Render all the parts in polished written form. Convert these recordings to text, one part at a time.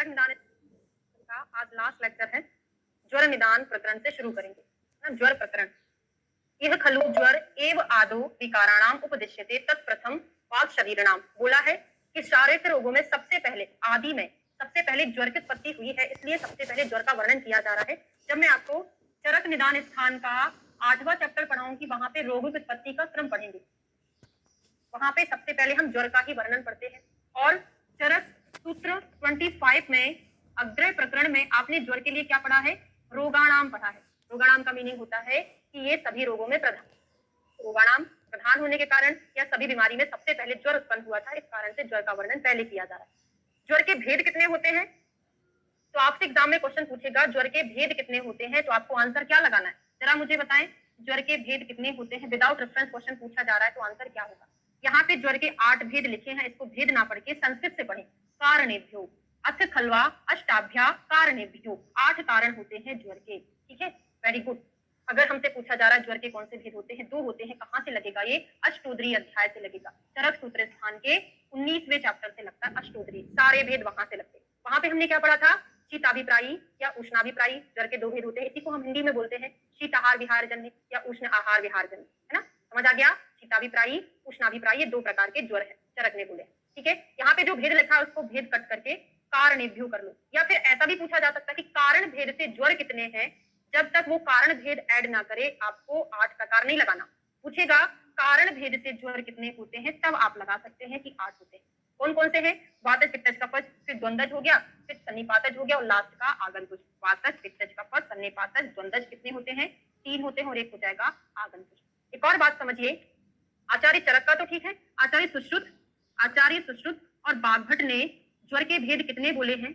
चरक निदान का आज लास्ट लेक्चर है। ज्वर निदान प्रकरण से शुरू करेंगे ना। ज्वर प्रकरण यह खलु ज्वर एव आदो विकाराणाम उपदिश्यते तत्प्रथम वाक शरीरणाम। बोला है कि शारीरिक रोगों में सबसे पहले आदि में सबसे पहले ज्वर की उत्पत्ति हुई है, इसलिए सबसे पहले ज्वर का वर्णन किया जा रहा है। जब मैं आपको चरक निदान स्थान का 8वां चैप्टर पढ़ाऊंगी, वहां पे रोगों की उत्पत्ति का क्रम पढ़ेंगे। वहां पे सबसे पहले हम ज्वर का ही वर्णन पढ़ते हैं। और चरक सूत्र 25 में अग्रय प्रकरण में आपने ज्वर के लिए क्या पढ़ा है? रोगाणाम पढ़ा है। रोगाणाम का मीनिंग होता है कि ये सभी रोगों में प्रधान, रोगाणाम प्रधान होने के कारण या सभी बीमारी में सबसे पहले ज्वर उत्पन्न हुआ था, इस कारण से ज्वर का वर्णन पहले किया जा रहा है। ज्वर के भेद कितने होते हैं? तो आपसे एग्जाम में क्वेश्चन पूछेगा ज्वर के भेद कितने होते हैं, तो आपको आंसर क्या लगाना है? जरा मुझे बताएं, ज्वर के भेद कितने होते हैं? विदाउट रेफरेंस क्वेश्चन पूछा जा रहा है तो आंसर क्या होगा? यहाँ पे ज्वर के 8 भेद लिखे हैं, इसको भेद ना पढ़ के संस्कृत से पढ़ें। कारणेभ्यो अथ खलवा अष्टाभ्या कारणेभ्यो, 8 कारण होते हैं ज्वर के। ठीक है, वेरी गुड। अगर हमसे पूछा जा रहा है ज्वर के कौन से भेद होते हैं, 2 होते हैं। कहां से लगेगा ये? अष्टोदरी अध्याय से लगेगा। चरक सूत्र स्थान के 19वें चैप्टर से लगता है अष्टोदरी, सारे भेद वहां से लगते हैं। वहां पे हमने क्या पढ़ा था? शीताभिप्रायी या उष्णाभिप्रायी। ज्वर के 2 भेद होते हैं, इसी को हम हिंदी में बोलते हैं शीताहार विहार जन्य या उष्ण आहार विहार जन्य, है ना? समझ आ गया? शीताभिप्रायी उष्णाभिप्रायी, ये 2 प्रकार के ज्वर है, चरक ने बोले। ठीक है, यहाँ पे जो भेद लिखा है उसको भेद कट करके कारणेभ्यो कर लो। या फिर ऐसा भी पूछा जा सकता है कि कारण भेद से ज्वर कितने हैं। जब तक वो कारण भेद ऐड ना करे आपको 8 प्रकार नहीं लगाना। पूछेगा कारण भेद से ज्वर कितने होते हैं, तब आप लगा सकते हैं कि 8 होते हैं। कौन कौन से हैं? वातज पित्तज कफज, फिर द्वंद्वज हो गया, फिर सन्निपातज हो गया और लास्ट का आगंतुज। वातज पित्तज कफज सन्निपातज द्वंद्वज कितने होते हैं? 3 होते हैं और एक हो जाएगा आगंतुज। एक और बात समझिए, आचार्य चरक का तो ठीक है, आचार्य सुश्रुत और बागभट ने ज्वर के भेद कितने बोले हैं?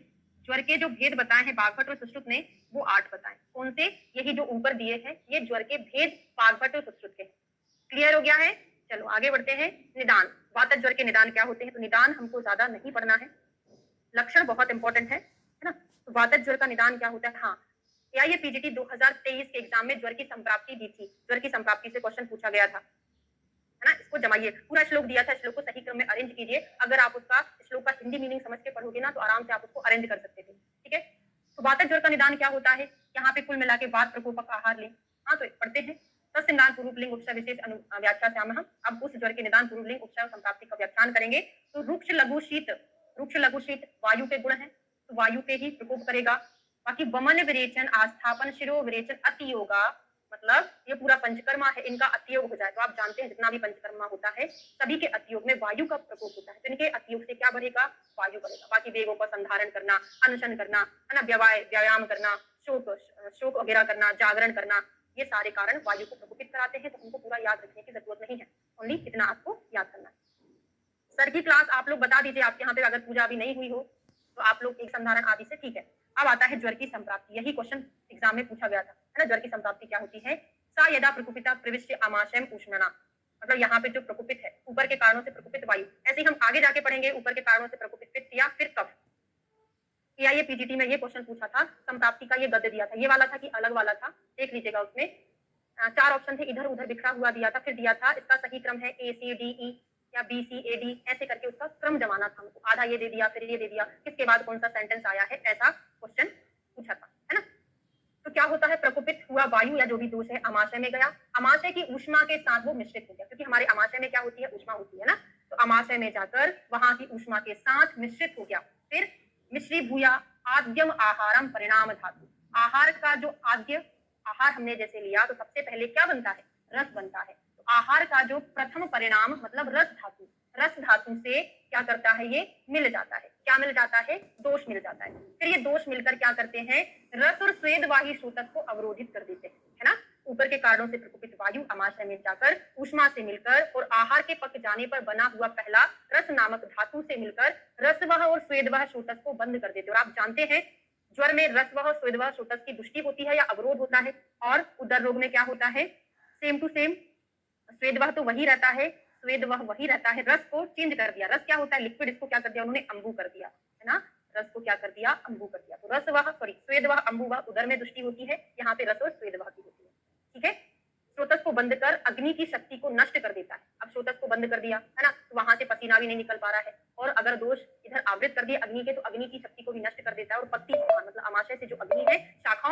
ज्वर के जो भेद बताए हैं बागभट और सुश्रुत ने, वो 8 बताए। कौन से? यही जो ऊपर दिए हैं, ये ज्वर के भेद बागभट और सुश्रुत के। क्लियर हो गया है? चलो आगे बढ़ते हैं। निदान, वातज ज्वर के निदान क्या होते हैं? तो निदान हमको ज्यादा नहीं पढ़ना है, लक्षण बहुत इंपॉर्टेंट है ना? तो वातज ज्वर का निदान क्या होता है? हाँ, या ये पीजीटी 2023 के एग्जाम में ज्वर की संप्राप्ति दी थी, ज्वर की संप्राप्ति से क्वेश्चन पूछा गया था, है ना? इसको जमाइए, पूरा श्लोक दिया था, श्लोक को सही क्रम में अरेंज कीजिए। अगर आप उसका श्लोक का हिंदी मीनिंग समझ के पढ़ोगे ना तो आराम से आप उसको अरेंज कर सकते थे। ठीक है, तो वातज ज्वर का निदान क्या होता है? यहाँ पे कुल मिला के वात प्रकोपक आहार लें। हाँ, तो पढ़ते हैं। तस्य निदान पूर्व लिंग उपशय विशेष व्याख्या से हम अब उस ज्वर के निदान पूर्व लिंग उपशय संप्राप्ति का व्याख्यान करेंगे। तो रुक्ष लघु शीत वायु के गुण है, तो वायु पे ही प्रकोप करेगा। बाकी वमन विरेचन आस्थापन शिरो विरेचन अतियोगा, मतलब ये पूरा पंचकर्मा है, इनका अतियोग हो जाए तो आप जानते हैं जितना भी पंचकर्मा होता है सभी के अतियोग में वायु का प्रकोप होता है, तो इनके अतियोग से क्या बढ़ेगा? वायु बढ़ेगा। बाकी वेगों का संधारण करना, अनशन करना, है ना, व्यायाम करना, शोक वगैरह करना, जागरण करना, ये सारे कारण वायु को प्रकोपित कराते हैं। तो उनको पूरा याद रखने की जरूरत नहीं है, ओनली इतना आपको याद करना है। सर की क्लास आप लोग बता दीजिए, आपके यहाँ पे अगर पूजा अभी नहीं हुई हो तो आप लोग एक संधारण आदि से, ठीक है। अब आता है ज्वर की संप्राप्ति, यही क्वेश्चन एग्जाम में पूछा गया था, है ना? ज्वर की संप्राप्ति क्या होती है? सा यदा प्रकुपिता प्रविष्ट आमाशयम उष्णना, मतलब यहाँ पे जो प्रकुपित है, ऊपर के कारणों से प्रकुपित वायु, ऐसे ही हम आगे जाके पढ़ेंगे ऊपर के कारणों से प्रकुपित पित्त या फिर कफ। या ये पीजीटी में ये क्वेश्चन पूछा था, संप्राप्ति का ये गद्य दिया था, ये वाला था कि अलग वाला था, देख लीजिएगा। उसमें 4 ऑप्शन थे, इधर उधर बिखरा हुआ दिया था, फिर दिया था इसका सही क्रम है ए सी डी ई या बी सी ए डी, ऐसे करके उसका क्रम जमाना था हमको। आधा ये दे दिया, फिर ये दे दिया, किसके बाद कौन सा सेंटेंस आया है, ऐसा क्वेश्चन पूछा था, है ना? तो क्या होता है? प्रकोपित हुआ वायु या जो भी दोष है अमाशय में गया, अमाशय की ऊष्मा के साथ वो मिश्रित हो गया, क्योंकि हमारे अमाशय में क्या होती है? ऊष्मा होती है ना, तो अमाशय में जाकर वहां की ऊष्मा के साथ मिश्रित हो गया। फिर मिश्री भूया आद्यम आहारम परिणाम धातु, आहार का जो आद्य आहार हमने जैसे लिया तो सबसे पहले क्या बनता है? रस बनता है। तो आहार का जो प्रथम परिणाम मतलब रस धातु, रस धातु से क्या करता है? ये मिल जाता है। क्या मिल जाता है? दोष मिल जाता है। फिर ये दोष मिलकर क्या करते हैं? रस और स्वेदवाही सूतक को अवरोधित कर देते हैं, है ना? ऊपर के कारणों से प्रकोपित वायु अमाशय में जाकर ऊष्मा से मिलकर और आहार के पक जाने पर बना हुआ पहला रस नामक धातु से मिलकर रसवह और स्वेदवह सूतक को बंद कर देते हैं। और आप जानते हैं ज्वर में रसवह और स्वेदवह सूतक की दृष्टि होती है या अवरोध होता है, और उदर रोग में क्या होता है? सेम टू सेम, स्वेदवह तो वही रहता है, स्वेदवह वही रहता है, रस को चेंज कर दिया। रस क्या होता है? लिक्विड, इसको क्या कर दिया उन्होंने? अम्बु कर दिया, है ना? रस को क्या कर दिया? अम्बु कर दिया। तो रसवह स्वेदवह अम्बुवह उदर में दृष्टि होती है, यहाँ पे रस और स्वेदवह की होती है। ठीक है, स्रोतस को बंद कर अग्नि की शक्ति को नष्ट कर देता है। अब स्रोतस को बंद कर दिया, है ना, तो वहां से पसीना भी नहीं निकल पा रहा है, और अगर दोष इधर आवृत कर दिया अग्नि के, तो अग्नि की शक्ति को भी नष्ट कर देता है।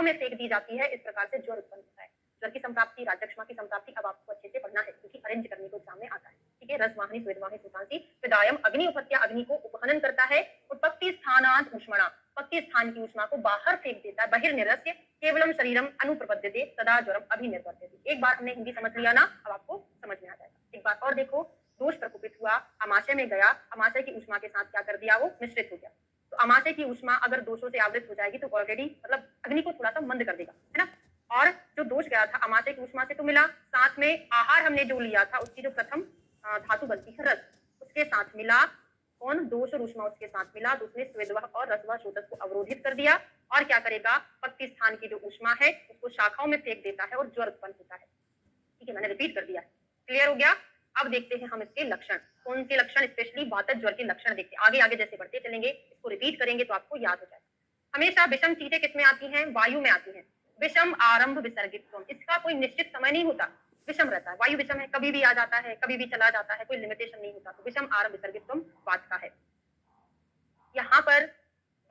में फेंक दी जाती है, इस प्रकार से ज्वर उत्पन्न होता है। ज्वर की संप्राप्ति, राज्यक्षमा की संप्राप्ति अब आपको अच्छे से पढ़ना है क्योंकि अरेंज करने को एग्जाम में आता है। ठीक है, रसवाहिनी स्वेदवाहिनी सुतांसी विदायम अग्नि उपत्या, अग्नि को उपहनन करता है और पक्ति स्थानांत ऊष्मणा, पक्ति स्थान की ऊष्मा को बाहर फेंक देता है। बहिर्निरस्य केवलम शरीरम अनुप्रपद्यते तदा ज्वरम अभिनिर्वर्त्यते। एक बार हमने हिंदी समझ लिया ना, अब आपको समझ में आ जाएगा। एक बार और देखो, दोष प्रकोपित हुआ, अमाशय में गया, अमाशय की ऊष्मा के साथ क्या कर दिया, वो मिश्रित हो गया। तो अमाशय की ऊष्मा अगर दोषों से आवृत हो जाएगी तो ऑलरेडी मतलब अग्नि को थोड़ा सा मंद कर देगा, है ना। और जो दोष गया था अमाशय की ऊष्मा से तो मिला, साथ में आहार हमने जो लिया था उसकी जो प्रथम धातु बनती है रस, उसके साथ मिला कौन, दोष और ऊष्मा उसके साथ मिला, तो उसने स्वेदवाह और रसवाह स्रोतस को अवरोधित कर दिया और क्या करेगा, पक्ति स्थान की जो ऊष्मा है उसको शाखाओं में फेंक देता है और ज्वर उत्पन्न होता है। ठीक है, मैंने रिपीट कर दिया, क्लियर हो गया। अब देखते हैं हम इसके लक्षण, कौन से लक्षण, स्पेशली वातज ज्वर के लक्षण देखते हैं। आगे आगे जैसे बढ़ते चलेंगे इसको रिपीट करेंगे तो आपको याद हो जाएगा। हमेशा विषम चीजें किसमें आती हैं, वायु में आती हैं। विषम आरंभ विसर्गित्वम, इसका कोई निश्चित समय नहीं होता, विषम रहता है। वायु विषम है, कभी भी आ जाता है, कभी भी चला जाता है, कोई लिमिटेशन नहीं होता। तो विषम आरंभ विसर्गित्वम वात का है। यहाँ पर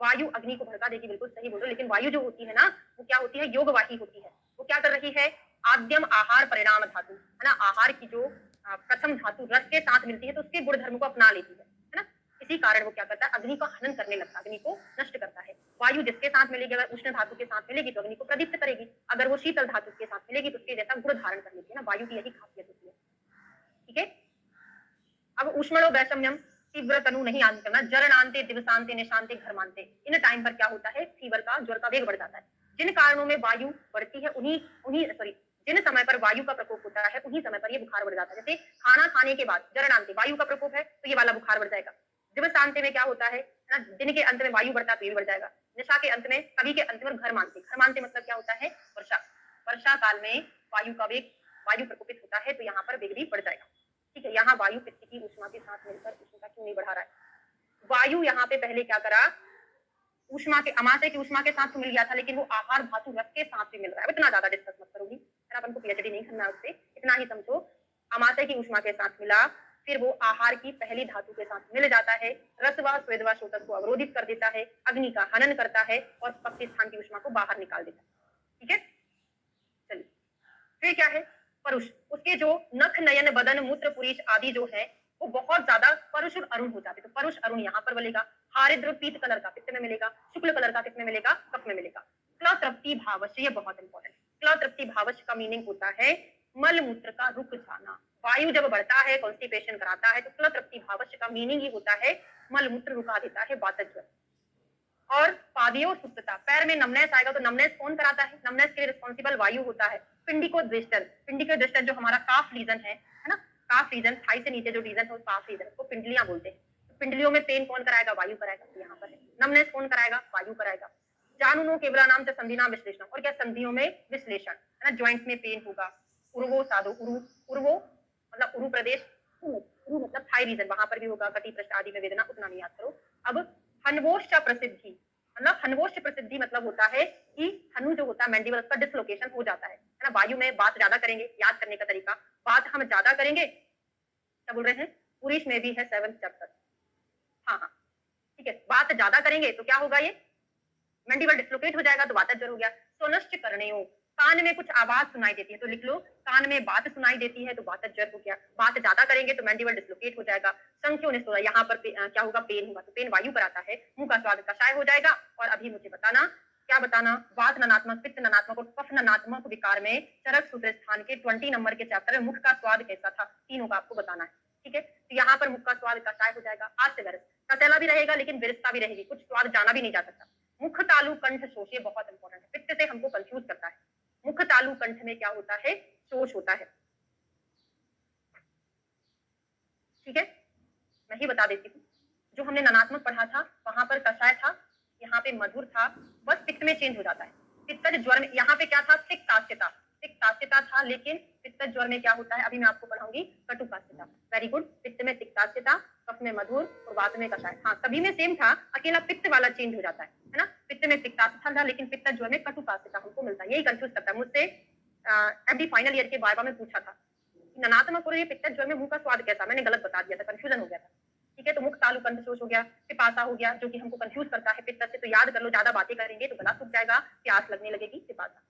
वायु अग्नि को भड़का देगी, बिल्कुल सही बोलो, लेकिन वायु जो होती है ना वो क्या होती है, योगवाही होती है। वो क्या कर रही है, आद्यम आहार परिणाम धातु, है ना, आहार की जो प्रथम धातु रस के साथ मिलती है तो उसके गुण धर्म को अपना लेती है ना। इसी कारण वो क्या करता है, अग्नि का हनन करने लगता है, अग्नि को नष्ट करता है। वायु जिसके साथ मिलेगी, अगर उष्ण धातु के साथ मिलेगी तो अग्नि को प्रदीप्त करेगी, अगर वो शीतल धातु के साथ मिलेगी तो उसके जैसा गुण धारण कर लेती है ना। वायु की यही खासियत होती है। ठीक है, अब ऊष्मणो वैषम्यम, तीव्र तनु नहीं आन करना, जरणांते दिवसांते निशांते घर मानते, इन टाइम पर क्या होता है, फीवर का, ज्वर का वेग बढ़ जाता है। जिन कारणों में वायु बढ़ती है उन्हीं उन्हीं सॉरी जिन समय पर वायु का प्रकोप होता है उन्हीं समय पर ये बुखार बढ़ जाता है। जैसे खाना खाने के बाद जरणांते वायु का प्रकोप है तो ये वाला बुखार बढ़ जाएगा। दिवसांते में क्या होता है ना, दिन के अंत में वायु बढ़ता है तो ये भी बढ़ जाएगा। निशा के अंत में, कवि के अंत में, घर मानते, घर मानते मतलब क्या होता है, वर्षा, वर्षा काल में वायु का वेग, वायु प्रकोपित होता है तो यहाँ पर वेग भी बढ़ जाएगा। ठीक है, यहाँ वायु पित्त की ऊष्मा के साथ मिलकर उष्णता क्यों नहीं बढ़ा रहा है, वायु यहाँ पे पहले क्या करा, ऊष्मा के, अमाशय की ऊष्मा के साथ तो मिल गया था लेकिन वो आहार धातु रस के साथ भी मिल रहा है। इतना ज्यादा डिस्कस मत करोगी, अपन को पीएचडी नहीं करना है उससे, इतना ही समझो। अमाशय की ऊष्मा के साथ मिला, फिर वो आहार की पहली धातु के साथ मिल जाता है, रसवा स्वेदवा स्रोतस को अवरोधित कर देता है, अग्नि का हनन करता है और पक्ति स्थान की ऊष्मा को बाहर निकाल देता है। ठीक है, चलिए फिर क्या है, परुष, उसके जो नख नयन बदन मूत्र पुरीष आदि जो है वो बहुत ज्यादा परुष और अरुण हो जाते, तो परुष अरुण यहाँ पर मिलेगा। हारिद्र पीत कलर का पित्त में मिलेगा, शुक्ल कलर का किस में मिलेगा, कफ में मिलेगा। क्लतृप्ति भावश्य, ये बहुत इंपॉर्टेंट, क्लतृप्ति भावश्य का मीनिंग होता है मल मूत्र का रुक जाना। वायु जब बढ़ता है, कॉन्स्टिपेशन कराता है, तो क्लतृप्ति भावश्य का मीनिंग ही होता है मल मूत्र रुका देता है, वातज ज्वर। और पादियो सुप्तता, पैर में नमनेस आएगा तो नमनेस कौन कराता है, नमनेस के लिए रिस्पॉन्सिबल वायु होता है। पिंडिको दृष्टर, पिंडिको दृष्टर जो हमारा काफ रीजन है ना, काफ रीजन, थाई से नीचे जो रीजन है वो काफ रीजन, उसको पिंडलियां बोलते हैं। तो पिंडलियों में पेन कौन कराएगा, वायु कराएगा, तो यहाँ पर है। नमनेस कौन कराएगा, वायु कराएगा। जानुनो केवला नाम से संधि नाम विश्लेषण, और क्या संधियों में विश्लेषण, है ना, ज्वाइंट्स में पेन होगा। उर्वो साधो, उरु, उर्वो मतलब उरु प्रदेश, उरु मतलब थाई रीजन, वहां पर भी होगा। कटी पृष्ठ आदि में वेदना, उतना नहीं याद करो। अब हनवोष्ट प्रसिद्धि, मतलब हनवोष्ट प्रसिद्धि मतलब होता है कि हनु जो होता है मैंडिबल, उसका डिसलोकेशन हो जाता है ना। वायु में बात ज्यादा करेंगे, याद करने का तरीका, बात हम ज्यादा करेंगे, क्या बोल रहे हैं, पुरुष में भी है 7th चैप्टर, हाँ हाँ ठीक है, बात ज्यादा करेंगे तो क्या होगा, ये मैंडिबल डिसलोकेट हो जाएगा तो वातज ज्वर हो गया। सोनश्च करणेयो, कान में कुछ आवाज सुनाई देती है तो लिख लो, कान में बात सुनाई देती है तो वातज ज्वर हो गया। बात ज्यादा करेंगे तो मैंडिबल डिसलोकेट हो जाएगा। संख्यो ने सोचा, यहाँ पर क्या होगा, पेन होगा, तो पेन वायु कराता है। मुंह का स्वाद कषाय हो जाएगा। और अभी मुझे बताना, क्या बताना, वात ननात्मक, पित्त ननात्मक और कफ ननात्मक विकार में चरक सूत्र स्थान के 20 नंबर के चैप्टर में मुख का स्वाद कैसा था, तीनों का आपको बताना है। ठीक है, तो यहाँ पर मुख का स्वाद कषाय हो जाएगा। आज से विरस, कसेला भी रहेगा लेकिन विरसता भी रहेगी, कुछ स्वाद जाना भी नहीं जा सकता। मुख तालु कंठ शोष, ये बहुत इंपॉर्टेंट है, पित्त से हमको कंफ्यूज करता है। मुख तालु कंठ में क्या होता है, शोष होता है। ठीक है, मैं ही बता देती हूँ, जो हमने ननात्मक पढ़ा था वहां पर कषाय था, यहाँ पे मधुर था, बस पित्त में चेंज हो जाता है। पित्तज ज्वर में यहाँ पे क्या था, तिक्तास्यता, तिक्तास्यता था, लेकिन पित्तज ज्वर में क्या होता है, अभी मैं आपको पढ़ाऊंगी, कटुकास्यता। वेरी गुड, पित्त में तिक्तास्यता, कफ में मधुर और वात में कषाय। हाँ, सभी में सेम था, अकेला पित्त वाला चेंज हो जाता है ना। पित्त में तिक्तास्यता था लेकिन पित्तज ज्वर में कटुकास्यता हमको मिलता है, यही कंफ्यूज करता है। मुझसे एफडी फाइनल ईयर के वाइवा में पूछा था, ननात्मक और ये पित्तज ज्वर में मुंह का स्वाद कैसा, मैंने गलत बता दिया था, कंफ्यूजन हो गया था। ठीक ठीक है। तो मुख तालु कंठ शोष हो गया, पिपासा हो गया जो कि हमको कंफ्यूज करता है पित्त से, तो याद कर लो, ज्यादा बातें करेंगे तो गला सूख जाएगा, प्यास लगने लगेगी, पिपासा।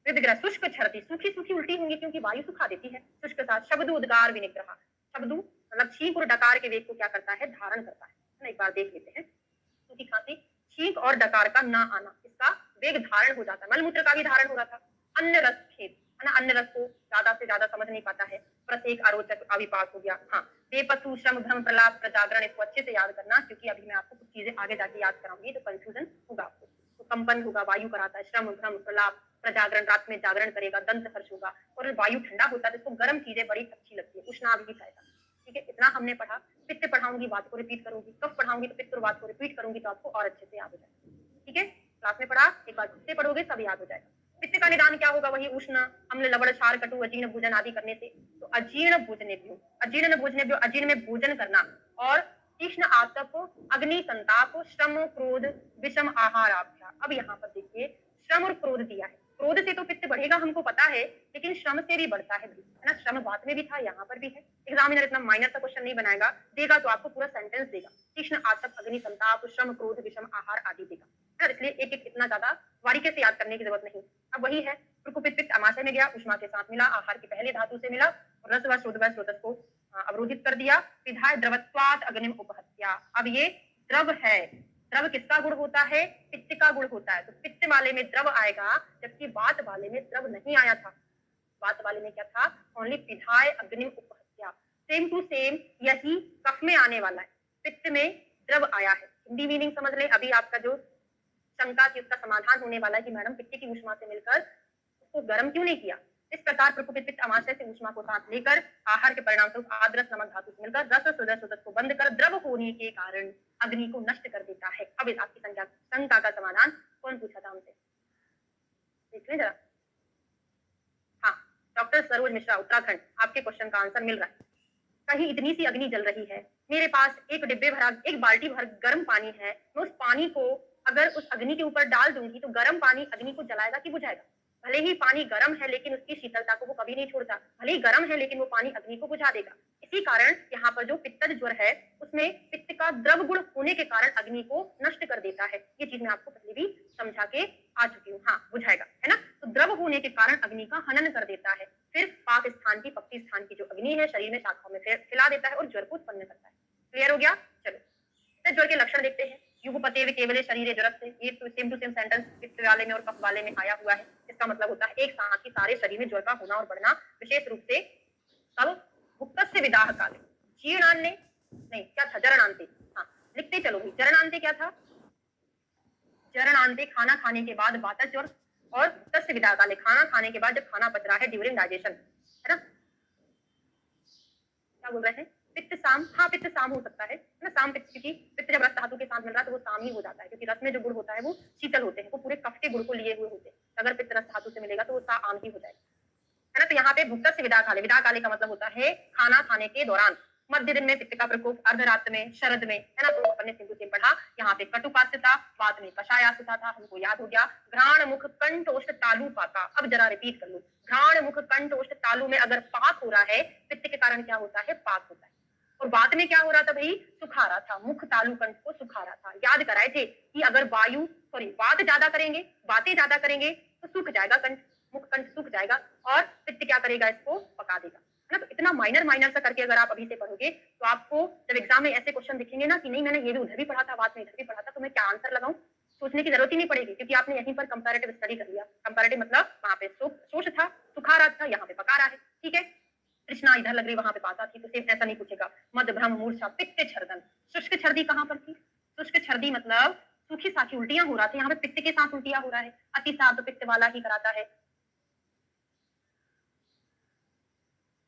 विदग्रह शुष्क छर्दी, सूखी सूखी उल्टी होंगी क्योंकि वायु सुखा देती है। शुष्क साथ शब्द उद्गार विनिग्रह, शब्दु मतलब छींक और डकार के वेग को क्या करता है, धारण करता है ना। एक बार देख लेते हैं। सूखी खांसी, छींक और डकार का ना आना, इसका वेग धारण हो जाता है। मलमूत्र का भी धारण हो रहा था। अन्न रस खेद है ना, अन्न रस को ज्यादा से ज्यादा समझ नहीं पाता है। प्रत्येक आरोचक अविपाक हो गया। हाँ, बेपसु श्रम भ्रम प्रलाप प्रजागरण, इसको अच्छे से याद करना क्योंकि अभी मैं आपको कुछ चीजें आगे जाके याद कराऊंगी तो कंफ्यूजन होगा आपको। तो कंपन होगा, वायु कराता है, श्रम भ्रम प्रलाप प्रजागरण, रात में जागरण करेगा, दंत हर्ष होगा, और वायु ठंडा होता है तो इसको गर्म चीजें बड़ी अच्छी लगती है, उष्णा भी खाएगा। ठीक है, इतना हमने पढ़ा। पित्त पढ़ाऊंगी, बात को रिपीट करूंगी, कफ पढ़ाऊंगी तो पित्त और बात को रिपीट करूंगी तो आपको और अच्छे से याद हो जाएगा। ठीक है, क्लास में पढ़ा, एक बार खुद से पढ़ोगे सब याद हो जाएगा। पित्त का निदान क्या होगा, वही उष्ण अम्ल लवण क्षार कटु अजीर्ण भोजन आदि करने से। तो अजीर्ण भोजनेभ्यो, अजीर्ण भोजनेभ्यो, अजीर्ण में भोजन करना, और तीक्ष्ण आतप, अग्नि संताप, श्रम क्रोध विषम आहाराभ्या। अब यहाँ पर देखिए श्रम और क्रोध दिया है। क्रोध से तो पित्त बढ़ेगा हमको पता है, लेकिन श्रम से भी बढ़ता है ना। श्रम बात में भी था, यहाँ पर भी है। एग्जामिनर इतना माइनर सा क्वेश्चन नहीं बनाएगा, देगा तो आपको पूरा सेंटेंस देगा। तीक्ष्ण आतप, अग्नि संताप, श्रम क्रोध विषम आहार आदि देगा, इसलिए एक एक इतना ज्यादा बारीकी से याद करने की जरूरत नहीं। अब वही है, प्रकुपित पित्त अमाशय में गया, उष्मा के साथ मिला, आहार के पहले धातु से मिला, और रस व स्रोतस को अवरोधित कर दिया। विधाय द्रवत्वात् अग्निम उपहत्या। अब ये द्रव है, द्रव किसका गुण होता है, पित्त का गुण होता है। तो पित्त वाले में द्रव आएगा, जबकि वात वाले में द्रव नहीं आया था। वात वाले में क्या था, ओनली पिधाय अग्निम उपहत्या। सेम टू सेम यही कफ में आने वाला है, पित्त में द्रव आया है। हिंदी मीनिंग समझ लें, अभी आपका जो शंका की उसका समाधान होने वाला है कि मैडम पित्त की ऊष्मा से मिलकर उसको गर्म क्यों नहीं किया। इस प्रकार प्रकुपित पित्त अमाशय से ऊष्मा को साथ लेकर आहार के परिणाम स्वरूप आद्रस नमक धातु से मिलकर रस सुदस को बंद कर द्रव होने के कारण अग्नि को नष्ट कर देता है। अब इस आपकी शंका का समाधान कौन पूछा था हमसे, देख लें जरा। हाँ, डॉक्टर सरोज मिश्रा उत्तराखंड, आपके क्वेश्चन का आंसर मिल रहा है। कहीं इतनी सी अग्नि जल रही है, मेरे पास एक डिब्बे भरा, एक बाल्टी भर गर्म पानी है, मैं उस पानी को अगर उस अग्नि के ऊपर डाल दूंगी तो गर्म पानी अग्नि को जलाएगा कि बुझाएगा। भले ही पानी गर्म है लेकिन उसकी शीतलता को वो कभी नहीं छोड़ता, भले ही गर्म है लेकिन वो पानी अग्नि को बुझा देगा। इसी कारण यहाँ पर जो पित्तज ज्वर है उसमें पित्त का द्रव गुण होने के कारण अग्नि को नष्ट कर देता है। ये चीज मैं आपको पहले भी समझा के आ चुकी हूँ। हाँ, बुझाएगा है ना, तो द्रव होने के कारण अग्नि का हनन कर देता है, फिर पाक स्थान की, पक्ति स्थान की जो अग्नि है शरीर में शाखाओं में फैला देता है और ज्वर को उत्पन्न करता है। क्लियर हो गया, चलो ज्वर के लक्षण देखते हैं। युगपते केवल शरीर ज्वर से, ये तो सेम टू सेम सेंटेंस पित्त वाले में और कफ वाले में आया हुआ है। इसका मतलब होता है एक साथ ही सारे शरीर में ज्वर का होना और बढ़ना, विशेष रूप से तब भुक्तस्य विदाह काले, जीर्णान्ने नहीं क्या था, जरणान्ते। हाँ, लिखते चलो भाई, जरणान्ते क्या था, जरणान्ते खाना खाने के बाद वातज ज्वर, और भुक्तस्य विदाह काले खाना खाने के बाद जब खाना पच रहा है, ड्यूरिंग डाइजेशन, है ना। क्या बोल रहे हैं, पित्त साम, हाँ पित्त साम हो सकता है ना, साम पित्त, क्योंकि पित्त जब रस धातु के साथ मिल रहा है तो वो साम ही हो जाता है, क्योंकि रस में जो गुण होता है वो शीतल होते हैं, वो पूरे कफ के गुण को लिए हुए होते हैं। अगर पित्त रस धातु से मिलेगा तो वो सा आम ही हो जाएगा, है ना। तो यहाँ पे भुक्तस्य से विदा काले, विदा काले का मतलब होता है खाना खाने के दौरान, मध्य दिन में पित्त का प्रकोप, अर्धरात्र में, शरद में, है ना। तो अपन ने सिंधु से पढ़ा, यहाँ पे कटुपास्यता, बाद में कषायास्यता था, हमको याद हो गया। घ्राण मुख कंठ ओष्ठ तालु पाका। अब जरा रिपीट कर लो, घ्राण मुख कंठ ओष्ठ तालु में अगर पाक हो रहा है, पित्त के कारण क्या होता है, पाक होता है। और बाद में क्या हो रहा था भाई, सुखा रहा था, मुख तालु कंठ को सुखा रहा था। याद कराए थे कि अगर वायु सॉरी बात ज्यादा करेंगे, बातें ज्यादा करेंगे तो सूख जाएगा कंठ, मुख कंठ सूख जाएगा, और पित्त क्या करेगा, इसको पका देगा, है ना। तो इतना माइनर सा करके अगर आप अभी से पढ़ोगे तो आपको जब एग्जाम में ऐसे क्वेश्चन दिखेंगे ना कि नहीं मैंने ये भी उधर भी पढ़ा था, बात में इधर भी पढ़ा था, तो मैं क्या आंसर लगाऊं, सोचने की जरूरत ही नहीं पड़ेगी, क्योंकि आपने यहीं पर कंपैरेटिव स्टडी कर लिया। कंपैरेटिव मतलब वहां पे सोच था, सुखा रहा था, यहाँ पे पका रहा है, ठीक है। तृष्णा इधर लग रही, वहां पे पासा थी, तो सेम ऐसा नहीं पूछेगा। मद भ्रम मूर्छा पित्त छर्दन, शुष्क छर्दी कहां पर थी, शुष्क छर्दी मतलब सूखी साखी उल्टियां हो रहा था, यहाँ पे पित्त के साथ उल्टियां हो रहा है, अतिसार तो पित्त वाला ही कराता है।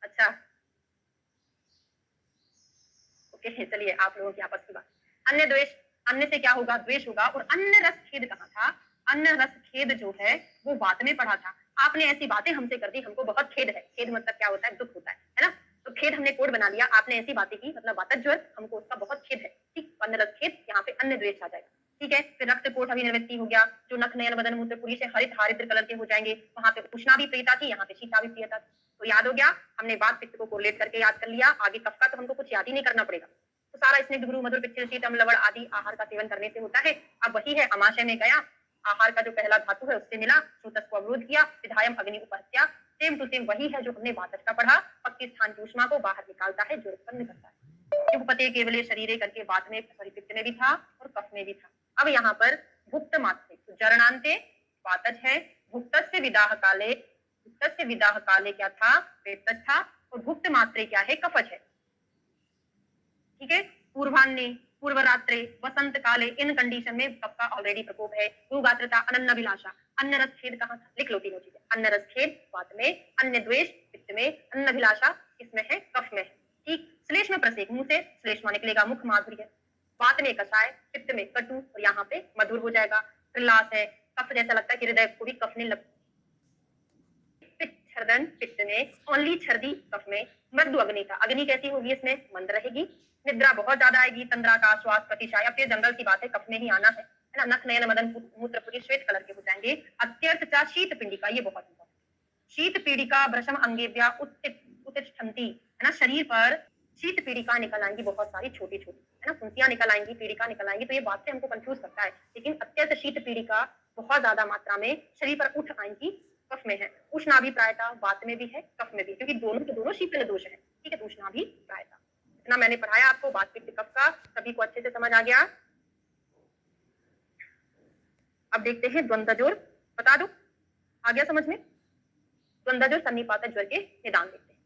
अच्छा ओके, चलिए आप लोगों की आपस की बात। अन्य द्वेष, अन्य से क्या होगा, द्वेष होगा। और अन्य रस खेद कहाँ था, अन्य रस खेद जो है वो बात में पढ़ा था। आपने ऐसी बातें हमसे कर दी, हमको बहुत खेद है। खेद मतलब क्या होता है, दुख होता है ना। तो खेद हमने कोड बना लिया, आपने ऐसी बातें की मतलब वातज्वर, हमको उसका बहुत खेद है, ठीक। अन्य रस खेद, यहाँ पे अन्य द्वेष आ जाएगा, ठीक है। फिर रक्त कोट अभिनिवृत्ति हो गया, जो नख नयन बदन मूत्र पुरी से हरित हारिद्र कलर के हो जाएंगे, वहां पे उष्णा भी प्रियता थी, यहाँ पे शीता भी प्रियता थी। तो याद हो गया, हमने बात पित्त को कोरिलेट करके याद कर लिया। आगे कफ का तो हमको कुछ याद ही नहीं करना पड़ेगा, तो सारा स्निग्ध गुरु मधुर पिच्छल शीतम लवण आदि आहार का सेवन करने से होता है। अब वही है, आमाशय में गया, आहार का जो पहला धातु है उससे मिला, सूतस को अवरोध किया, विधायम अग्नि उपहत्या, सेम टू सेम वही है जो हमने वातज का पढ़ा, पक्की स्थान की ऊष्मा को बाहर निकालता है, जो उत्पन्न करता है। उपपते केवल शरीर करके बाद में पित्त में भी था और कफ में भी था। अब यहाँ पर भुक्त मात्रे, तो जरणांते वातज है, भुक्तस्य विदाह काले, भुक्तस्य विदाह काले क्या था, वेतज था, और भुक्त मात्रे क्या है, कफज है। ठीक है, पूर्वान्ने, पूर्व रात्रे, वसंत काले, इन कंडीशन में कफ का ऑलरेडी प्रकोप है। भूगात्रता, अनन्नाभिलाषा, अन्न रस खेद कहाँ था, लिख लो तीनों चीजें, अन्न रस खेद वात में, अन्य द्वेष पित्त में, अन्नाभिलाषा किसमें है, कफ में है। ठीक, श्लेष्म प्रसेक, मुंह से श्लेष्मा निकलेगा, मुख माधुर्य, वात में कषाय, पित्त में कटु, और यहाँ पे मधुर हो जाएगा। प्रलास है, कफ जैसा लगता है कि हृदय को भी कफ ने लग, छर्दन पित्त में, ओनली छर्दी कफ में, मृदु अग्नि का, अग्नि कैसी होगी इसमें, मंद रहेगी, निद्रा बहुत ज्यादा आएगी, तंद्रा का श्वास प्रतिशाय, अब ये जनरल सी बात है, कफ में ही आना है ना, नख नयन मदन मूत्र पुटी श्वेत कलर के हो जाएंगे। अत्यर्थ चा शीत पिंडिका, ये बहुत इंपॉर्टेंट, शीत पीड़िका भ्रशम अंगेभ्या उत्तिष्ठन्ति, है ना, शरीर पर शीत पीड़िका निकल आएंगी, बहुत सारी छोटी छोटी, है ना, फुंसियां निकल आएंगी, पीड़िका निकल आएंगी, तो ये बात से हमको कंफ्यूज करता है, लेकिन अत्यंत शीत पीड़िका बहुत ज्यादा मात्रा में शरीर पर उठ आएंगी, कफ में है। उष्णाभि प्रायता वात में भी है, कफ में भी, क्योंकि दोनों के दोनों शीतल दोष है। ठीक है, तो उष्णाभि प्रायता, इतना मैंने पढ़ाया आपको, वात पित्त कफ का, सभी को अच्छे से समझ आ गया। अब देखते हैं द्वंद्वजोर, बता दो, आ गया समझ में? द्वंद्वजोर सन्निपात ज्वर के निदान देखते हैं।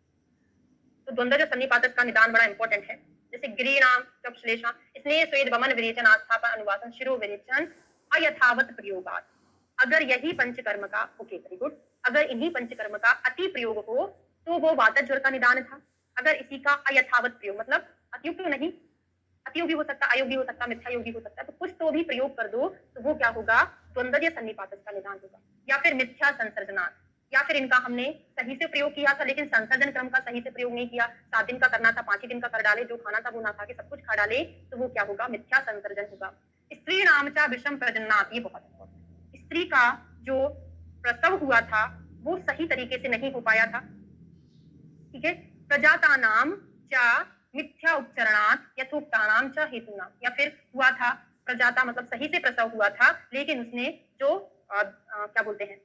तो द्वंद्वजोर सन्निपात का निदान बड़ा इंपॉर्टेंट है, जैसे गिरीनाम श्लेषा, स्नेह स्वेद वमन विरेचन आस्थापन अनुवासन शिरो विरेचन अयथावत प्रयोगात, अगर यही पंचकर्म का, ओके वेरी गुड, अगर इन्हीं पंचकर्म का अति प्रयोग हो तो वो वातज ज्वर का निदान था। अगर इसी का अयथावत प्रयोग मतलब अतियुक्त नहीं, अतियोगी हो सकता, अयोगी हो सकता, मिथ्या योगी हो सकता है, तो कुछ तो भी प्रयोग कर दो तो वो क्या होगा, द्वंद्वजय सन्निपात का निदान होगा। या फिर मिथ्या संसर्जना, या फिर इनका हमने सही से प्रयोग किया था लेकिन संसर्जन क्रम का सही से प्रयोग नहीं किया, 7 दिन का करना था 5 ही दिन का कर डाले, जो खाना था वो ना खा के सब कुछ खा डाले, तो वो क्या होगा, मिथ्या संसर्जन होगा। स्त्री नाम चा विषम प्रजननात्, ये बहुत इंपॉर्टेंट, स्त्री का जो प्रसव हुआ था वो सही तरीके से नहीं हो पाया था। ठीक है, प्रजाता नाम चा मिथ्या उपचरणात् यथोक्तानाम च हेतुनाम, या फिर हुआ था प्रजाता मतलब सही से प्रसव हुआ था लेकिन उसने जो क्या बोलते हैं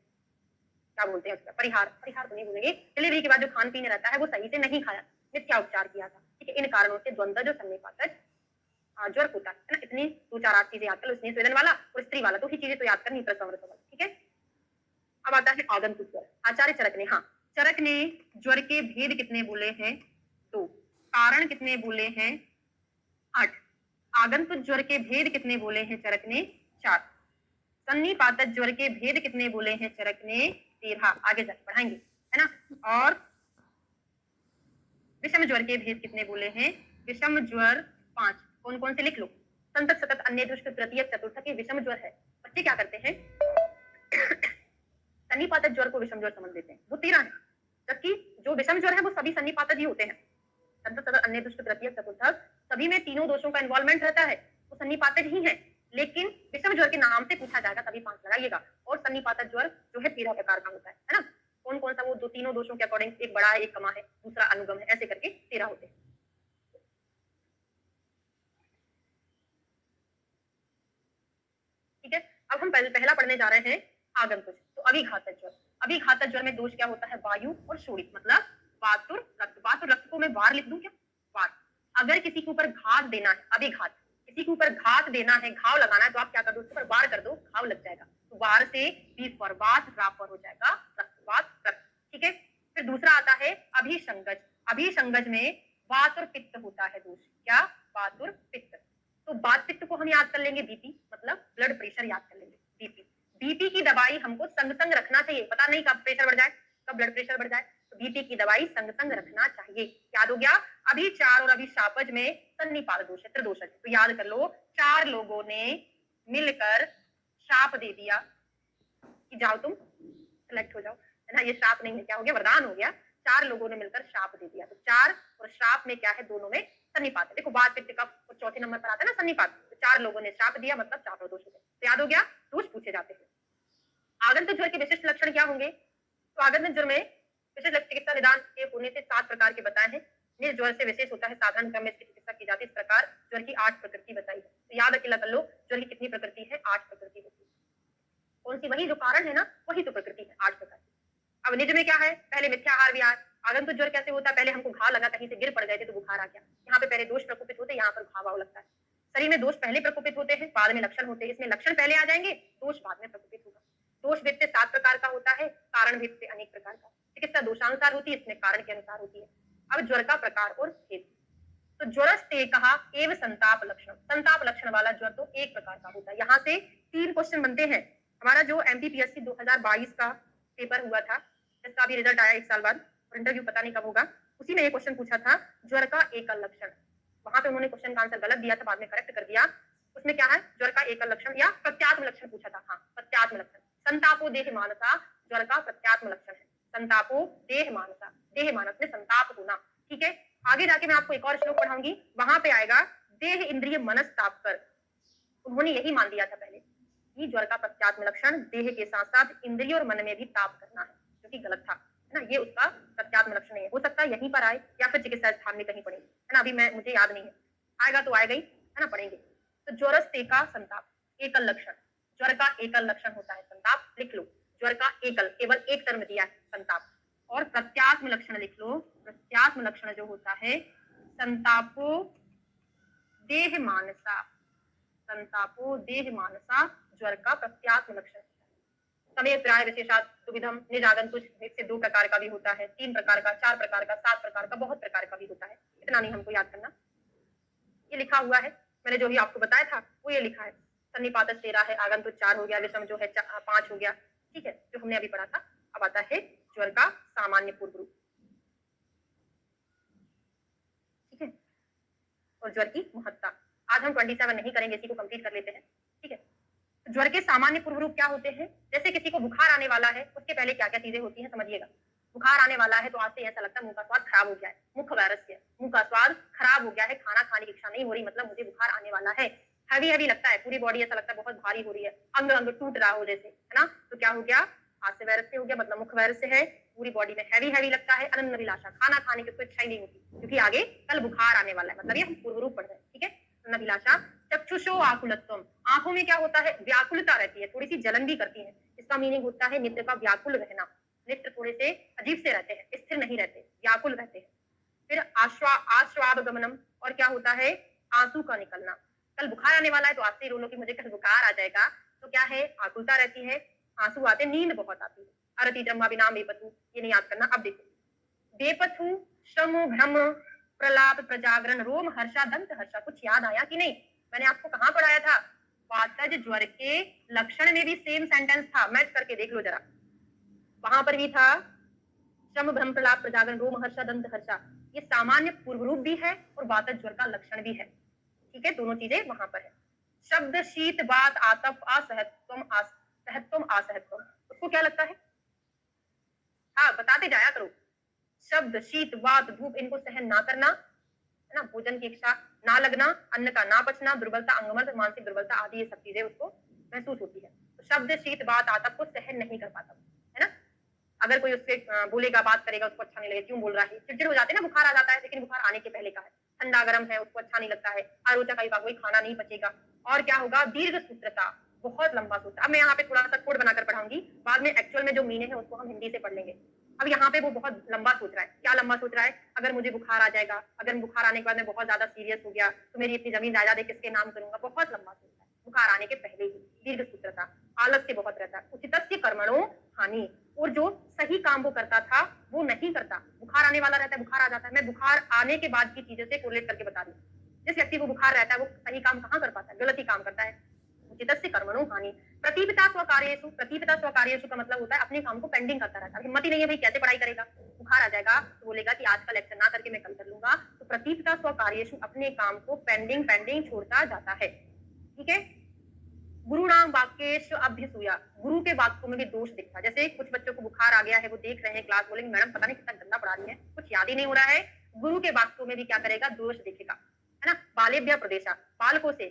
उसका परिहार, परिहार तो नहीं बोलेंगे, डिलीवरी के बाद जो खान पीने रहता है वो सही से नहीं खाया, मिथ्या उपचार किया था। ठीक है, इन कारणों से द्वंद्व जो सन्निपात ज्वर होता है ना, इतनी 2-4-8 चीजें याद कर लो, स्नेह स्वेदन वाला और स्त्री वाला, तो ही चीजें तो याद करनी, प्रसव वाला। ठीक है, अब आता है आगंतुक ज्वर। आचार्य चरक ने, हाँ चरक ने ज्वर के भेद कितने बोले हैं, 2, कारण कितने बोले हैं, 8, आगंतुक ज्वर के भेद कितने बोले हैं चरक ने, 4, सन्निपात ज्वर के भेद कितने बोले हैं चरक ने, 13, आगे जाके पढ़ाएंगे, है ना। और विषम ज्वर के भेद कितने बोले हैं, विषम ज्वर 5, कौन कौन से लिख लो, संतत सतत अन्य दुष्ट तृतीय चतुर्थ के विषम ज्वर है। बच्चे क्या करते हैं सन्निपात ज्वर को विषम ज्वर समझ लेते हैं, वो 13 है, जबकि जो विषम ज्वर है वो सभी सन्निपात ही होते हैं, संतत सतत अन्य दुष्ट तृतीय चतुर्थ, सभी में तीनों दोषों का इन्वॉल्वमेंट रहता है, वो सन्निपात ही है, लेकिन विषम ज्वर के नाम से पूछा जाएगा तभी 5 लगाइएगा। और सन्निपात ज्वर जो है 13 प्रकार का होता है ना, कौन कौन सा, वो दो तीनों दोषों के अकॉर्डिंग, एक बड़ा है एक कमा है दूसरा अनुगम है, ऐसे करके 13 होते हैं। ठीक है, अब हम पहला पढ़ने जा रहे हैं आगंतुक, तो अभिघातक ज्वर। अभिघातक ज्वर में दोष क्या होता है, वायु और शोणित, मतलब वातुर रक्त, वातुर रक्त को मैं वार लिख दूं क्या, वार, अगर किसी के ऊपर घात देना है, अभिघात, किसी के ऊपर घात देना है, घाव लगाना है, तो आप क्या कर दो, उसके ऊपर वार कर दो, घाव लग जाएगा, तो वार से बी फॉर वात, रा फॉर हो जाएगा रक्तवात, रक्त। ठीक है, फिर दूसरा आता है अभिसंगज। अभिसंगज में वात और पित्त होता है दोष, क्या, वात और पित्त, तो वात पित्त को हम याद कर लेंगे, बीपी मतलब ब्लड प्रेशर याद कर लेंगे, बीपी, बीपी की दवाई हमको संग संग रखना चाहिए, पता नहीं कब प्रेशर बढ़ जाए, कब ब्लड प्रेशर बढ़ जाए, तो बीपी की दवाई संग संग रखना चाहिए, याद हो गया। अभी 4 और अभी शापज में सन्निपात दोष है, त्रिदोष है, तो याद कर लो 4 लोगों ने मिलकर शाप दे दिया कि जाओ तुम सिलेक्ट हो जाओ, है ना, ये शाप नहीं है, क्या हो गया, वरदान हो गया, 4 लोगों ने मिलकर शाप दे दिया, तो 4 और शाप में क्या है, दोनों में सन्निपात है। देखो वात पित्त का चौथे नंबर पर आता है ना सन्निपात, तो 4 लोगों ने शाप दिया मतलब 4 दोष हो गए, तो याद हो गया, दोष पूछे जाते हैं। आगंतुक ज्वर के विशिष्ट लक्षण क्या होंगे, तो आगंतुक ज्वर में विशिष्ट चिकित्सा निदान के होने से 7 प्रकार के बताए हैं, ज्वर से विशेष होता है, साधारण क्रम में इसकी चिकित्सा की जाती है। इस प्रकार ज्वर की 8 प्रकृति बताई है। तो याद अकेला कर लो, ज्वर की कितनी प्रकृति है? 8 प्रकृति होती है। कौन सी? वही जो कारण है ना, वही तो प्रकृति है 8 प्रकार की। अब निज में क्या है? पहले मिथ्याहार विहार। आगंतुक ज्वर कैसे होता है? पहले हमको घाव लगा, कहीं से गिर पड़ गए थे तो बुखार आ गया। यहाँ पे पहले दोष प्रकोपित होते हैं, यहाँ पर घाव लगता है। शरीर में दोष पहले प्रकोपित होते हैं, बाद में लक्षण होते हैं। इसमें लक्षण पहले आ जाएंगे, दोष बाद में प्रकोपित होगा। दोष भेद से 7 प्रकार का होता है, कारण भेद से अनेक प्रकार का। चिकित्सा दोषानुसार होती है, इसमें कारण के अनुसार होती है। अब ज्वर का प्रकार और भेद। तो ज्वरस्ते कहा एवं संताप लक्षण। संताप लक्षण वाला ज्वर तो एक प्रकार का होता है। यहाँ से 3 क्वेश्चन बनते हैं। हमारा जो एमपीपीएससी 2022 का पेपर हुआ था, जिसका भी रिजल्ट आया 1 साल बाद, और इंटरव्यू पता नहीं कब होगा, उसी में ये क्वेश्चन पूछा था, ज्वर का एकल लक्षण। वहां पे उन्होंने क्वेश्चन का आंसर गलत दिया था, बाद में करेक्ट कर दिया। उसमें क्या है? ज्वर का एकल लक्षण या प्रत्यात्म लक्षण पूछा था। हाँ, प्रत्यात्म लक्षण। संतापो देह मानसा ज्वर का प्रत्यात्म लक्षण है। संतापो देह मानसा, देह मानस में संताप होना। ठीक है, आगे जाके मैं आपको एक और श्लोक पढ़ाऊंगी, वहां पे आएगा देह इंद्रिय मनस ताप कर। उन्होंने यही मान लिया था पहले कि ज्वर का प्रत्यात्म लक्षण देह के साथ साथ इंद्रिय और मन में भी ताप करना है, जो कि गलत था, है ना। ये उसका प्रत्यात्म लक्षण नहीं है। हो सकता है यहीं पर आए या फिर चिकित्सा स्थान में कहीं पड़े, है ना। अभी मुझे याद नहीं है, आएगा तो आएगा ही, है ना, पढ़ेंगे। तो ज्वरस्ते का संताप एकल लक्षण। ज्वर का एकल लक्षण होता है संताप, लिख लो। ज्वर का एकल, केवल एक टर्म दिया है संताप। और प्रत्यात्म लक्षण लिख लो। प्रत्यात्म लक्षण जो होता है संतापो देह मानसा, संतापो देह मानसा ज्वर का प्रत्यात्म लक्षण। समय प्राय विशेषात सुविधम निजागंतुष से 2 प्रकार का भी होता है, 3 प्रकार का, 4 प्रकार का, 7 प्रकार का, बहुत प्रकार का भी होता है। इतना नहीं हमको याद करना, ये लिखा हुआ है। मैंने जो भी आपको बताया था वो ये लिखा है। सन्निपात 13 है, आगंतुक 4 हो गया, विषम जो है 5 हो गया। ठीक है, जो हमने अभी पढ़ा था। अब आता है ज्वर का सामान्य पूर्व रूप। ठीक है, और ज्वर की महत्ता। आज हम 27 नहीं करेंगे, इसी को कंप्लीट कर लेते हैं। ठीक है, तो ज्वर के सामान्य पूर्व रूप क्या होते हैं? जैसे किसी को बुखार आने वाला है, उसके पहले क्या क्या चीजें होती हैं समझिएगा। बुखार आने वाला है तो आज से ऐसा लगता है मुंह का स्वाद खराब हो गया है, मुख वायरस से मुंह का स्वाद खराब हो गया है, खाना खाने की इच्छा नहीं हो रही, मतलब मुझे बुखार आने वाला है। हैवी हैवी लगता है, पूरी बॉडी ऐसा लगता है बहुत भारी हो रही है, अंग अंग टूट रहा हो जैसे, है ना। तो क्या हो गया? हाथ से वायरस से हो गया, मतलब मुख वायरस से है। पूरी बॉडी में हैवी हैवी लगता है, अनन्न अभिलाषा, खाना खाने की कोई इच्छा ही नहीं होती, क्योंकि आगे कल बुखार आने वाला है, मतलब ये हम पूर्व रूप पढ़ रहे हैं। ठीक है, अनन्न अभिलाषा। चक्षुषो आकुलत्वम, आंखों में क्या होता है? व्याकुलता रहती है, थोड़ी सी जलन भी करती है। इसका मीनिंग होता है नेत्र का व्याकुल रहना। नेत्र थोड़े से अजीब से रहते हैं, स्थिर नहीं रहते, व्याकुल रहते हैं। फिर आश्वाबगमनम, और क्या होता है? आंसू का निकलना। कल बुखार आने वाला है तो आज से रो लो कि मुझे कल बुखार आ जाएगा, तो क्या है? आकुलता रहती है, आंसू आते, नींद बहुत आती है। अरति ब्रह्मा विनाम बेपथु, ये नहीं याद करना। अब देखो, बेपथु, श्रम, भ्रम, प्रलाप, प्रजागरण, रोम हर्षा, दंत हर्षा, कुछ याद आया कि नहीं? मैंने आपको कहाँ पढ़ाया था? वातज ज्वर के लक्षण में भी सेम सेंटेंस था, मैच करके देख लो जरा। वहां पर भी था श्रम, भ्रम, प्रलाप, प्रजागरण, रोम हर्षा, दंत हर्षा। ये सामान्य पूर्व रूप भी है और वातज ज्वर का लक्षण भी है। ठीक है, दोनों चीजें वहां पर है। शब्द, शीत, बात, आतप, असहत्वम, असहत्वम, असहत्वम, उसको क्या लगता है? हाँ, बताते जाया करो। शब्द, शीत, वात, धूप, इनको सहन ना करना, है ना। भोजन की इच्छा ना लगना, अन्न का ना पचना, दुर्बलता, अंगमर्द, मानसिक दुर्बलता आदि, ये सब चीजें उसको महसूस होती है। तो शब्द, शीत, बात, आतप को सहन नहीं कर पाता, है ना। अगर कोई उससे बोलेगा, बात करेगा, उसको अच्छा नहीं लगेगा, क्यों बोल रहा है, चिड़चिड़ हो जाते हैं ना। बुखार आ जाता है, लेकिन बुखार आने के पहले का है। ठंडा गर्म है, उसको अच्छा नहीं लगता है, आरोचक का कोई खाना नहीं पचेगा। और क्या होगा? दीर्घ सूत्रता, बहुत लंबा सूत्र। अब मैं यहाँ पे थोड़ा सा कोड बनाकर पढ़ाऊंगी, बाद में एक्चुअल में जो मीनिंग है उसको हम हिंदी से पढ़ लेंगे। अब यहाँ पे वो बहुत लंबा सोच रहा है। क्या लंबा सोच रहा है? अगर मुझे बुखार आ जाएगा, अगर बुखार आने के बाद मैं बहुत ज्यादा सीरियस हो गया, तो मेरी इतनी जमीन जायदाद है किसके नाम करूंगा, बहुत लंबा सोच रहा है बुखार आने के पहले ही। दीर्घ सूत्रता, आलस्य बहुत रहता है। उचितस्य कर्मणो हानि, और जो सही काम वो करता था वो नहीं करता। बुखार आने वाला रहता है, बुखार आ जाता है। मैं बुखार आने के बाद की चीजों से कोरिलेट करके बता रही हूँ। जिस व्यक्ति को बुखार रहता है वो सही काम कहाँ कर पाता है? गलत ही काम करता है। उचितस्य कर्मणो हानि। प्रतिपिता स्वकार्येषु, प्रतिपिता स्वकार्येषु का मतलब होता है अपने काम को पेंडिंग करता रहता है। हिम्मत ही नहीं है भाई, कैसे पढ़ाई करेगा? बुखार आ जाएगा तो बोलेगा कि आज का लेक्चर ना करके मैं कल कर लूंगा। तो प्रतिपिता स्वकार्येषु, अपने काम को पेंडिंग पेंडिंग छोड़ता जाता है। ठीक है, गुरु नाम वाक्येश अभ्यसूया, गुरु के वाक्यों में भी दोष दिखता है। जैसे कुछ बच्चों को बुखार आ गया है, वो देख रहे हैं क्लास, बोलेंगे मैडम पता नहीं कितना गंदा पढ़ा रही है, कुछ याद ही नहीं हो रहा है। गुरु के वाक्यों में भी क्या करेगा? दोष दिखेगा, है ना। बालेभ्य प्रदेशा, बालकों से,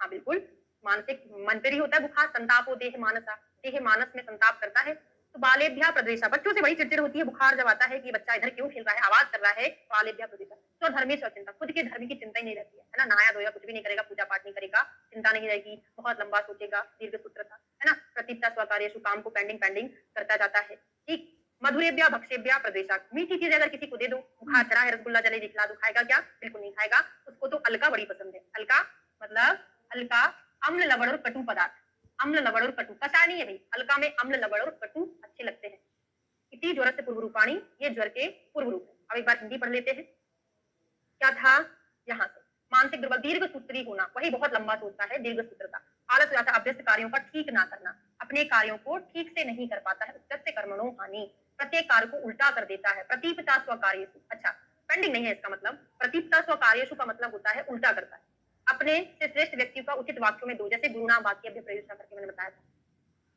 हाँ बिल्कुल, मानसिक मन पर ही होता है बुखार। संतापो देह मानसा, देह मानस में संताप करता है। तो बालेभ्यः प्रद्वेषः, बच्चों से बड़ी चिड़चिड़ होती है बुखार जब आता है कि बच्चा इधर क्यों खेल रहा है, आवाज कर रहा है, बालेभ्यः प्रद्वेषः। तो धर्मेश चिंता, खुद के धर्म की चिंता ही नहीं रहती है ना, नहाया धोया कुछ भी नहीं करेगा, पूजा पाठ नहीं करेगा, चिंता नहीं रहेगी, बहुत लंबा सोचेगा, दीर्घ सूत्रता, है ना, प्रतीप्ता स्वकार्येषु, काम को पेंडिंग पेंडिंग करता जाता है। ठीक, मधुरेभ्यः भक्षेभ्यः प्रद्वेषः, मीठी चीज अगर किसी को दे दो, बुखार चढ़ा है, रसगुल्ला जलेबी खिला दो, खाएगा क्या? बिल्कुल नहीं खाएगा, उसको तो हल्का बड़ी पसंद है। हल्का मतलब हल्का, अम्ल लवण और कटु पदार्थ, अम्ल लवण और कटु, कषाय नहीं है भाई, हल्का में अम्ल लवण और कटु अच्छे लगते हैं। इति ज्वर से पूर्व रूपाणी, ये ज्वर के पूर्व रूप है। अब एक बार हिंदी पढ़ लेते हैं। क्या था यहाँ से, मानसिक दुर्बल, दीर्घ सूत्री होना, वही बहुत लंबा सोचता है, दीर्घ सूत्रता, आलस हो जाता है, अभ्यस्त कार्यों का ठीक ना करना, अपने कार्यों को ठीक से नहीं कर पाता है, उच्चस्य कर्मणो हानि, प्रत्येक कार्य को उल्टा कर देता है, प्रतीपता स्वकार्येषु, अच्छा पेंडिंग नहीं है इसका मतलब, प्रतीपता स्वकार्येषु का मतलब होता है उल्टा करता है, अपने से श्रेष्ठ व्यक्ति का उचित वाक्यों में दो, जैसे गुरुनाम वाक्य प्रयोजन करके मैंने बताया था,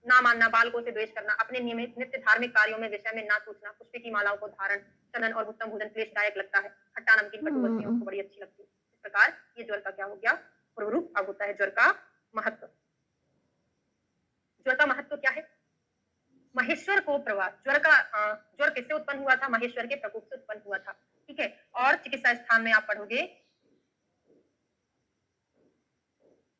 ना मानना, बालकों से द्वेष करना, अपने नियमित नित्य धार्मिक कार्यों में विषय में ना सोचना, पुष्प की मालाओं को धारण, चंदन और उत्तम भोजन क्लेशदायक लगता है, खट्टा नमकीन कटु वस्तुओं को बड़ी अच्छी लगती है। इस प्रकार ये ज्वर का क्या हो गया, पूर्व रूप। अब होता है ज्वर का महत्व। ज्वर का महत्व क्या है, महेश्वर को प्रवास, ज्वर किससे उत्पन्न हुआ था, महेश्वर के प्रकोप से उत्पन्न हुआ था, ठीक है। और चिकित्सा स्थान में आप पढ़ोगे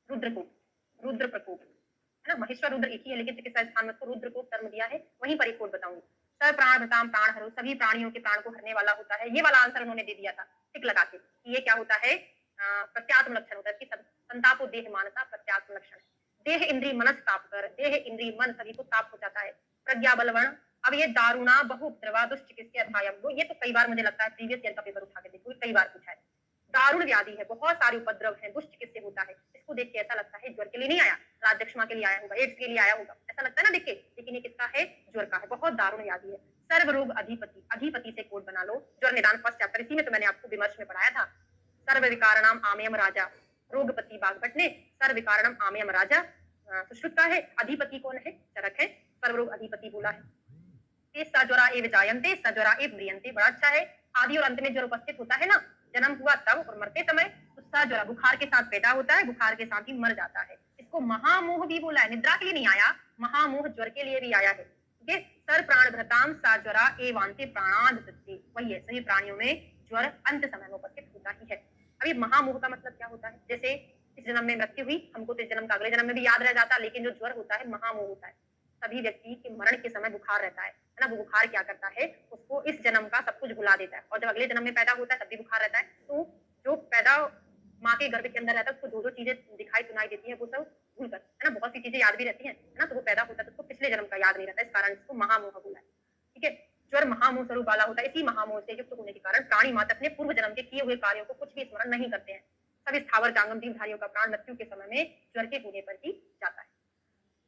रुद्रकोप, रुद्र प्रकोप, है ना, महेश्वर रुद्र एक ही है, लेकिन चिकित्सा स्थान में उसको रुद्र को टर्म दिया है, वहीं पर एक कोड बताऊंगी। सर प्राण भताम प्राण हरो, सभी प्राणियों के प्राण को हरने वाला होता है, ये वाला आंसर उन्होंने दे दिया था टिक लगा के, ये क्या होता है, प्रत्यात्म लक्षण होता है इसकी, संतापो देह मानसा प्रत्यात्म लक्षण, देह इंद्रिय मनस ताप कर, देह इंद्रिय मन सभी को ताप हो जाता है, प्रज्ञा बलवण। अब ये दारुणा बहु दुष्ट चिकित्सा अध्यायम, ये तो कई बार मुझे लगता है प्रीवियस ईयर का पेपर उठा के देखो, कई बार पूछा है, दारुण व्याधि है, बहुत सारे उपद्रव हैं, दुष्ट किससे होता है, इसको देख के ऐसा लगता है ज्वर के लिए नहीं आया, राज्यक्षमा के लिए आया होगा, एड्स के लिए आया होगा, ऐसा लगता है ना देख के, लेकिन ये किसका है, ज्वर का है, बहुत दारुण व्याधि है। सर्व रोग अधिपति, अधिपति से कोड बना लो, ज्वर निदान फर्स्ट चैप्टर, इसी में तो मैंने आपको विमर्श में पढ़ाया था, सर्व विकारणम आमयम राजा, रोगपति बागभट ने सर्व विकारणम आमयम राजा, सुश्रुत का है, अधिपति कौन है, चरक है, सर्व रोग अधिपति बोला है। सज्वरा एव जायन्ते, सज्वरा एव म्रियन्ते, बड़ा अच्छा है, आदि और अंत में ज्वर उपस्थित होता है ना, जन्म हुआ तब और मरते समय, तो सज्वरा बुखार के साथ पैदा होता है, बुखार के साथ ही मर जाता है, इसको महामोह भी बोला है, निद्रा के लिए नहीं आया, महामोह ज्वर के लिए भी आया है, ठीक है। सर प्राण भ्रताम सज्वरा एवांते प्राणाद दत्ते, वही है, सभी प्राणियों में ज्वर अंत समय में उपस्थित होता ही है। अभी महामोह का मतलब क्या होता है, जैसे इस जन्म में मृत्यु हुई, हमको तो इस जन्म का अगले जन्म में भी याद रह जाता, लेकिन जो ज्वर होता है महामोह होता है, सभी व्यक्ति के मरण के समय बुखार रहता है ना, वो बुखार क्या करता है, उसको इस जन्म का सब कुछ भुला देता है, और जब अगले जन्म में पैदा होता है तब भी बुखार रहता है, तो जो पैदा माँ के गर्भ के अंदर रहता है उसको जो जो चीजें दिखाई सुनाई देती है वो सब भूल कर, है ना, बहुत सी चीजें याद भी रहती है ना, तो वो पैदा होता है तो उसको पिछले जन्म का याद नहीं रहता, इस कारण इसको महामोह बोला है, ठीक है। ज्वर महामोह स्वरूप वाला होता है, इसी महामोह से युक्त होने के कारण प्राणी मात्र अपने पूर्व जन्म के किए हुए कार्यों को कुछ भी स्मरण नहीं करते हैं, सभी स्थावर जांगम जीवधारियों का प्राण मृत्यु के समय में ज्वर के होने पर ही जाता है।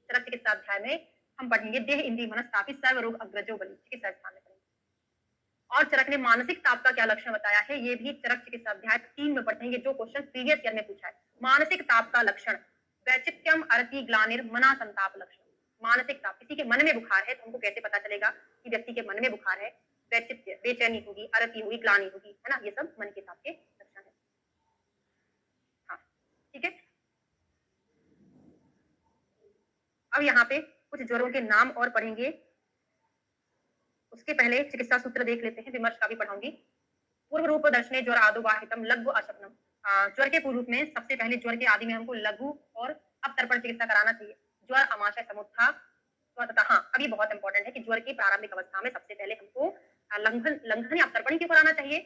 चरक चिकित्सा अध्याय में हम पढ़ेंगे देह इंद्रिय मनस्तापी सर्व रोग अग्रजो बलि, चिकित्सा स्थान में पढ़ेंगे। और चरक ने मानसिक ताप का क्या लक्षण बताया है, ये भी चरक चिकित्सा अध्याय 3 में पढ़ेंगे, जो क्वेश्चन प्रीवियस ईयर में पूछा है। मानसिक ताप का लक्षण, वैचित्यम अरति ग्लानिर मना संताप लक्षण, मानसिक ताप, किसी के मन में बुखार है तो हमको कैसे पता चलेगा कि व्यक्ति के मन में बुखार है, वैचित्य बेचैनी होगी, अरति होगी, ग्लानि होगी, है ना, ये सब मन के ताप के लक्षण है। हाँ ठीक है, अब यहाँ पे कुछ ज्वरों के नाम और पढ़ेंगे, उसके पहले चिकित्सा सूत्र देख लेते हैं, विमर्श का भी पढ़ाऊंगी। पूर्व रूप दर्शने ज्वर आदो वाहितम लघु अशपनम, ज्वर के पूर्व रूप में सबसे पहले ज्वर के आदि में हमको लघु और अपतर्पण चिकित्सा कराना चाहिए। ज्वर अमाशय समुत्था, हाँ अभी बहुत इंपॉर्टेंट है कि ज्वर की प्रारंभिक अवस्था में सबसे पहले हमको लंघन या अपतर्पण क्यों कराना चाहिए।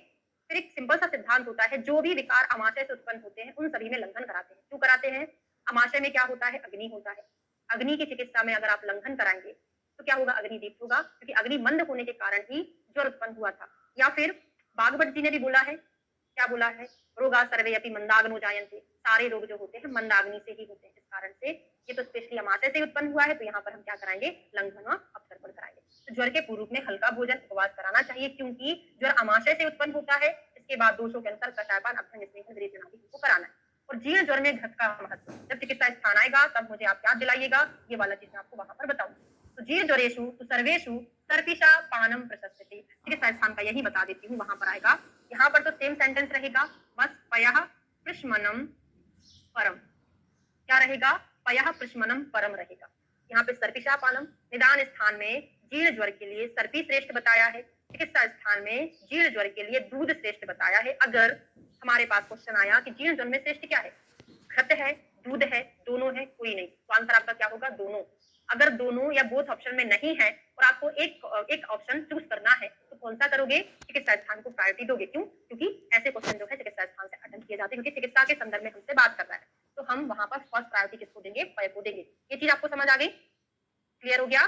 फिर एक सिंपल सा सिद्धांत होता है, जो भी विकार अमाशय से उत्पन्न होते हैं उन सभी में लंघन कराते हैं। क्यों कराते हैं, अमाशय में क्या होता है, अग्नि होता है, अग्नि की चिकित्सा में अगर आप लंघन कराएंगे तो क्या होगा, अग्नि दीप्त होगा, क्योंकि अग्नि मंद होने के कारण ही ज्वर उत्पन्न हुआ था। या फिर बागभट जी ने भी बोला है, क्या बोला है, रोगा सर्वे अपनी मंदाग्नो जायन्ते, सारे रोग जो होते हैं मंदाग्नि से ही होते हैं, इस कारण से ये तो स्पेशली अमाशय से उत्पन्न हुआ है, तो यहाँ पर हम क्या कराएंगे, लंघन और अपतर्पण कराएंगे। तो ज्वर के पूर्व में हल्का भोजन उपवास कराना चाहिए, क्योंकि ज्वर अमाशय से उत्पन्न होता है। इसके बाद दोषों के अनुसार कषायपान अभ्यंग स्नेहन विरेचन आदि को कराना है। और जीर्ण ज्वर में घृत का महत्व, जब चिकित्सा स्थान आएगा तब मुझे आप याद दिलाइएगा, ये वाला चीज मैं आपको वहां पर बताऊंगी। तो जीर्ण ज्वरेशु तो सर्वेशु सर्पिशा पानम प्रशस्यते, चिकित्सा स्थान का यही बता देती हूँ, वहां पर आएगा। यहाँ पर तो सेम सेंटेंस रहेगा, बस पयः प्रश्मनम परम, क्या रहेगा, पयः प्रश्मनम परम रहेगा। यहाँ पे सर्पिशापानम, निदान स्थान में जीर्ण ज्वर के लिए सर्पी श्रेष्ठ बताया है, चिकित्सा स्थान में जीर्ण ज्वर के लिए दूध श्रेष्ठ बताया है। अगर हमारे पास क्वेश्चन आया कि जीर्ण ज्वर में श्रेष्ठ क्या है, घृत है, दूध है, दोनों है, कोई नहीं, तो आंसर आपका क्या होगा, दोनों। अगर दोनों या बोथ ऑप्शन में नहीं है और आपको एक ऑप्शन चूज करना है तो कौन सा करोगे, चिकित्सा स्थान को प्रायोरिटी दोगे। क्यों? क्योंकि ऐसे क्वेश्चन जो है चिकित्सा स्थान से अटेंड किए जाते हैं, क्योंकि चिकित्सा के संदर्भ में हमसे बात कर रहा है, तो हम वहां पर फर्स्ट प्रायोरिटी किसको देंगे, पय को देंगे। ये चीज आपको समझ आ गई, क्लियर हो गया।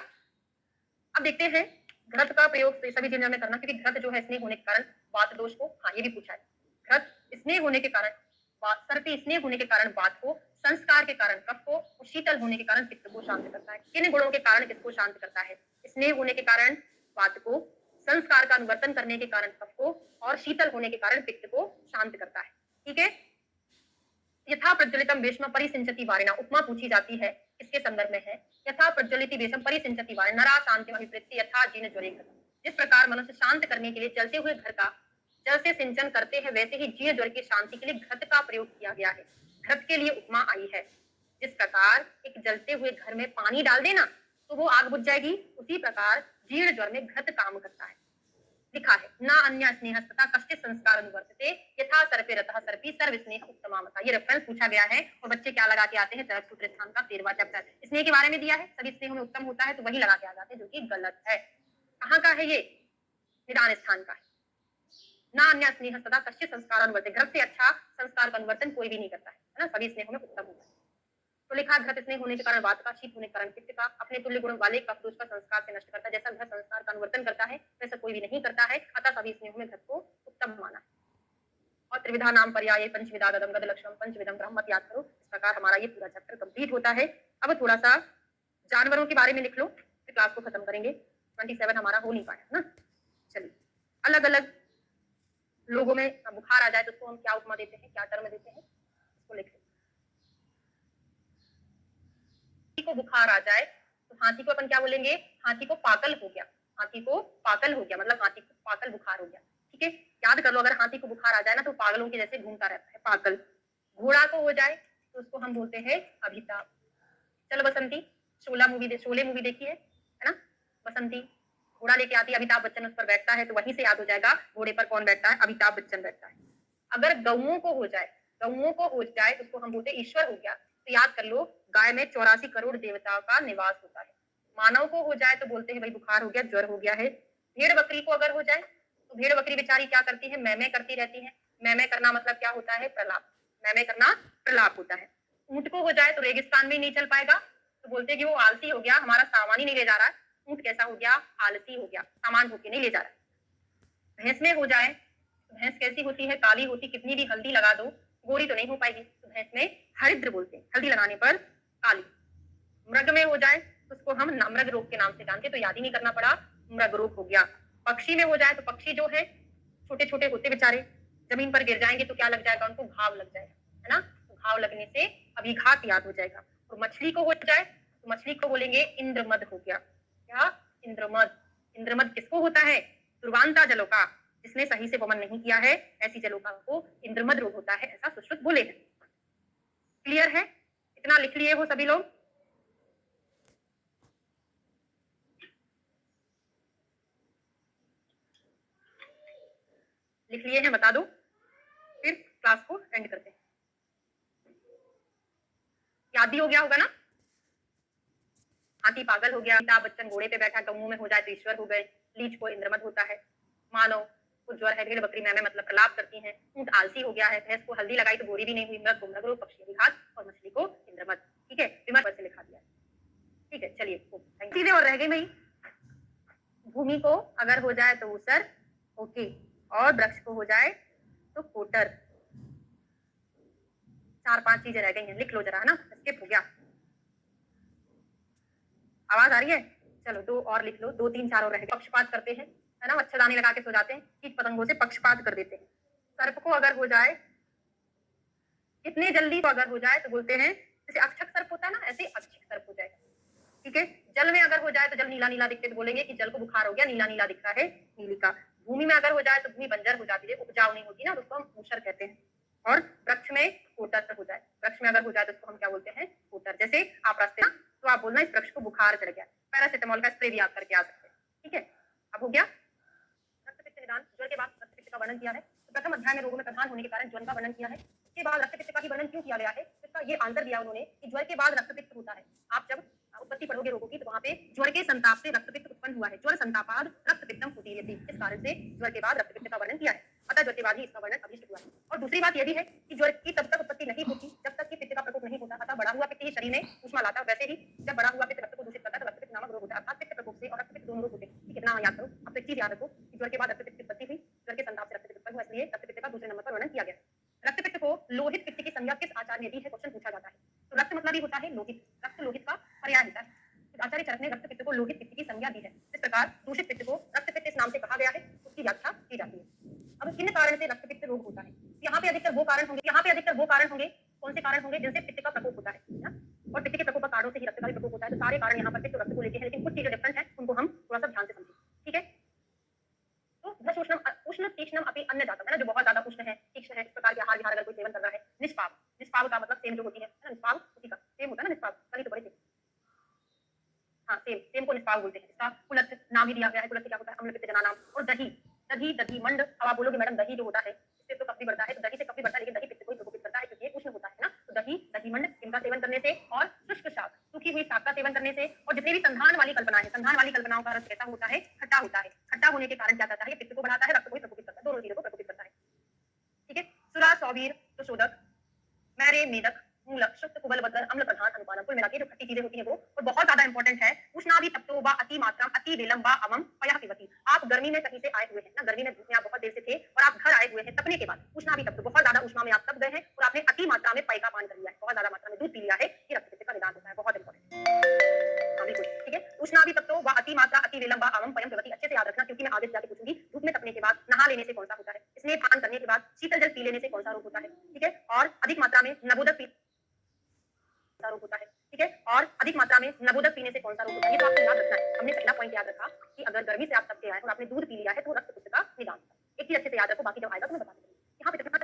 अब देखते हैं घृत का प्रयोग सभी चीजों में करना, क्योंकि घृत जो है स्नेह होने के कारण वात दोष को, हाँ ये भी पूछा है, घृत स्नेह होने के कारण सर्पी स्नेह होने के कारण वात को, संस्कार के कारण कफ को, और शीतल होने के कारण पित्त को शांत करता है। किन गुणों के कारण किसको शांत करता है, स्नेह होने के कारण वात को, संस्कार का अनुवर्तन करने के कारण कफ को, और शीतल होने के कारण पित्त को शांत करता है। ठीक है, यथा प्रज्वलितम वेशम परिसिंचति वारिणा, उपमा पूछी जाती है, इसके संदर्भ में है, यथा प्रज्वलित वेशम परिसिंचति वारिणा नरा शांति अभिप्रेत्य यथा जीर्ण ज्वरे घृतम्। जिस प्रकार मनुष्य शांत करने के लिए जलते हुए घर का जल से सिंचन करते हैं, वैसे ही जीर्ण ज्वर की शांति के लिए घृत का प्रयोग किया गया है। घृत के लिए उपमा आई है, जिस प्रकार एक जलते हुए घर में पानी डाल देना तो वो आग बुझ जाएगी, उसी प्रकार जीर्ण ज्वर में घृत काम करता है। लिखा है, ना अन्य स्नेह तथा कश्चित संस्कार अनुवर्तते यथा सर्पे रतः सर्पी सर्व स्नेह उत्तमामता। ये रेफरेंस पूछा गया है और बच्चे क्या लगा के आते हैं, चरक सूत्र स्थान का 13वां चैप्टर स्नेह के बारे में दिया है, सभी स्नेह में उत्तम होता है, तो वही लगा के आ जाते हैं, जो कि गलत है। कहाँ का है ये, निदान स्थान का है। ना अन्य स्नेह तथा कश्चित संस्कार अनुवर्तते, घर से अच्छा संस्कार का अनुवर्तन कोई भी नहीं करता है ना, सभी स्नेहों में उत्तम होता है। तो लिखा, घृत स्नेह होने के कारण वात का, शीत होने के कारण पित्त का, अपने तुल्य गुण वाले कफ दोष का संस्कार से नष्ट करता है। जैसा घृत संस्कार का अनुवर्तन करता है वैसा कोई भी नहीं करता है, अतः सभी स्नेहों में घृत को उत्तम माना। और त्रिविधा नाम पर्याय पंचविधा गदम गद लक्ष्मण पंचविधम ब्रह्म मत याद करो। इस प्रकार हमारा ये पूरा चैप्टर कंप्लीट होता है। अब थोड़ा सा जानवरों के बारे में लिख लो, फिर क्लास को खत्म करेंगे। 27 हमारा हो नहीं पाया ना। चलिए, अलग अलग लोगों में बुखार आ जाए तो उसको हम क्या उपमा देते हैं, क्या टर्म देते हैं, इसको लिख लो। हाथी को बुखार आ जाए तो हाथी को अपन क्या बोलेंगे, हाथी को पाकल हो गया, हाथी को पाकल हो गया, मतलब हाथी को पाकल बुखार हो गया। ठीक है, याद कर लो, अगर हाथी को बुखार आ जाए ना तो पागलों के जैसे घूमता रहता है, पागल। घोड़ा को हो जाए तो उसको हम बोलते हैं अभिताभ। चलो बसंती, शोले मूवी देखी है ना, बसंती घोड़ा लेके आती है, अमिताभ बच्चन उस पर बैठता है, तो वहीं से याद हो जाएगा घोड़े पर कौन बैठता है, अमिताभ बच्चन बैठता है। अगर गौओं को हो जाए तो उसको हम बोलते हैं ईश्वर हो गया, तो याद कर लो, गाय में 84 करोड़ देवताओं का निवास होता है। मानव को हो जाए तो बोलते हैं भाई बुखार हो गया, ज्वर हो गया है। भेड़ बकरी को अगर हो जाए तो भेड़ बकरी बेचारी क्या करती है, मैमे करती रहती है। मैमे करना मतलब क्या होता है, प्रलाप। मैमे करना प्रलाप होता है। ऊंट को हो जाए तो रेगिस्तान में नहीं चल पाएगा, तो बोलते हैं कि वो आलसी हो गया, हमारा सामान ही नहीं ले जा रहा है। ऊंट कैसा हो गया, आलसी हो गया, सामान ढोके नहीं ले जा रहा। भैंस में हो जाए तो भैंस कैसी होती है, काली होती, कितनी भी हल्दी लगा दो गोरी तो नहीं हो पाएगी, तो भैंस में हरिद्र बोलते हैं, हल्दी लगाने पर काली। मृग में हो जाए तो उसको हम मृग रोग के नाम से जानते, तो याद ही नहीं करना पड़ा, मृग रोग हो गया। पक्षी में हो जाए तो पक्षी जो है छोटे छोटे होते बेचारे, जमीन पर गिर जाएंगे तो क्या लग जाएगा, उनको घाव लग जाएगा, है ना, तो घाव लगने से अभिघात याद हो जाएगा। और मछली को हो जाए तो मछली को बोलेंगे इंद्रमद हो गया। क्या, इंद्रमद। इंद्रमद किसको होता है, दुर्वांता जलों का, जिसने सही से वमन नहीं किया है, ऐसी जलों का को इंद्रमद रोग होता है, ऐसा सुश्रुत बोले हैं। क्लियर है, इतना लिख लिए हो सभी लोग। लिख लिए हैं, बता दो, फिर क्लास को एंड करते हैं। याद भी हो गया होगा ना। हाथी पागल हो गया, अमिताभ बच्चन घोड़े पे बैठा, गऊ में हो जाए तो ईश्वर हो गए, लीच को इंद्रमद होता है, मानव को ज्वर है, भेड़ बकरी मैमे मतलब प्रलाप करती हैं, ऊंट आलसी हो गया है, भैंस को हल्दी लगाई तो गोरी भी नहीं हुई, मृग को मृग रोग, पक्षी अभिघात, और मछली को इंद्रमद। ठीक है, विमर्श से लिखा दिया। ठीक है, चलिए चीजें और रह गई भाई। भूमि को अगर हो जाए तो ऊसर, ओके, और वृक्ष को हो जाए तो कोटर। 4-5 चीजें रह गई हैं, लिख लो जरा, है ना, स्किप हो गया। आवाज आ रही है, चलो 2 और लिख लो, 2 3 4 और रह गए। पक्षपात करते हैं, है ना, मच्छरदानी लगा के सो जाते हैं, कीट पतंगों से पक्षपात कर देते हैं। सर्प को अगर हो जाए, इतने जल्दी को अगर हो जाए तो बोलते हैं, जैसे अक्षक सर्प होता है ना, ऐसे अक्षक सर्प हो जाएगा। ठीक है, जल में अगर हो जाए तो जल नीला नीला दिखते तो बोलेंगे कि जल को बुखार हो गया, नीला नीला दिख रहा है, नीली का। भूमि में अगर हो जाए तो भूमि बंजर हो जाती है, उपजाऊ नहीं होती ना, तो उसको हम ऊसर कहते हैं। और वृक्ष में कोटर हो जाए, वृक्ष में अगर हो जाए तो उसको हम क्या बोलते हैं, कोटर। जैसे आप रास्ते ना, तो आप बोलना इस वृक्ष को बुखार चढ़ गया। पैरासिटामोल का स्प्रे भी आप करके आ सकते हैं। ठीक है, अब हो गया रक्तपित्त निदान। ज्वर के बाद रक्तपित्त का वर्णन किया है। तो प्रथम अध्याय में रोगों में प्रधान होने के कारण ज्वर का वर्णन किया है। उसके बाद रक्तपित्त का ही वर्णन क्यों किया गया है, इसका ये आंसर दिया उन्होंने कि ज्वर के बाद रक्तपित्त होता है। आप जब उत्पत्ति पढ़ोगे रोगों की तो वहां पे ज्वर के संताप से रक्तपित्त उत्पन्न हुआ है। ज्वर संतापाद रक्तपित्तम उदीरयति, इस कारण से ज्वर के बाद रक्तपित्त का वर्णन किया है। अतः ज्वर के बाद ही इसका वर्णन अभिष्ट हुआ है। और दूसरी बात यह भी है कि ज्वर की तब तक उत्पत्ति नहीं होती जब तक कि पित्त का प्रकोप नहीं होता। अतः बढ़ा हुआ पित्त ही शरीर में ऊष्मा लाता है। वैसे ही जब बढ़ा हुआ पित्त रक्त को दूषित करता है तो रक्तपित्त नामक रोग होता है। अर्थात पित्त प्रकोप से और रक्तपित्त दोनों रोग होते हैं। ठीक है, इतना याद करो। अब तो एक चीज याद रखो कि ज्वर के बाद रक्तपित्त की उत्पत्ति हुई, ज्वर के संताप से रक्तपित्त उत्पन्न हुआ, इसलिए रक्तपित्त का दूसरे नंबर पर वर्णन किया गया। रक्तपित्त को लोहित पित्त की संज्ञा किस आचार्य ने दी है, क्वेश्चन पूछा जाता है। तो रक्त मतलब ही होता है लोहित, रक्त लोहित का पर्याय होता है। आचार्य चरक ने रक्तपित्त को लोहित पित्त की संज्ञा दी है। इस प्रकार दूषित पित्त को रक्तपित्त इस नाम से कहा गया है, उसकी व्याख्या की जाती है। अब किन कारण से रक्तपित्त रोग होता है, यहाँ पे अधिकतर वो कारण होंगे, कौन से कारण होंगे जिनसे पित्त का प्रकोप होता है ना? और पित्त के प्रकोप का कारणों से ही रक्त का भी प्रकोप होता है। तो सारे कारण यहाँ पर पित्त और रक्त को लेके हैं, लेकिन कुछ चीजें डिफरेंट है, उनको हम थोड़ा सा ध्यान से समझें। ठीक है, तो उष्णम उष्ण तीक्ष्णम अपि अन्य जातम है ना, जो बहुत ज्यादा उष्ण है, तीक्ष्ण है, इस प्रकार के आहार विहार अगर कोई सेवन कर रहा है। निष्पाप, निष्पाप का मतलब सेम जो होती है ना, निष्पाप उसी का सेम होता है ना, निष्पाप कभी तो बड़े थे। हाँ, सेम सेम को निष्पाप बोलते हैं। इसका कुलत नाम ही दिया गया है। कुलत क्या होता है, अम्ल पित्त जना नाम। और दही, दही दधी मंड। अब आप बोलोगे मैडम दही जो होता है इससे तो कफ भी बढ़ता है, तो दही से कफ भी बढ़ता है, लेकिन दही पित्त को ही प्रकोपित करता है क्योंकि ये उष्ण होता है ना। तो दही दही मंड इनका सेवन करने से और शुष्क शाक, सूखी हुई शाक का सेवन करने से, और जितनी भी संधान वाली कल्पना है, संधान वाली कल्पनाओं का रस कैसा होता है, खट्टा होता है। खट्टा होने के कारण क्या करता है, पित्त को बढ़ाता है, रक्त को भी प्रकोपित करता है, दोनों चीजों को प्रकोपित करता है। ठीक है, सुरा सौवीर तो शोधक मैरे मेदक मूलक शुक्त कुबल बदल अम्ल प्रधान अनुपालन, कुल मिला के जो खट्टी चीजें होती है वो, और बहुत ज्यादा इंपॉर्टेंट है। उष्णाभि तप्तो व अति मात्रा अति विलंब व अमम पया पिबती। आप गर्मी में कहीं से आए हुए हैं ना, गर्मी में धूप में आप बहुत देर से थे और आप घर आए हुए हैं तपने के बाद, उष्णाभि तप्तो बहुत ज्यादा उष्मा में आप तप गए हैं और आपने अति मात्रा में पय का पान कर लिया है, बहुत ज्यादा मात्रा में दूध पी लिया है, ये रक्तपित्त का निदान होता है। बहुत इंपॉर्टेंट। हाँ बिल्कुल ठीक है, उष्णाभि तप्तो व अति मात्रा अति विलंब व अमम पयम पिबती, अच्छे से याद रखना क्योंकि मैं आगे जाके पूछूंगी धूप में तपने के बाद नहा लेने से कौन सा होता है, स्नेह पान करने के बाद शीतल जल पी लेने से कौन सा रोग होता है। ठीक है, और अधिक मात्रा में नवोदक रोग होता है। ठीक है, और अधिक मात्रा में नवोदक पीने से कौन सा रोग होता है, ये तो आपको याद रखना है। हमने पहला पॉइंट याद रखा कि अगर गर्मी से आप तप के आए और आपने दूध पी लिया है तो रक्तपित्त का निदान होता है। एक चीज अच्छे से याद रखो, बाकी जब आएगा तो मैं बता दूंगी। यहाँ पे इतना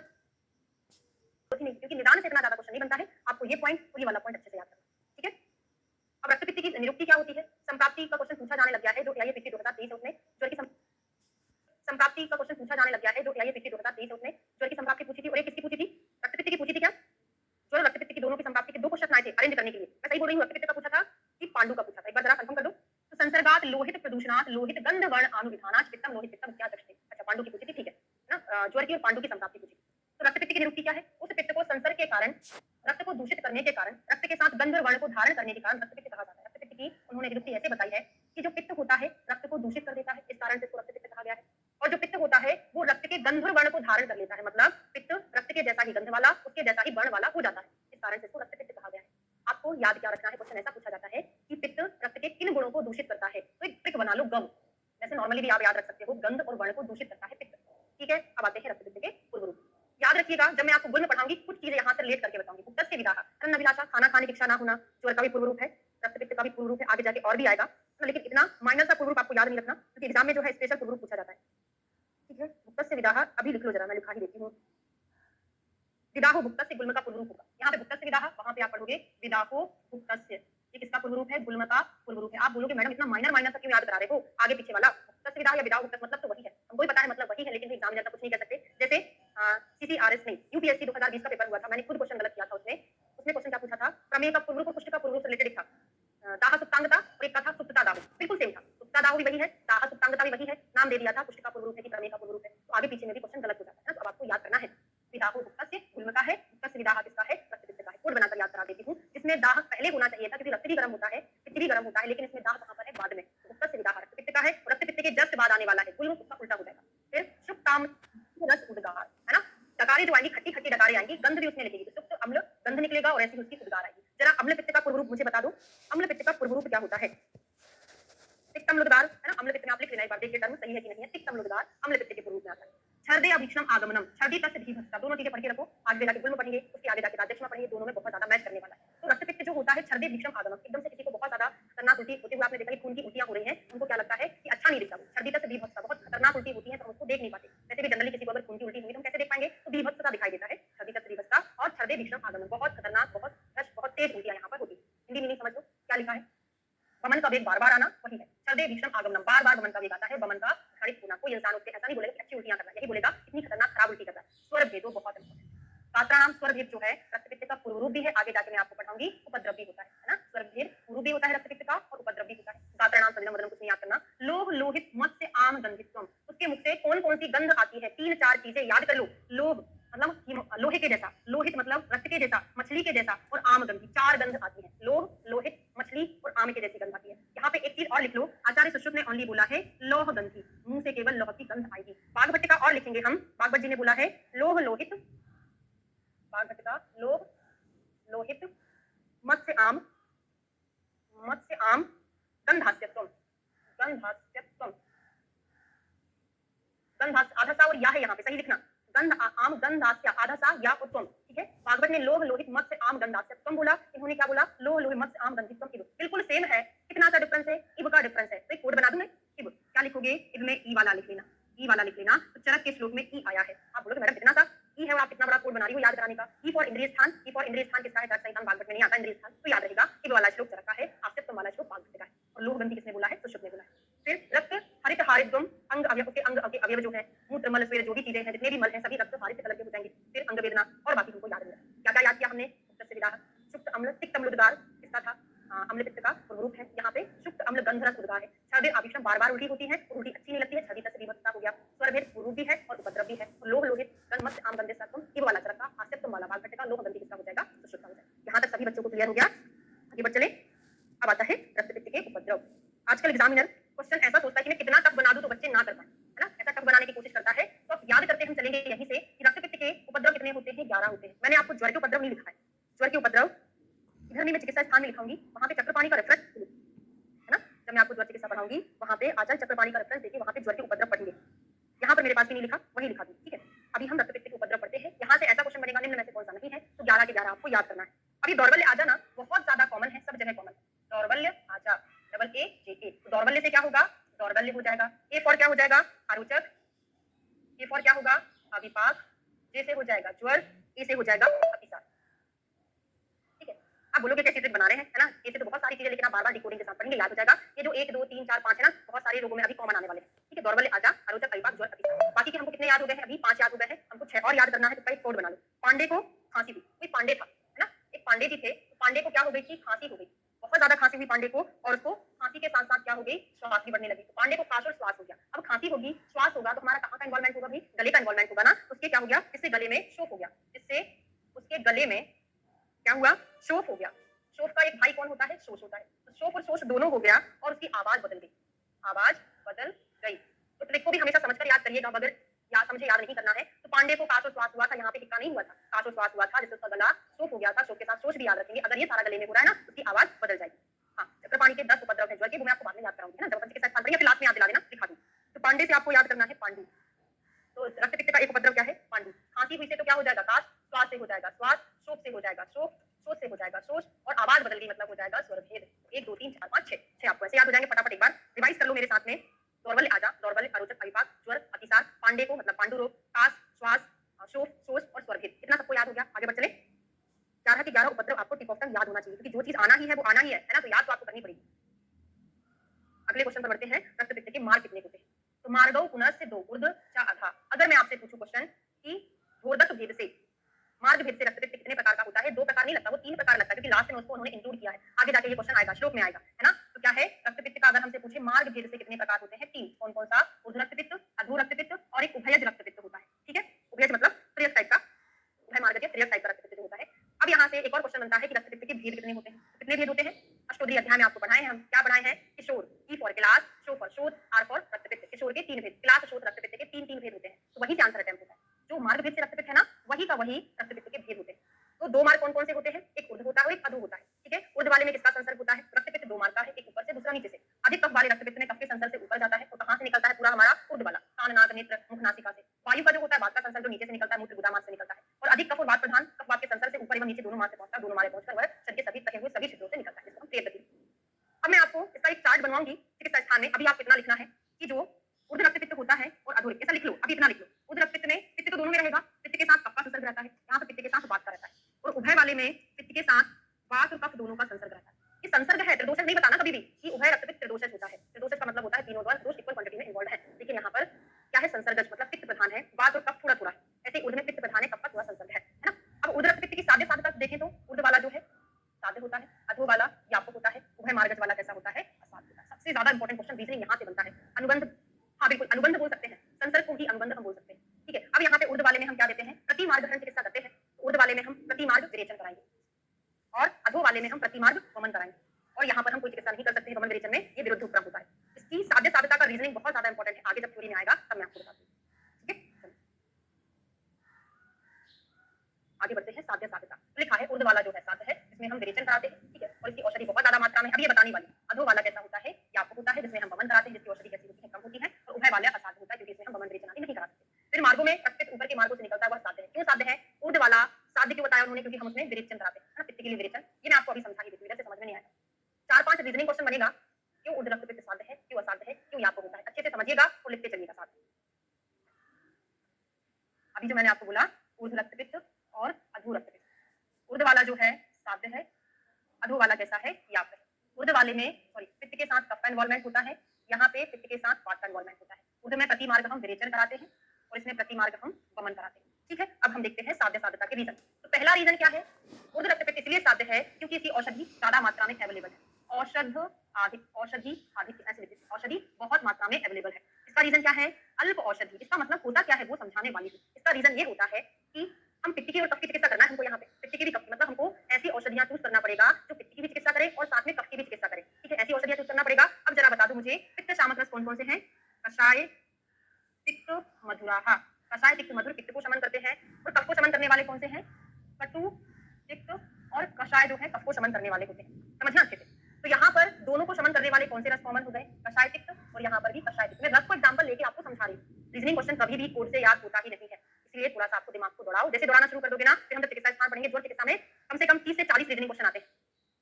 नहीं, क्योंकि निदान से इतना ज्यादा क्वेश्चन नहीं बनता है, आपको ये पॉइंट और ये वाला पॉइंट अच्छे से याद रखना। ठीक है, अब रक्तपित्त की निरुक्ति क्या होती है, संप्राप्ति का क्वेश्चन पूछा जाने लग गया है, जो पिछली 2023 है उसमें ज्वर की संप्राप्ति का क्वेश्चन पूछा जाने लग गया है, जो पिछली 2023 है उसमें ज्वर की संप्राप्ति पूछी थी, और एक किसकी पूछी थी, रक्तपित्त की पूछी थी। क्या ज्वर और रक्तपित्त की दोनों की संप्राप्ति के दो क्वेश्चन आए थे अरेंज करने के लिए। मैं सही बोल रही हूँ, रक्तपित्त का पूछा था कि पांडु का पूछा था, एक बार जरा कंफर्म कर दो। तो संसर्गात लोहित प्रदूषणात लोहित गंध वर्ण अनुविधानाच पित्तम लोहित पित्तम क्या दक्षते। अच्छा, पांडु की पूछी थी, ठीक है ना, ज्वर की और पांडु की संप्राप्ति पूछी। तो रक्तपित्त की निरुक्ति क्या है, उस पित्त को संसर्ग के कारण, रक्त को दूषित करने के कारण, रक्त के साथ गंध और वर्ण को धारण करने के कारण रक्तपित्त कहा जाता है। रक्तपित्त की उन्होंने निरुक्ति ऐसे बताई है कि जो पित्त होता है रक्त को दूषित कर देता है, इस कारण से इसको रक्तपित्त कहा गया है। और जो पित्त होता है वो रक्त के गंध और वर्ण को धारण कर लेता है, मतलब पित्त रक्त के जैसा ही गंध वाला, उसके जैसा ही वर्ण वाला हो जाता है, इस कारण से इसको रक्तपित्त कहा गया है। आपको याद क्या रखना है, क्वेश्चन ऐसा पूछा जाता है कि पित्त रक्त के किन गुणों को दूषित करता है, तो एक ट्रिक बना लो गम, वैसे नॉर्मली भी आप याद रख सकते हो, गंध और वर्ण को दूषित करता है पित्त। ठीक है, अब आते हैं रक्तपित्त के पूर्व रूप। याद रखिएगा, जब मैं आपको गुण पढ़ाऊंगी कुछ चीजें यहाँ से रिलेट करके बताऊंगी। उक्तस्य विदाह, अन्नभिलाषा, खाना खाने की इच्छा ना होना, ज्वर का भी पूर्व रूप है, रक्तपित्त का भी पूर्व रूप है, आगे जाके और भी आएगा, लेकिन इतना माइनर सा पूर्व रूप आपको याद नहीं रखना क्योंकि एग्जाम में जो है स्पेशल पूर्व रूप पूछा जाता है। ठीक है, उक्तस्य विदाह अभी लिख लो जरा, मैं लिखा ही देती हूँ। विदाहो भुक्तस्य गुल्म का पूर्व रूप होगा, यहाँ पे भुक्तस्य विदाह, वहां पे आप पढ़ोगे विदाहो भुक्तस्य, ये किसका पूर्व रूप है, गुल्म का पूर्व रूप है। आप बोलोगे मैडम इतना माइनर माइनर सा क्यों याद करा रहे हो, आगे पीछे वाला भुक्तस्य विदाह या विदाहो भुक्तस्य मतलब तो वही है, हमको भी पता है मतलब वही है, लेकिन एग्जाम में जैसा कुछ नहीं कह सकते। जैसे सीसीआरएस में यूपीएससी 2020 का पेपर हुआ था, मैंने खुद क्वेश्चन गलत किया था उसमें क्वेश्चन क्या पूछा था, प्रमेय का पूर्व रूप और पुष्ट का पूर्व रूप से रिलेटेड था, दाह सुप्तांगता और एक का था सुप्तता दाह, बिल्कुल सेम था, सुप्तता दाह भी वही है, दाह सुप्तांगता भी वही है, नाम दे दिया था, पुष्ट का पूर्व रूप है कि प्रमेय का पूर्व रूप है, तो आगे पीछे में भी क्वेश्चन गलत हो जाता है ना, तो अब आपको याद करना है विदाहो भुक्तस्य गुल्म का है, भुक्तस्य विदाह किसका है, रक्तपित्त का है। कोड बनाकर याद करा देती हूँ, जिसमें दाह पहले होना चाहिए था क्योंकि रक्त भी गर्म होता है, पित्त भी गर्म होता है, लेकिन इसमें दाह कहाँ पर है, बाद में। भुक्तस्य विदाह रक्तपित्त का है, और रक्तपित्त के जस्ट बाद आने वाला है गुल्म, उसका उल्टा हो जाएगा। फिर सुक्ताम रस उद्गार है ना, डकारें जो आएंगी खट्टी खट्टी डकारें आएंगी, गंध भी उसमें लगेगी, तो सुक्त अम्ल गंध निकलेगा और ऐसी उसकी उद्गार आएगी। जरा अम्ल पित्त का पूर्व रूप मुझे बता दो, अम्ल पित्त का पूर्व रूप क्या होता है, तिक्तम्लुद्गार है ना, अम्ल पित्त में आप लिख लेना एक बार, देखिए टर्म सही है कि नहीं है, तिक्तम्लुद्गार अम्ल पित्त के पूर्व रूप में आता है। छर्दे अभीक्षणम आगमनम, छर्दी तस्य धीभत्सा, दोनों चीजें पढ़ के रखो, आगे जाके गुल्म पढ़ेंगे, उसके आगे जाके राज्यक्षमा पढ़ेंगे, दोनों में बहुत ज्यादा मैच करने वाला है। तो रक्तपित्त जो होता है छर्दे भीक्षण आगमन, एकदम से किसी को बहुत ज्यादा खतरनाक उल्टी होते हुए आपने देखा कि खून की उल्टियां हो रही हैं, उनको क्या लगता है कि अच्छा नहीं दिखता, छर्दी तस्य धीभत्सा, बहुत खतरनाक उल्टी होती है तो हम उसको देख नहीं पाते। वैसे भी जनरली किसी को अगर खून की उल्टी हुई तो हम कैसे देख पाएंगे, तो धीभत्सा दिखाई देता है, छर्दी तस्य धीभत्सा और छर्दे भीक्षण आगमन, बहुत खतरनाक, बहुत रश, बहुत तेज उल्टियां यहाँ पर होती है। हिंदी मीनिंग समझ लो क्या लिखा है, वमन का वेग बार बार आना वही है। छर्दे भीषण आगमनम, बार बार वमन का वेग आता है, वमन का घटित होना। कोई इंसान उसके ऐसा नहीं बोलेगा कि अच्छी उल्टियां करना, यही बोलेगा इतनी खतरनाक खराब उल्टी करना। स्वर भेदो बहुत इंपॉर्टेंट। गात्राणाम स्वर भेद जो है रक्तपित्त का पूर्व रूप भी है, आगे जाके मैं आपको पढ़ाऊंगी, उपद्रव भी होता है ना। स्वर भेद पूर्व भी होता है रक्तपित्त का और उपद्रव भी होता है। गात्राणाम सलिलम वदनम कुछ नहीं याद करना। लोह लोहित मत्स्य आम गंधित्वम, उसके मुख से कौन कौन सी गंध आती है, 3-4 चीजें याद कर लो। लोह मतलब लोहे के जैसा, लोहित मतलब रक्त के जैसा, मछली के जैसा, और आम गंधी, 4 गंध आती है। लोह, लोहित, मछली और आम के जैसी गंध आती है। यहाँ पे एक चीज और लिख लो, आचार्य सुश्रुत ने ओनली बोला है लोह गंधी, मुंह से केवल लोह की गंध आएगी। बाघभट्ट का और लिखेंगे हम, बागवत जी ने बोला है लोह लोहित, बाघभट्ट का लोह लोहित मत्स्य आम, मत्स्य आम गंधास्यत्वम, गंधास्यत्वम, गंधास्य आधा सा और या है यहाँ पे, सही लिखना। गंध आम गंधास्य आधा सा या उत्तम, ठीक है। भागवत ने लोह लोहित मत्स्य आम गंधास्यत्वम बोला, इन्होंने क्या बोला, लोह लोहित मत्स्य आम गंधित्वम। इब बिल्कुल सेम है, कितना सा डिफरेंस है, इब का डिफरेंस है। तो एक कोड बना दूं मैं, इब क्या लिखोगे, इब में ई वाला लिख लेना, ई वाला लिख लेना। तो चरक के श्लोक में ई आया है, आप बोलोगे मैडम कितना सा ई है और आप कितना बड़ा कोड बना रही हो याद कराने का। ई फॉर इंद्रिय स्थान, ई फॉर इंद्रिय स्थान किसका है, संहिता भागवत में नहीं आता इंद्रिय स्थान, तो याद रहेगा इब वाला श्लोक चरक का है, आस्यत्वम वाला श्लोक भागवत का है। और लोह गंधी किसने बोला है, सुश्रुत ने बोला है। फिर रक्त हरित हारित्वम, अंग अवयव के अंग अवयव जो है, मूत्र मल स्वेद जो भी चीजें हैं, जितने भी मल हैं, सभी रक्त हारित कलर के हो जाएंगे। फिर अंग वेदना और बाकी तुमको याद नहीं है। क्या क्या याद किया हमने, उत्तर से विदा, शुक्त अम्ल तिक्त अम्ल उद्गार किसका था, अम्ल पित्त का रूप है। यहाँ पे शुक्त अम्ल गंध रस उद्गार है। छर्दे आभीषण बार बार उल्टी होती है, उल्टी अच्छी नहीं लगती है, छर्दी तक विभक्ता हो गया। स्वर भेद पूर्व भी है और उपद्रव भी है। लोह लोहित गंध मत्स्य आम गंधे सत्वम, इब वाला चरक का, आस्यत्वम वाला बाघभट्ट का, लोह गंधी किसका हो जाएगा, सुश्रुत का हो जाएगा। यहाँ तक सभी बच्चों को क्लियर हो गया, आगे बढ़ चले। अब आता है रक्तपित्त के उपद्रव। आजकल एग्जामिनर क्वेश्चन ऐसा सोचता है कि मैं कितना टफ बना दूं तो बच्चे ना कर पाए, है ना, ऐसा टफ बनाने की कोशिश करता है। तो अब याद करते हम चलेंगे यहीं से कि रक्तपित्त के उपद्रव कितने होते हैं, 11 होते हैं। मैंने आपको ज्वर के उपद्रव नहीं लिखा है, ज्वर के उपद्रव इधर नहीं, मैं चिकित्सा स्थान में लिखाऊंगी, वहां पे चक्रपाणी का रेफरेंस है ना। जब मैं आपको ज्वर चिकित्सा पढ़ाऊंगी वहां पे आचार्य चक्रपाणी का रेफरेंस देखिए, वहां पे ज्वर के उपद्रव पढ़ेंगे। यहाँ पर मेरे पास भी नहीं लिखा, वही लिखा दूं, ठीक है। अभी हम रक्तपित्त के उपद्रव पढ़ते हैं। यहाँ से ऐसा क्वेश्चन बनेगा निम्न में से कौन सा नहीं है, तो 11 के 11 आपको याद करना है। अभी दौर्बल्य आ जाना बहुत ज्यादा कॉमन है, सब जगह कॉमन। दौर्बल्य आजा, डबल ए जे ए, तो दौर्बल्य से क्या होगा, दौर्बल्य हो जाएगा। ए फॉर क्या हो जाएगा, आरोचक, ए फॉर क्या होगा, अविपाक, जे से हो जाएगा ज्वर, ए से हो जाएगा अतिसार, ठीक है। आप बोलोगे कैसे ट्रिक बना रहे हैं, है ना, ए से तो बहुत सारी चीजें, लेकिन आप बार बार डिकोडिंग के साथ पढ़ेंगे, याद हो जाएगा। ये जो 1 2 3 4 5 है ना, बहुत सारे रोगों में अभी कॉमन आने वाले हैं, ठीक है। दौर्बल्य आजा, आरोचक, अविपाक, ज्वर, अतिसार। बाकी के हमको कितने याद हो गए हैं, अभी 5 याद हो गए हैं, हमको 6 और याद करना है। तो एक कोड बना लो, पांडे को खांसी हुई, कोई पांडे था, है ना, एक पांडे जी थे, तो पांडे को क्या हो गई थी, खांसी हो गई, बहुत ज्यादा खांसी हुई पांडे को, और उसको खांसी के साथ साथ क्या हो गई, श्वास भी बढ़ने लगी। तो पांडे को खांसी और श्वास हो गया। अब खांसी होगी, श्वास होगा, तो हमारा कहाँ का इन्वॉल्वमेंट होगा, भी गले का इन्वॉल्वमेंट होगा ना। तो उसके क्या हो गया, इससे गले में शोफ हो गया, इससे उसके गले में क्या हुआ, शोफ हो गया। शोफ का एक भाई कौन होता है, शोष होता है। तो शोफ और शोष दोनों हो गया और उसकी आवाज बदल गई, आवाज बदल गई। तो ट्रिक को भी हमेशा समझकर याद करिएगा, अगर याद समझे याद नहीं करना है। तो पांडे को काश और श्वास हुआ था, यहाँ पे टिक्का नहीं हुआ था, काश और श्वास हुआ था, जिससे उसका गला शोफ हो गया था। शोफ के साथ शोष भी याद रखेंगे, अगर ये सारा गले में हो रहा है ना, उसकी आवाज बदल जाएगी। हाँ, चक्रपाणी के 10 उपद्रव है ज्वर के, वो मैं आपको बाद में याद कराऊंगी, है ना, जब बच्चे के साथ या फिर लास्ट में याद दिला देना, दिखा दूं। तो पांडे से आपको याद करना है पांडु। तो रक्तपित्त का एक उपद्रव क्या है, पांडु। खांसी हुई से तो क्या हो जाएगा, काश, श्वास से हो जाएगा श्वास, शोफ से हो जाएगा शोफ, शोष से हो जाएगा शोष, और आवाज बदल गई मतलब हो जाएगा स्वर भेद। 1 2 3 4 5 6 आपको ऐसे याद हो जाएंगे। फटाफट एक बार रिवाइज कर लो मेरे साथ में। दौर्बल्य आजा, दौर्बल्य, आरोचक, अविपाक, ज्वर, अतिसार, पांडे को मतलब पांडु रोग, काश, श्वास, शोफ, शोष और स्वर भेद, इतना सबको याद हो गया। आगे बढ़ चले। 11 के 11 उपद्रव आपको टिक ऑफ टंग याद होना चाहिए, क्योंकि जो चीज आना ही है वो आना ही है ना, तो याद तो आपको करनी पड़ेगी। अगले क्वेश्चन पर बढ़ते हैं, रक्तपित्त के मार्ग कितने होते हैं। तो मार्गौ पुनः दो ऊर्ध्व चा अधा। अगर मैं आपसे पूछूं क्वेश्चन कि धोर्दक भेद से, मार्ग भेद से रक्तपित्त कितने प्रकार का होता है, 2 प्रकार नहीं लगता, वो 3 प्रकार लगता है, क्योंकि लास्ट में उसको उन्होंने इंक्लूड किया है। आगे जाके ये क्वेश्चन आएगा, श्लोक में आएगा, है ना। तो क्या है, रक्तपित्त का अगर हमसे पूछे मार्ग भेद से कितने प्रकार होते हैं, 3। कौन कौन सा, ऊर्ध्व रक्तपित्त, अधो रक्तपित्त और एक उभयज रक्तपित्त होता है, ठीक है। उभयज मतलब त्रियक टाइप का, उभय मार्ग के त्रियक टाइप का रक्तपित्त होता है। अब यहाँ से एक और क्वेश्चन बनता है कि रक्तपित्त के भेद कितने होते हैं। कितने भेद होते हैं, अष्टोदरी अध्याय में आपको पढ़ाए हैं हम। क्या पढ़ाए हैं, किशोर, ई फॉर क्लास, शो फॉर शोध, आर फॉर रक्तपित्त। किशोर के 3 भेद, क्लास शोध रक्तपित्त के 3 भेद होते हैं। तो वही से आंसर अटेम्प्ट होता है। जो मार्ग भेद से रक्तपित्त है ना, वही का वही रक्तपित्त के भेद होते हैं। तो 2 मार्ग कौन कौन से होते हैं, एक ऊर्ध्व होता है और एक अधो होता है, ठीक है। ऊर्ध्व वाले में किसका संसर्ग होता है, रक्तपित्त 2 मार्ग का है, एक ऊपर से दूसरा नीचे से। अधिक कफ वाले रक्तपित्त में कफ के संसर्ग से ऊपर जाता है, तो कहां से निकलता है, पूरा हमारा ऊर्ध्व वाला, कान, नाक, नेत्र, मुख, नासिका से। वायु का जो होता है, वात का संसर्ग जो नीचे से निकलता है, मूत्र, गुदा, मांस से निकलता है। और अधिक कफ और वात प्रधान कफ वात के संसर्ग से ऊपर एवं नीचे दोनों मार्ग से पहुंचता है, दोनों मार्ग पहुंचकर वह शरीर के सभी तके हुए सभी छिद्रों से निकलता है, जिसको हम पेट गति। अब मैं आपको इसका एक चार्ट बनवाऊंगी चिकित्सा स्थान में। अभी आप कितना लिखना है कि जो ऊर्ध्व रक्तपित्त होता है और अधो, ऐसा लिख लो, अभी इतना लिख लो। ऊर्ध्व रक्तपित्त में पित्त तो दोनों में रहेगा, पित्त के साथ कफ का संसर्ग रहता है, यहाँ पे पित्त के साथ वात का रहता है। और उभय वाले में पित्त के साथ वात और कफ दोनों का संसर्ग रहता है। ये संसर्ग है, त्रिदोषक नहीं बताना कभी भी कि उभय कैसा होता है, असाध्य। सबसे ज्यादा इंपॉर्टेंट क्वेश्चन रीजनिंग यहाँ से बनता है। अनुबंध, हाँ बिल्कुल अनुबंध बोल सकते हैं, संसर्ग को ही अनुबंध हम बोल सकते हैं। ठीक है, अब यहाँ पे ऊर्ध वाले में हम क्या देते हैं, प्रतिमार्ग हरण चिकित्सा करते हैं। ऊर्ध वाले में हम प्रतिमार्ग विरेचन कराएंगे और अधो वाले में हम प्रतिमार्ग वमन कराएंगे। और यहाँ पर हम कोई चिकित्सा नहीं कर सकते हैं वमन विरेचन में, ये विरुद्ध उपक्रम होता है। इसकी साध्य साध्यता का रीजनिंग बहुत ज्यादा इंपॉर्टेंट है, आगे जब थ्योरी में आएगा तब मैं आपको बताती हूँ। ठीक है, आगे बढ़ते हैं। साध्य साध्यता तो लिखा है, ऊर्ध वाला जो है साध्य है, इसमें हम विरेचन कराते हैं। ठीक है, और इसकी औषधि बहुत ज्यादा मात्रा में, अब ये बताने वाली। अधो वाला कैसा होता है, व्यापक होता है, जिसमें हम वमन कराते हैं, जिसकी औषधि कैसी होती है, कम होती है। और उभय वाला असाध्य होता है, क्योंकि इसमें हम वमन विरेचन आदि नहीं करा सकते। फिर मार्गों में रक्त ऊपर के मार्गों से निकलता है, वह साध्य है। क्यों साध्य है, ऊर्ध वाला साध्य क्यों बताया उन्होंने, क्योंकि हम उसमें विरेचन कराते हैं ना, पित्त के लिए विरेचन। ये मैं आपको अभी समझा ही देती हूँ, वैसे समझ में नहीं आएगा। 4-5 रीजनिंग क्वेश्चन बनेगा, क्यों ऊर्ध रक्त पित्त साध्य है, क्यों असाध्य है, क्यों व्यापक होता है, अच्छे से समझिएगा और लिखते चलिएगा साथ। अभी जो मैंने आपको बोला, ऊर्ध रक्त पित्त और अधो रक्त पित्त। ऊर्ध वाला जो है साध्य है, अधो वाला कैसा है, व्यापक है। ऊर्ध वाले में पित्त के साथ कफ का इन्वॉल्वमेंट होता है, यहाँ पे पित्त के साथ वात का इन्वॉल्वमेंट होता है। ऊर्ध में प्रतिमार्ग हम विरेचन कराते हैं और इसमें प्रतिमार्ग हम वमन कराते हैं। ठीक है, अब हम देखते हैं साध्य साध्यता के रीजन। तो पहला रीजन क्या है, ऊर्ध रक्त पित्त इसलिए साध्य है क्योंकि इसकी औषधि ज्यादा मात्रा में अवेलेबल है। औषधि अधिक, ऐसे लिखते हैं, औषधि बहुत मात्रा में अवेलेबल है। इसका रीजन क्या है, अल्प औषधि। इसका मतलब होता क्या है वो समझाने वाली हूँ। इसका रीजन ये होता है कि हम पित्त की और कफ की चिकित्सा करना है हमको, यहाँ पे पित्त की भी कफ की, मतलब हमको ऐसी औषधियां चूज करना पड़ेगा जो पित्त की भी चिकित्सा करे और साथ में कफ की भी चिकित्सा करे। ठीक है, ऐसी औषधियां चूज करना पड़ेगा। अब जरा बता दो मुझे, पित्त शामक रस कौन कौन से हैं, कषाय तिक्त मधुराहा। कषाय तिक्त मधुर पित्त को शमन करते हैं। और कफ को शमन करने वाले कौन से हैं, कटु तिक्त और कषाय जो है कफ को शमन करने वाले होते हैं। समझना अच्छे से। तो यहाँ पर दोनों को शमन करने वाले कौन से रस कॉमन हो गए, कषाय तिक्त, और यहाँ पर भी कषाय तिक्त। मैं रस को एग्जांपल लेके आपको समझा रही हूँ। रीजनिंग क्वेश्चन कभी भी कोड से याद होता ही नहीं है, इसलिए थोड़ा सा आपको दिमाग को दौड़ाओ। जैसे दौड़ाना शुरू कर दोगे ना, फिर हम जब चिकित्सा स्थान पढ़ेंगे, ज्वर चिकित्सा में कम से कम 30 से 40 रीजनिंग क्वेश्चन आते हैं,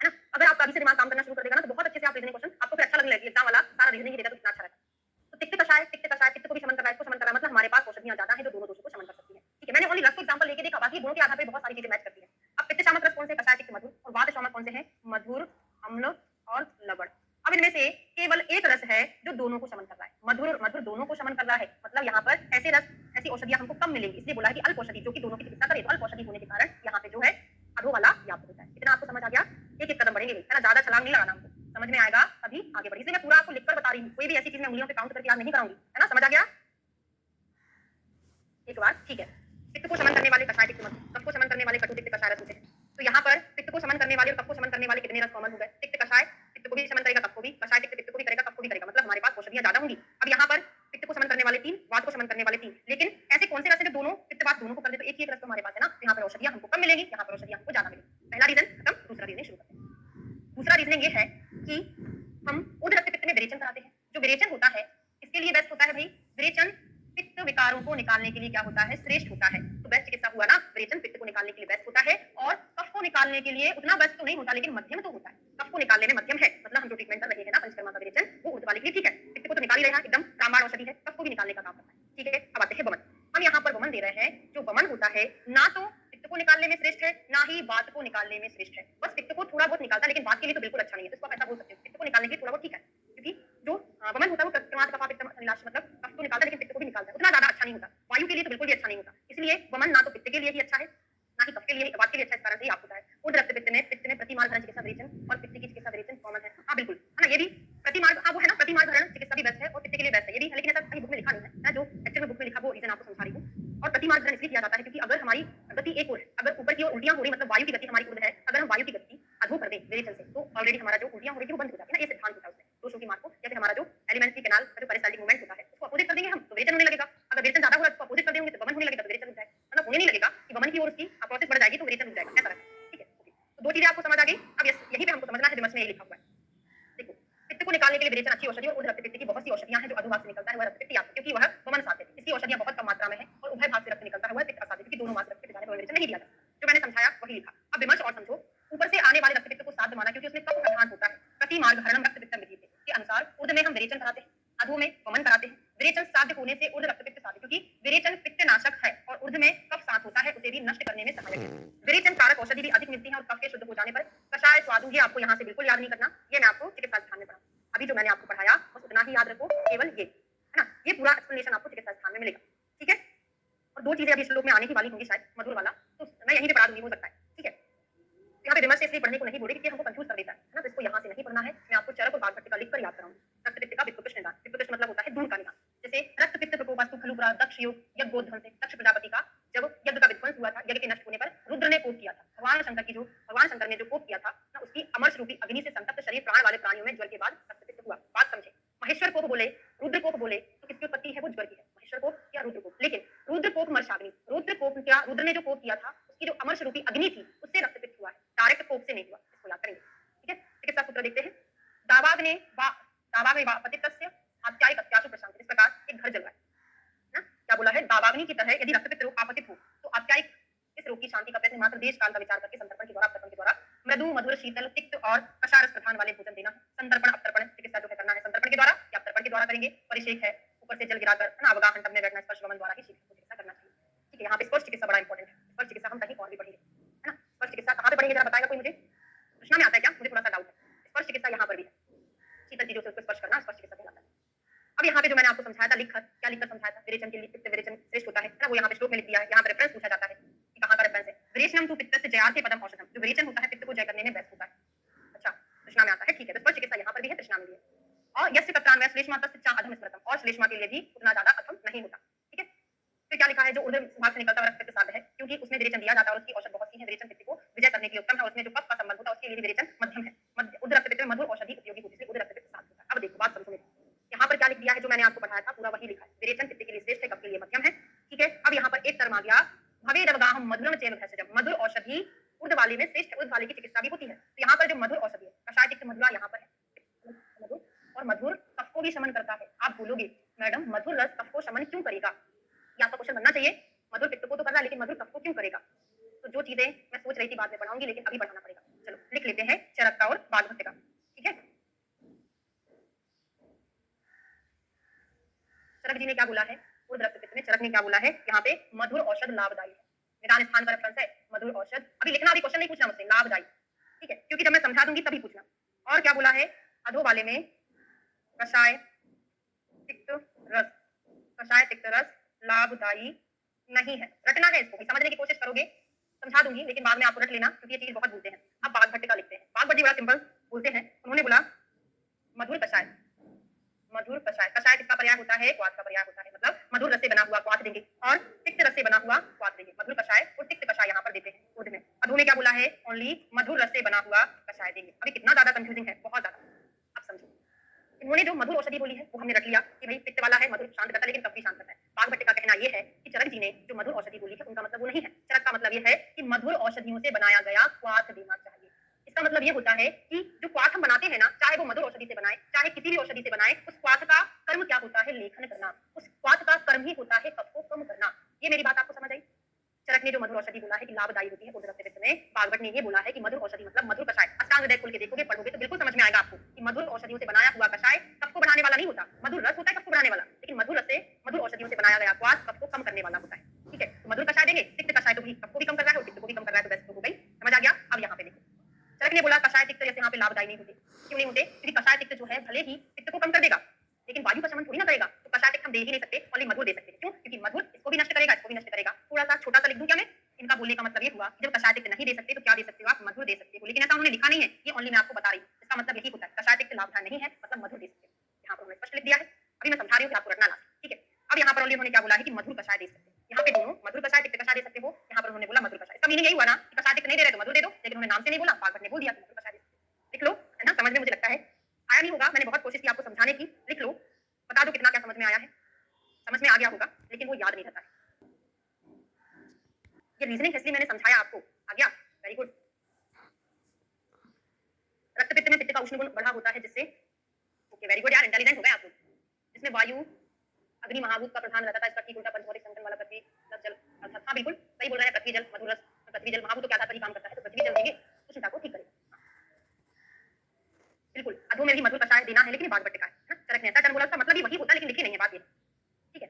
है ना। अगर आप अभी से दिमाग काम करना शुरू कर देगा ना, तो बहुत अच्छे से आप रीजनिंग क्वेश्चन, आपको फिर अच्छा लगने लगेगा, एग्जाम वाला सारा रीजनिंग ही देगा तो कितना अच्छा रहता है। तो तिक्त कषाय तिक्त को भी शमन कर रहा है, इसको शमन कर रहा है, मतलब हमारे पास औषधियां ज्यादा हैं जो दोनों दोषों को शमन कर सकती हैं। ठीक है, मैंने ओनली रस को एग्जांपल लेके देखा, बाकी गुणों के आधार पर बहुत सारी चीजें मैच करती हैं। अब पित्त शामक रस कौन से, कषाय तिक्त मधुर, और वात शामक कौन से हैं, मधुर अम्ल और लवण। अब इनमें से केवल एक रस है जो दोनों को शमन कर रहा है, मधुर और मधुर दोनों को शमन कर रहा है। मतलब यहाँ पर ऐसे रस, ऐसी औषधियां हमको कम मिलेंगी, इसलिए बोला कि अल्प औषधि जो कि दोनों की चिकित्सा करे। तो अल्प औषधि होने के कारण यहाँ पे जो है अधो वाला व्यापक होता है। इतना आपको समझ आ गया, एक एक कदम बढ़ेंगे, है ना, ज्यादा छलांग नहीं लगाना, हमको समझ में आएगा अभी आगे बढ़ी। इसलिए मैं पूरा आपको लिखकर बता रही हूँ, कोई भी ऐसी चीज मैं उंगलियों पे काउंट करके याद नहीं कराऊंगी, है ना, समझ आ गया एक बार। ठीक है, पित्त को शमन करने वाले कषाय तिक्त मधुर, कफ को शमन करने वाले कटु तिक्त कषाय रस होते हैं। तो यहाँ पर पित्त को शमन करने वाले और कफ को शमन करने वाले कितने रस कॉमन हो गए, तिक्त कषाय पित्त को भी शमन करेगा, कफ को भी, कषाय तिक्त पित्त को भी करेगा, कफ को भी करेगा, मतलब हमारे पास औषधियां ज्यादा होंगी। अब यहाँ पर पित्त को शमन करने वाले 3, वात को शमन करने वाले 3, लेकिन ऐसे कौन से रस है जो दोनों पित्त वात दोनों को कर दे, तो एक ही एक रस तो हमारे पास है ना, तो यहाँ पर औषधियां हमको कम मिलेंगी, यहाँ पर औषधियां हमको ज्यादा मिलेंगी। पहला रीजन खत्म, दूसरा रीजन शुरू करते हैं। दूसरा रीजन ये है कि हम ऊर्ध्व रक्त पित्त में विरेचन कराते हैं। जो विरेचन होता है इसके लिए बेस्ट होता है भाई, विरेचन पित्त विकारों को निकालने के लिए क्या होता है, श्रेष्ठ होता है। तो बेस्ट चिकित्सा हुआ ना, विरेचन पित्त को निकालने के लिए बेस्ट होता है। और कफ को निकालने के लिए उतना बेस्ट तो नहीं होता, लेकिन मध्यम तो होता है। कफ को निकालने में मध्यम है, मतलब हम जो ट्रीटमेंट कर रहे हैं ना पंचकर्मा का विरेचन, वो ऊर्ध्व वाले के लिए ठीक है। पित्त को तो निकाल ही रहा है, एकदम रामबाण औषधि है, कफ को भी निकालने का काम करता है। ठीक है, अब आते हैं वमन। हम यहाँ पर वमन दे रहे हैं। जो वमन होता है ना तो पित्त को निकालने में श्रेष्ठ है, ना ही वात को निकालने में श्रेष्ठ है। बस पित्त को थोड़ा बहुत निकालता है, लेकिन वात के लिए तो बिल्कुल अच्छा नहीं है। इसको आप ऐसा बोल सकते हो, पित्त को निकालने के लिए थोड़ा बहुत ठीक है, क्योंकि जो वमन होता है वो प्रमाद कफा पित्त निलाश, मतलब कफ को निकालता है लेकिन पित्त को भी निकालता है, उतना ज्यादा अच्छा नहीं होता। वायु के लिए तो बिल्कुल भी अच्छा नहीं होता। इसलिए वमन ना तो पित्त के लिए ही अच्छा है, ना ही कफ के लिए, वात के लिए अच्छा। इस कारण से आपको होता है ऊर्ध्व रक्त पित्त में प्रतिमार्ग हरण चिकित्सा विरेचन और पित्त की चिकित्सा विरेचन कॉमन है। हाँ बिल्कुल, है ना, ये भी प्रतिमार्ग, हाँ वो है ना, प्रतिमार्ग हरण चिकित्सा भी बेस्ट है और पित्त के लिए बेस्ट है ये भी है, लेकिन ऐसा कहीं बुक में लिखा नहीं है ना, जो एक्चुअल में बुक में लिखा वो रीजन आपको समझा रही हूँ। और प्रतिमार्ग हरण इसलिए किया जाता है क्योंकि अगर हमारी गति एक ओर है, अगर ऊपर की ओर उल्टियां हो रही, मतलब वायु की गति हमारी ऊर्ध्व है, अगर हम वायु की गति अधो कर दें विरेचन से, तो ऑलरेडी हमारा जो उल्टियां हो रही थी वो बंद हो जाती है ना, ये सिद्धांत होता है उसमें, दोषों की मार्ग को, या फिर हमारा जो एलिमेंट्री कैनाल का जो पेरिसाल्टिक मूवमेंट होता है उसको अपोजिट कर देंगे हम, तो विरेचन होने लगेगा। अगर विरेचन ज्यादा हो रहा है तो अपोजिट कर देंगे, तो वमन होने लगेगा, तो विरेचन रुक जाएगा। मतलब होने नहीं लगेगा कि वमन की ओर उसकी प्रोसेस बढ़ जाएगी तो विरेचन रुक जाएगा, ऐसा रहता है। ठीक है, तो दो चीजें आपको समझ आ गई। अब यही पे हमको समझना है, विमर्श में ये लिखा हुआ है। देखो, पित्त को निकालने के लिए विरेचन अच्छी औषधि और ऊर्ध्व रक्त पित्त की बहुत सी औषधियां हैं जो अधोभाग से निकलता है वह रक्त पित्त याद, क्योंकि वह वमन साध्य है। इसकी औषधियां बहुत कम मात्रा में है और उभय भाग से रक्त निकलता है वह पित्त असाध्य, क्योंकि दोनों मास रक्त पित्त जाने पर विरेचन नहीं दिया जाता। जो मैंने समझाया वही लिखा। अब विमर्श और समझो। ऊपर से आने वाले रक्त पित्त को साध्य माना क्योंकि उसमें कफ प्रधान होता है। प्रतिमार्ग हरणम रक्त पित्तम विधि के अनुसार ऊर्ध्व में हम विरेचन कराते हैं, अधो में वमन कराते हैं। विरेचन साध्य होने से ऊर्ध्व रक्त पित्त साध्य, क्योंकि विरेचन पित्त नाशक है और ऊर्ध्व में कफ साथ होता है, उसे भी नष्ट करने में सहायक है। विरेचन कारक औषधि भी अधिक मिलती है और कफ के शुद्ध हो जाने पर कषाय स्वादु, ये आपको यहाँ से बिल्कुल याद नहीं करना, ये मैं आपको चिकित्सा स्थान में पढ़ाऊंगा। अभी जो मैंने आपको पढ़ाया बस उतना ही याद रखो, केवल ये, है ना, ये पूरा एक्सप्लेनेशन आपको चिकित्सा स्थान में मिलेगा। ठीक है, और दो चीजें अभी श्लोक में आने की वाली होंगी शायद, मधुर वाला, तो मैं यहीं पे पढ़ा दूंगी, हो सकता है। ठीक है, यहाँ पे पे विमर्श इसलिए पढ़ने को नहीं बोले क्योंकि हमको कंफ्यूज कर देता है ना, तो इसको यहाँ से नहीं पढ़ना है। मैं आपको चरक और वाग्भट का लिखकर याद कराऊंगी। रक्त पित्त का वित्तपुष्ट निदान, वित्तपुष्ट मतलब होता है दूध का निदान। जैसे रक्त पित्त प्रकोपास्तु खलुपुरा दक्ष योग यज्ञ गोध्वंस, दक्ष प्रजापति का जब यज्ञ का विध्वंस हुआ था, यज्ञ के नष्ट होने पर रुद्र ने कोप किया था। भगवान शंकर ने जो कोप किया था ना, उसकी अमर रूपी अग्नि से संतप्त शरीर प्राण वाले प्राणियों में ज्वर के बाद रक्त पित्त हुआ। बात समझे, महेश्वर कोप बोले, रुद्र कोप बोले तो किसकी उत्पत्ति है, वो ज्वर की है, महेश्वर कोप या रुद्र कोप। लेकिन रुद्र कोप मर्शाग्नि, रुद्र कोप क्या, रुद्र ने जो कोप किया था उसकी जो अमर रूपी अग्नि थी उससे रक्त पित्त हुआ है, डायरेक्ट कोप से नहीं हुआ। इसको याद करेंगे, ठीक है। चिकित्सा सूत्र देखते हैं। दावाग्ने पतितस्य आत्यायिक अत्याशु प्रशांत। इस प्रकार एक घर जल रहा है ना, क्या बोला है, दावाग्नि की तरह यदि रक्तपित्त रोग आपतित हो तो आत्यायिक इस रोग की शांति का प्रयत्न मात्र देश काल का विचार करके संतर्पण के द्वारा मृदु मधुर शीतल तिक्त और कषाय रस प्रधान वाले भोजन देना। संतर्पण अपतर्पण चिकित्सा जो है करना है संतर्पण के द्वारा या अपतर्पण के द्वारा करेंगे। परिषेक है, ऊपर से जल गिराकर ना अवगाहन में बैठना, स्पर्श वमन द्वारा ही चिकित्सा करना चाहिए। ठीक है, यहाँ पे स्पर्श चिकित्सा बड़ा इंपॉर्टेंट है। स्पर्श चिकित्सा हम कहीं और भी पढ़ेंगे है ना। स्पर्श चिकित्सा कहाँ पे पढ़ेंगे जरा बताएगा कोई मुझे, सूचना में आता है क्या, मुझे थोड़ा सा डाउट है। स्पर्श चिकित्सा यहाँ पर भी है, शीतल चीजों से उसको स्पर्श करना स्पर्श चिकित्सा कहलाता है। अब यहाँ पे जो मैंने आपको समझाया था लिखकर, क्या लिखकर समझाया था, विरेचन के लिए पित्त विरेचन श्रेष्ठ होता है ना, वो यहाँ पे श्लोक में लिख दिया है। यहाँ पे रेफरेंस पूछा जाता है कि कहाँ का रेफरेंस है। विरेचनम तु पित्तस्य जयार्थे पदम औषधम, जो विरेचन होता है पित्त को जय करने में बेस्ट होता है। अच्छा, कृष्णा में आता है, ठीक है। तो स्पर्श चिकित्सा यहाँ पर भी है, कृष्णा में भी है। और यस्य तत्रान्वय श्लेष्मातस्य च अधम स्मृतम, और श्लेष्मा के लिए भी उतना ज्यादा अधम नहीं होता। ठीक है, फिर क्या लिखा है, जो ऊर्ध्व भाग से निकलता हुआ रक्त पित्त साध्य है, क्योंकि उसमें विरेचन दिया जाता है और उसकी औषध बहुत सी है। विरेचन पित्त को विजय करने के लिए उत्तम है, और उसमें जो कफ का संबंध होता है उसके लिए विरेचन मध्यम है। ऊर्ध्व रक्त पित्त में मधुर औषधि उपयोगी होती है, ऊर्ध्व रक्त पित्त साध्य होता है। अब देखो बात समझो मेरी, यहाँ पर क्या लिख दिया है, जो मैंने आपको पढ़ाया था पूरा वही लिखा है। विरेचन पित्त के लिए श्रेष्ठ है, कफ के लिए मध्यम है। ठीक है, अब यहाँ पर एक टर्म आ गया, भवेदवगाहम मधुरम चेन भेषजम, मधुर औषधि ऊर्ध्व वाले में श्रेष्ठ, ऊर्ध्व वाले की चिकित्सा भी होती है। तो यहाँ पर जो मधुर औषधि है, कषाय तिक्त मधुरा यहाँ पर है मधुर, और मधुर कफ को भी शमन करता है। आप बोलोगे मैडम मधुर रस कफ को शमन क्यों करेगा, ये आपका क्वेश्चन बनना चाहिए। मधुर पित्त को तो कर रहा है, लेकिन मधुर कफ को क्यों करेगा। तो जो चीजें मैं सोच रही थी बाद में पढ़ाऊंगी, लेकिन अभी पढ़ाना पड़ेगा। चलो लिख लेते हैं चरक का और वाग्भट का। ठीक है, चरक जी ने क्या बोला है, ऊर्ध्व रक्त पित्त में चरक ने क्या बोला है, यहाँ पे मधुर औषध लाभदायी है। निदान स्थान का रेफरेंस है मधुर औषध। अभी लिखना, अभी क्वेश्चन नहीं पूछना मुझसे, लाभदायी। ठीक है, क्योंकि जब मैं समझा दूंगी तभी पूछना। और क्या बोला है, अधो वाले में कषाय तिक्त रस, कषाय तिक्त रस लाभदायी नहीं है। रटना है, इसको भी समझने की कोशिश करोगे, समझा दूंगी, लेकिन बाद में आपको रट लेना क्योंकि ये चीज बहुत बोलते हैं। अब वाग्भट का लिखते हैं। वाग्भट जी बड़ा सिंपल बोलते हैं, उन्होंने बोला मधुर कषाय, मधुर कषाय, कषाय किसका पर्याय होता है, क्वाथ का पर्याय होता है, मतलब मधुर रस से बना हुआ क्वाथ देंगे और तिक्त रस से बना हुआ क्वाथ देंगे। मधुर कषाय और तिक्त कषाय यहाँ पर देते हैं ऊर्ध्व में। अधो में क्या बोला है, ओनली मधुर रस से बना हुआ कषाय देंगे। अभी कितना ज्यादा कंफ्यूजिंग है, बहुत ज्यादा। अब समझो, इन्होंने जो मधुर औषधि बोली है वो हमने रख लिया कि भाई पित्त वाला है, मधुर शांत करता है, लेकिन कफ भी शांत करता है। वाग्भट का कहना यह है कि चरक जी ने जो मधुर औषधि बोली है उनका मतलब वो नहीं है। चरक का मतलब यह है कि मधुर औषधियों से बनाया गया क्वाथ देना चाहिए। इसका मतलब ये होता है कि जो क्वाथ हम बनाते हैं ना, चाहे वो मधुर औषधि से बनाए चाहे किसी भी औषधि से बनाए, उस क्वाथ का कर्म क्या होता है, लेखन करना। उस क्वाथ का कर्म ही होता है कफ को कम करना। ये मेरी बात आपको समझ आई। चरक ने जो मधुर औषधि बोला है कि लाभदायी होती है ऊर्ध्व रक्त पित्त में, वाग्भट ने ये बोला है कि मधुर औषधि मतलब मधुर कषाय। अष्टांग हृदय खोल के देखोगे, पढ़ोगे तो बिल्कुल समझ में आएगा आपको कि मधुर औषधियों से बनाया हुआ कषाय कफ को बढ़ाने वाला नहीं होता। मधुर रस होता है कफ को बढ़ाने वाला, लेकिन मधुर रस से मधुर औषधियों से बनाया गया क्वाथ कफ को कम करने वाला होता है। ठीक है, तो मधुर कषाय देंगे, तिक्त कषाय तो भी कफ को भी कम कर रहा है और पित्त को भी कम कर रहा है, तो बेस्ट हो गई। समझ आ गया। अब यहाँ पे देखो, चरक ने बोला कषाय तिक्त जैसे यहाँ पे लाभदायी नहीं होते। क्यों नहीं होते, क्योंकि कषाय तिक्त जो है भले ही पित्त को कम कर देगा, लेकिन वायु का शमन थोड़ी ना करेगा। तो कषाय तिक्त हम दे ही नहीं सकते, ओनली मधुर दे सकते हैं। क्यों, क्योंकि मधुर इसको भी नष्ट करेगा, इसको भी नष्ट करेगा। थोड़ा सा छोटा सा लिख दूं क्या मैं, इनका बोलने का मतलब ये हुआ कि जब कषाय तिक्त नहीं दे सकते तो क्या दे सकते हो आप, मधुर दे सकते हो। लेकिन ऐसा उन्होंने लिखा नहीं है, ये ओनली मैं आपको बता रही हूँ। इसका मतलब यही होता है, कषाय तिक्त लाभदायी नहीं है, मतलब मधुर दे सकते हो। यहाँ पर उन्होंने स्पष्ट लिख दिया है। अभी मैं समझा रही हूँ कि आपको रटना ना। ठीक है, अब यहाँ पर उन्होंने क्या बोला है कि मधुर कषाय दे सकते हो। यहाँ पे दोनों मधुर कषाय तिक्त कषाय दे सकते हो, यहाँ पर उन्होंने बोला मधुर कषाय। इसका मीनिंग यही हुआ ना कि कषाय तिक्त नहीं दे रहे तो मधुर दे दो, लेकिन उन्होंने नाम से नहीं बोला, वाग्भट ने बोल दिया कि मधुर कषाय दे सकते हो। लिख लो, है ना, समझ में मुझे लगता है आया नहीं होगा, मैंने बहुत कोशिश की आपको समझाने की। लिख लो, बता दो कितना क्या समझ में आया है। समझ में आ गया होगा, लेकिन वो याद नहीं रहता है। ये रीजनिंग इसलिए मैंने समझाया आपको, आ गया, वेरी गुड। रक्त पित्त में पित्त का उष्ण गुण बढ़ा होता है, जिससे ओके वेरी गुड यार, इंटेलिजेंट हो गए आप लोग। जिसमें वायु अग्नि महाभूत का प्रधान रहता था, इसका ठीक उल्टा पंचभौतिक संतन वाला पृथ्वी प्लस जल अर्थात, हाँ बिल्कुल सही बोल रहे हैं, पृथ्वी जल मधुर रस, पृथ्वी जल महाभूत के आधार पर ही काम करता है, तो पृथ्वी जल देंगे उष्णता को ठीक करेगा। बिल्कुल, अधो में भी मधुर कषाय देना है, लेकिन वाग्भट का है। चरक ने ऐसा टर्म बोला, उसका मतलब ही वही होता है, लेकिन लिखी नहीं है बात ये। ठीक है,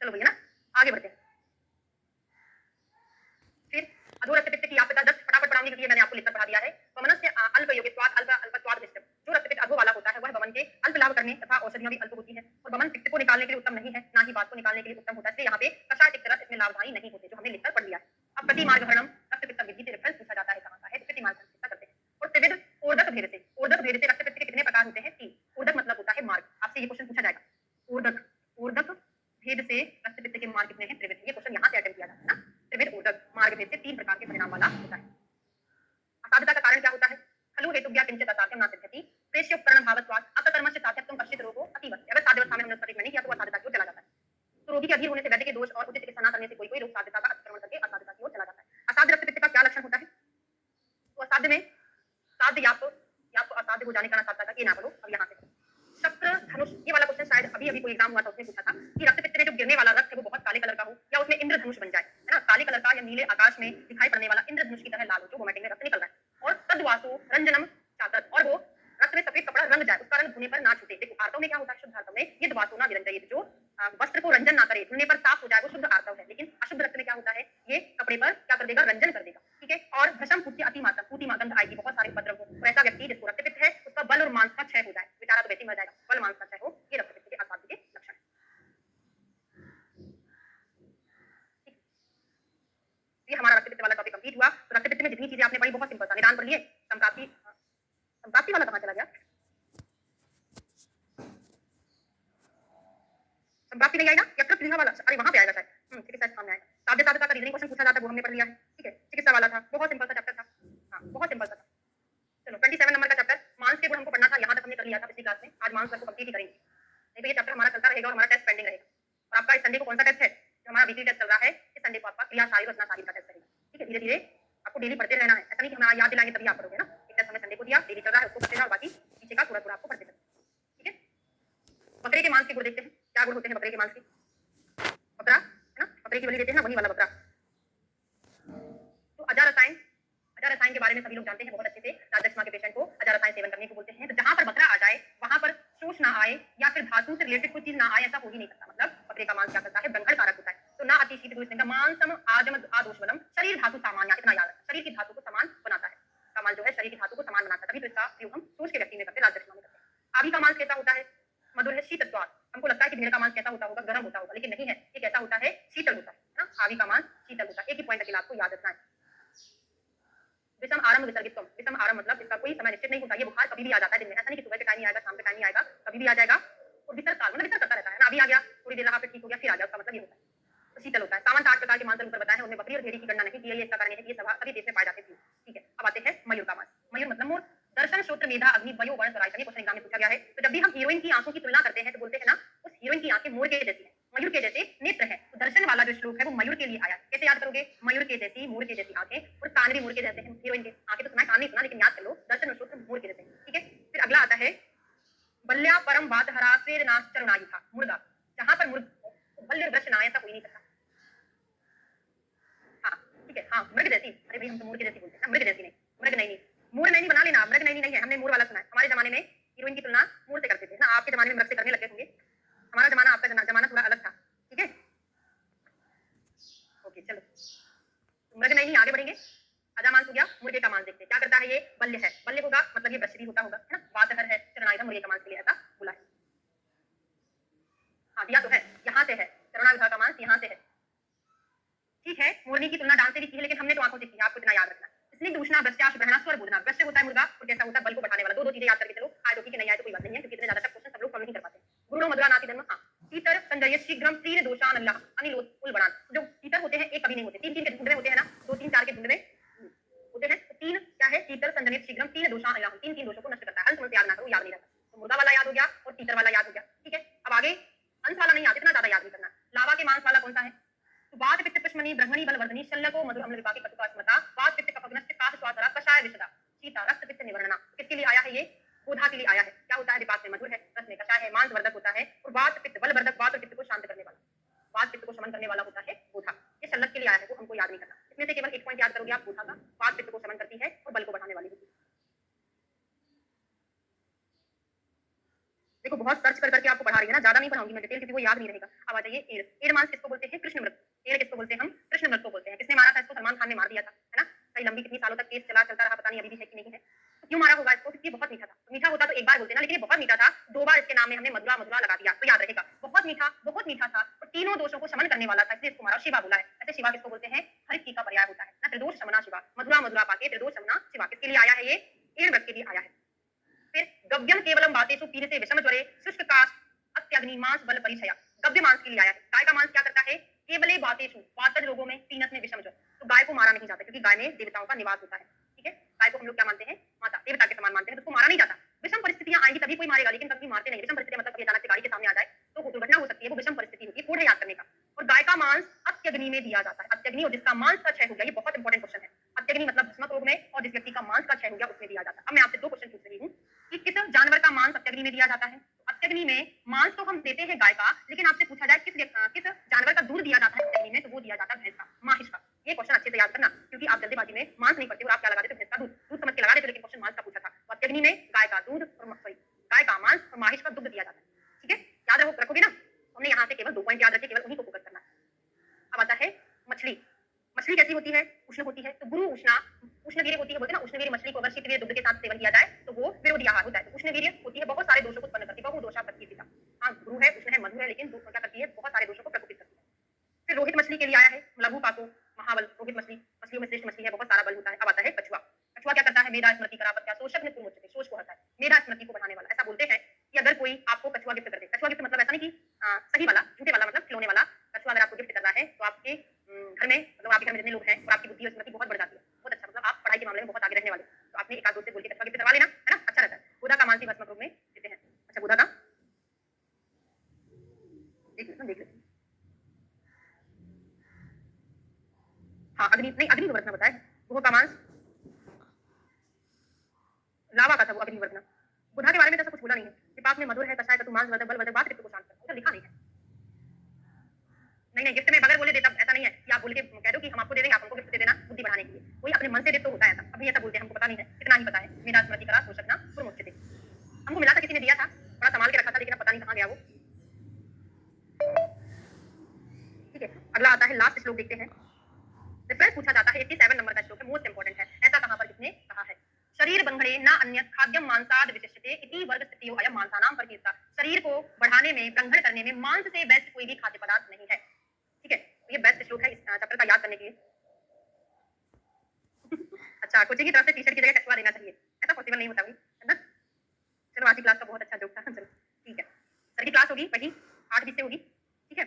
चलो भैया ना आगे बढ़ते हैं। फिर अधो रक्त पित्त की आपदा 10 फटाफट पढ़ाने के लिए मैंने आपको लिखकर पढ़ा दिया है। वमन से अल्प योगित्वात् अल्प अल्पत्वात् विशिष्टम, जो रक्त पित्त अधो वाला होता है वह वमन के अल्प लाभ करने तथा औषधियां भी अल्प होती है, और वमन पित्त को निकालने के लिए उत्तम नहीं है, ना ही बात को निकालने के लिए उत्तम होता है। इसलिए यहाँ पे कषाय तिक्त रस इसमें लाभदायी नहीं होते, जो हमने लिखकर पढ़ लिया है। अब अब कटी मार्ग हरणम रक्त पित्त विधि से रेफरेंस पूछा जाता है कहाँ का है, तो कटी मार्ग चिकित्सा करते हैं। और त्रिविध ओर्दक भेद से, ओर्दक भेद से रक्त पित्त के कितने प्रकार होते हैं? 3। ओर्दक मतलब होता है मार्ग, आपसे ये क्वेश्चन पूछा जाएगा। ओर्दक, ओर्दक भेद से रक्त पित्त के मार्ग कितने हैं? त्रिविध। ये क्वेश्चन यहाँ से अटेम्प्ट किया जाता है ना। त्रिविध ओर्दक मार्ग भेद से 3 प्रकार के परिणाम वाला होता है। असाध्यता का कारण क्या होता है? खलु हेतुभ्या किंचित असाध्यम न सिद्ध्यति प्रेष्य उपकरण भावत्वात् अकर्मस्य साध्यत्वं कश्चित् रोगो अतीव। अगर साध्य अवस्था में हमने उसका ट्रीटमेंट नहीं किया तो वो असाध्यता की ओर चला जाता है। तो रोगी के अधीर होने से वैद्य के दोष और उचित चिकित्सा न करने से कोई रोग साध्यता का अतिक्रमण करके असाध्यता की ओर चला जाता है। असाध्य रक्त पित्त का क्या लक्षण होता है? तो असाध्य में साध्य या तो असाध्य हो जाने का असाध्यता का, ये ना बोलो अब यहाँ से चक्र धनुष, ये वाला क्वेश्चन शायद अभी अभी कोई एग्जाम हुआ था उसने पूछा था कि रक्त पित्त में जो गिरने वाला रक्त है वो बहुत काले कलर का हो या उसमें इंद्रधनुष बन जाए, है ना, काले कलर का या नीले आकाश में दिखाई पड़ने वाला इंद्रधनुष की तरह लाल हो, जो वोमिटिंग में रक्त निकल रहा है। और तद्वासु रंजनम चातक, और वो रक्त में सफेद कपड़ा रंग जाए, उसका रंग धुने पर ना छूटे। देखो आर्तव में क्या होता है? शुद्ध आर्तव में ये वासु ना विरंजयेत, जो वस्त्र को रंजन ना करे, धुलने पर साफ हो जाए, वो शुद्ध आर्तव है। लेकिन अशुद्ध रक्त में क्या होता है? ये कपड़े पर क्या कर देगा? रंजन कर देगा, ठीक है। और भ्रशम पुत्य अति मात्रा, पूती गंध आएगी, बहुत सारे उपद्रव हो, तो ऐसा व्यक्ति जिसको रक्त पित्त है उसका बल और मांस का क्षय हो जाए, बेचारा तो वैसे ही मर जाएगा, बल मांस का क्षय हो, ये रक्त पित्त के असाध्य के लक्षण है। ये हमारा रक्त पित्त वाला टॉपिक कंप्लीट हुआ। तो रक्त पित्त में जितनी चीजें आपने पढ़ी बहुत सिंपल था, निदान पढ़िए। संप्राप्ति, संप्राप्ति वाला कहाँ चला गया? संप्राप्ति नहीं आई ना? यकृत प्लीहा वाला, अरे वहां पे आएगा शायद, चिकित्सा स्थान में आएगा। साध्य साध्यता का रीजनिंग क्वेश्चन पूछा जाता है, वो हमने पढ़ लिया है, ठीक है। चिकित्सा वाला था, बहुत सिंपल सा चैप्टर था, हाँ बहुत सिंपल सा था। चलो 27 नंबर का चैप्टर मांस के गुण हमको पढ़ना था, यहाँ तक हमने कर लिया था पिछली क्लास में। आज मांस को कंप्लीट ही करेंगे, नहीं तो ये चैप्टर हमारा चलता रहेगा और हमारा टेस्ट पेंडिंग रहेगा। और आपका इस संडे को कौन सा टेस्ट है? जो हमारा वीकली टेस्ट चल रहा है, इस संडे को आपका क्रिया शारीर रचना शारीर का टेस्ट रहेगा, ठीक है। धीरे धीरे आपको डेली पढ़ते रहना है, ऐसा नहीं कि हमारा याद दिलाएंगे तभी आप पढ़ोगे ना। एक टेस्ट हमने संडे को दिया, डेली चल रहा है उसको पढ़ते जाओ, बाकी पीछे का पूरा आपको पढ़ते चलो, ठीक है। बकरे के मांस के गुण देखते हैं, क्या गुण होते हैं बकरे के मांस के? बकरा है ना, बकरे की बलि देते हैं ना, वही वाला बकरा। तो अजा रसायन, अजा रसायन के बारे में सभी लोग जानते हैं बहुत अच्छे से। राजक्षमा के पेशेंट को अजा रसायन सेवन करने को बोलते हैं। तो जहां पर बकरा आ जाए वहां पर शोष ना आए या फिर धातु से रिलेटेड कोई चीज ना आए, ऐसा हो ही नहीं सकता। मतलब बकरे का मांस क्या करता है? ब्रंहण कारक होता है। तो ना अति शीत दूषित मांसम आजम आदोष बलम शरीर धातु सामान्य, इतना याद रखना, शरीर की धातु को समान बनाता है। सामान जो है शरीर की धातु को समान बनाता है, तभी तो इसका प्रयोग हम शोष के व्यक्ति में करते हैं, राजक्षमा में करते हैं। आदि का मांस कैसा होता है? मधुर है, शीतत्वात्। हमको लगता है कि भेड़ का मांस कैसा होता होगा? गर्म होता होगा, लेकिन नहीं है, ये कैसा होता है? शीतल होता है ना। आदि का मांस शीतल होता है। एक ही पॉइंट अकेला आपको याद रखना है। विषम आरंभ विसर्गित, विषम आरंभ मतलब इसका कोई समय निश्चित नहीं होता। ये बुखार कभी भी आ जाता है दिन में, ऐसा नहीं कि सुबह के टाइम ही आएगा, शाम के टाइम ही आएगा, कभी भी आ जाएगा। और विसर्ग काल मतलब विसर्ग करता रहता है ना, अभी आ गया, थोड़ी देर रहा, फिर ठीक हो गया, फिर आ गया, उसका मतलब ये होता है। तो शीतल होता है। सामान्य 8 प्रकार के मांस ऊपर बताए हैं, उनमें बकरी और भेड़ी की गणना नहीं की है, ये इसका कारण है कि ये सभी देश में पाए जाते हैं, ठीक है। अब आते हैं मयूर का मांस। मयूर मतलब मोर। दर्शन श्रोत्र मेधा अग्नि वयो वर्ण स्वराय, ये क्वेश्चन एग्जाम में पूछा गया है। तो जब भी हम हीरोइन की आंखों की तुलना करते हैं तो बोलते हैं ना, उस हीरोइन की आंखें मोर के जैसी है, मयूर के जैसे नेत्र है। तो दर्शन वाला जो श्लोक है वो मयूर के लिए आया। कैसे याद करोगे? मयूर के जैसी, मोर के जैसी आंखें, और कान भी मोर के जैसे हैं। हीरोइन के आंखें तो सुना, कान नहीं सुना, लेकिन याद कर लो, दर्शन और श्रोत्र मोर के जैसे, ठीक है। फिर अगला आता है बल्या परम बात हरा स्वेद नाश चरुणायु था, मुर्गा। जहां पर बल्य वृक्ष ना ऐसा कोई नहीं सकता, हाँ ठीक है, हाँ मृग जैसी। अरे भाई हम तो मोर के जैसी बोलते हैं, मृग जैसी नहीं, मृग नहीं, मोर नहीं बना लेना, मृग नहीं है, हमने मोर वाला सुना है। हमारे जमाने में हीरोइन की तुलना मोर से करते थे ना, आपके जमाने में मृग से करने लगे होंगे। हमारा जमाना आपका जमाना थोड़ा अलग था, ठीक है। ओके चलो, मृग नहीं, आगे बढ़ेंगे। अजा मांस हो गया, मुर्गे का मांस देखते हैं क्या करता है। ये बल्य है, बल्य होगा मतलब ये वृक्ष भी होता होगा, है ना। वातहर है, चरणायुधा मुर्गे का मांस के लिए ऐसा बोला है। हाँ दिया तो है, यहाँ से है, चरणायुधा का मांस यहाँ से है, ठीक है। मोरनी की तुलना डांस से भी की है, लेकिन हमने तो आंखों से की है, आपको इतना याद रखना। स्निग्ध उष्णा वृष्टाश ग्रहणा स्वर बोधना, वृष्ट होता है मुर्गा और कैसा होता है? बल को बढ़ाने वाला। दो चीजें याद करके चलो, आए तो ठीक है, नहीं आए तो कोई बात नहीं है, क्योंकि इतने ज्यादा तक क्वेश्चन सब लोग फॉलो नहीं कर पाते। गुरुनो मधुरा नाति धर्म, हाँ तीतर संजय शीघ्रम तीन दोषान अल्लाह अनिल उलबणान। जो तीतर होते हैं एक कभी नहीं होते, तीन तीन के झुंड में होते हैं ना, 2 3 4 के झुंड में होते हैं। तो तीन क्या है? तीतर संजय शीघ्रम तीन दोषान अल्लाह, तीन तीन दोषों को नष्ट करता है। अंश में याद ना करो, याद नहीं रहता। तो मुर्गा वाला याद हो गया और तीतर वाला याद हो गया, ठीक है। अब आगे अंश वाला नहीं याद, इतना ज्यादा याद नहीं करना। लावा के मांस वाला कौन सा है? वात पित्त पुष्मणि ब्रह्मणि बलवर्धनी शल्यको मधुर अम्ल विपाके कटुका स्मृता वात पित्त कफग्नश्च काश स्वासरा कषाय विशदा शीता रक्त पित्त निवर्णना। किसके लिए आया है? ये बोधा के लिए आया है। क्या होता है? विपाक में मधुर है, रस में कषाय है, मांस वर्धक होता है, और वात पित्त बलवर्धक, वात और पित्त को शांत करने वाला, वात पित्त को शमन करने वाला होता है बोधा। ये शल्यक के लिए आया है, वो हमको याद नहीं करना। इसमें से केवल एक पॉइंट याद करोगे आप बोधा का, वात पित्त को शमन करती है और बल को बढ़ाने वाली होती है। देखो बहुत सर्च कर करके आपको पढ़ा रही है ना, ज्यादा नहीं पढ़ाऊंगी मैं डिटेल, क्योंकि वो याद नहीं रहेगा। अब आ जाइए एड़। एड़ मांस किसको बोलते हैं? कृष्ण मृग। एड़ किसको बोलते हैं हम? कृष्ण मृग को बोलते हैं। किसने मारा था इसको? सलमान खान ने मार दिया था, है ना। कई लंबी कितनी सालों तक केस चलता रहा, पता नहीं अभी भी है कि नहीं है। तो क्यों मारा होगा इसको? क्योंकि बहुत मीठा था। मीठा होता तो एक बार बोलते ना, लेकिन ये बहुत मीठा था, 2 बार इसके नाम में हमने मधुरा मधुरा लगा दिया, तो याद रहेगा। बहुत मीठा था और तीनों दोषों को शमन करने वाला था, इसलिए इसको मारा। शिवा बोला है। ऐसे शिवा किसको बोलते हैं? हर एक चीज का पर्याय होता एड़ वर्ग के लिए आया है। फिर गव्यम केवलम बातेषु पीनसे विषम ज्वरे शुष्क काष्ठ अत्यग्नि मांस बल परिचया, गव्य मांस के लिए आया है। गाय का मांस क्या करता है? केवले बातेषु, वातज रोगों में, पीनस में, विषम ज्वर। तो गाय को मारा नहीं जाता क्योंकि गाय में देवताओं का निवास होता है। ठीक है, गाय को हम लोग क्या मानते हैं? माता, देवता के समान मानते हैं, तो उसको मारा नहीं जाता। विषम परिस्थितियां आएंगी तभी कोई मारेगा, लेकिन कभी मारते नहीं। विषम परिस्थिति मतलब कभी अचानक से गाड़ी के सामने आ जाए तो दुर्घटना हो सकती है, वो विषम परिस्थिति होती है, कोड है याद करने का। और गाय का मांस अत्यग्नि में दिया जाता है। अत्यग्नि और जिसका मांस का क्षय हो गया, ये बहुत इंपॉर्टेंट क्वेश्चन है। अत्यग्नि मतलब भस्मक रोग में, और जिस व्यक्ति का मांस का क्षय हो गया उसमें दिया जाता है। अब मैं आपसे दो क्वेश्चन पूछ रही हूँ कि किस जानवर का मांस अत्यग्नि में दिया जाता है? अत्यग्नि में मांस तो हम देते हैं गाय का, लेकिन आपसे पूछा जाए किस जानवर का दूध दिया जाता है अत्यग्नि में, तो वो दिया जाता है भैंस का, माहिष का। ये क्वेश्चन अच्छे से याद करना, क्योंकि आप जल्दीबाजी में मांस नहीं पढ़ते और आप क्या लगा देते? भैंस का दूध। दूध समझ के लगा देते, लेकिन क्वेश्चन मांस का पूछा था। तो अत्यग्नि में गाय का दूध और सॉरी गाय का मांस और माहिष का दुग्ध दिया जाता है। ठीक है, याद रखोगे ना? हमने यहाँ से केवल 2 पॉइंट याद रखे, केवल उन्हीं को फोकस करना है। अब आता है मछली। मछली कैसी होती है? उष्ण होती है। तो गुरु उष्णा, उष्णवीर्य होती है, बोलते हैं ना उष्णवीर्य मछली को अगर शीतवीर्य दुग्ध के साथ सेवन किया जाए तो वो विरोधी आहार होता है। तो उष्णवीर्य होती है, बहुत सारे दोषों को उत्पन्न करती है, बहुदोषा प्रकीर्तिता। हाँ, गुरु है, उष्ण है, मधु है, लेकिन क्या करती है? बहुत सारे दोषों को प्रकोपित करती है। फिर रोहित मछली के लिए आया है, लघु पाको महाबल। रोहित मछली मछलियों में श्रेष्ठ मछली है, बहुत सारा बल होता है। अब आता है कछुआ। कछुआ क्या करता है? मेधा स्मृति करापत्या शोषक में पूर्वोच्चते, शोष को हटाता है, मेधा स्मृति को बढ़ाने वाला। ऐसा बोलते हैं कि अगर कोई आपको कछुआ गिफ्ट कर दे, कछुआ गिफ्ट मतलब ऐसा नहीं कि सही वाला, झूठे वाला, मतलब खिलौने वाला। कछुआ अगर आपको गिफ्ट कर रहा है तो आपके घर में, मतलब आपके घर में जितने लोग हैं और आपकी बुद्धि और स्मृति बहुत बढ़ जाती है। बहुत अच्छा, मतलब आप पढ़ाई के मामले में बहुत आगे रहने वाले। तो आपने एक आध दोस्त से बोल के कछुआ गिफ्ट करवा लेना, है ना? अच्छा रहता है। बुधा का मानसिक भस्मक रोग में देते हैं। अच्छा, बुधा का देख लेते हैं। हाँ, अग्नि नहीं, अग्नि वर्तना बताया। गुह का मांस लावा का था, वो अग्नि वर्तना। बुधा के बारे में तो ऐसा कुछ बोला नहीं है। विपाक में मधुर है, कषाय कटु मांस वर्धक बल वर्धक बात को शांत करता है, लिखा नहीं है। नहीं नहीं, गिफ्ट में बगैर बोले देता, ऐसा नहीं है कि आप बोल के कह दो कि हम आपको दे देंगे, आप हमको गिफ्ट दे देना बुद्धि बढ़ाने के लिए। कोई अपने मन से दे तो होता है ऐसा। अभी ऐसा बोलते हैं, हमको पता नहीं है, इतना ही पता है। मेरा स्मृति करा शोषक ना पूर्वोच्चते। हमको मिला था, किसी ने दिया था, बड़ा संभाल के रखा था, लेकिन अब पता नहीं कहाँ गया वो। ठीक है, अगला आता है लास्ट श्लोक, देखते हैं। रेफरेंस पूछा जाता है, 87 नंबर का श्लोक है, मोस्ट इंपोर्टेंट है। ऐसा कहां पर किसने कहा है? शरीर बंधने न अन्य खाद्यम मांसाद विशिष्टते इति वर्ग स्थितियो अयम मांसानाम प्रकीर्ता। शरीर को बढ़ाने में, ब्रंघन करने में मांस से बेस्ट कोई भी खाद्य पदार्थ नहीं है। ठीक है, तो ये बेस्ट श्लोक है इस चैप्टर का याद करने के लिए। अच्छा, कोचिंग की तरफ से टी-शर्ट की जगह कछुआ देना चाहिए, ऐसा पॉसिबल नहीं होता है ना? चलो, आज की क्लास का बहुत अच्छा जोक था। चलो ठीक है, सर की क्लास होगी वही 8 बजे से होगी। ठीक है,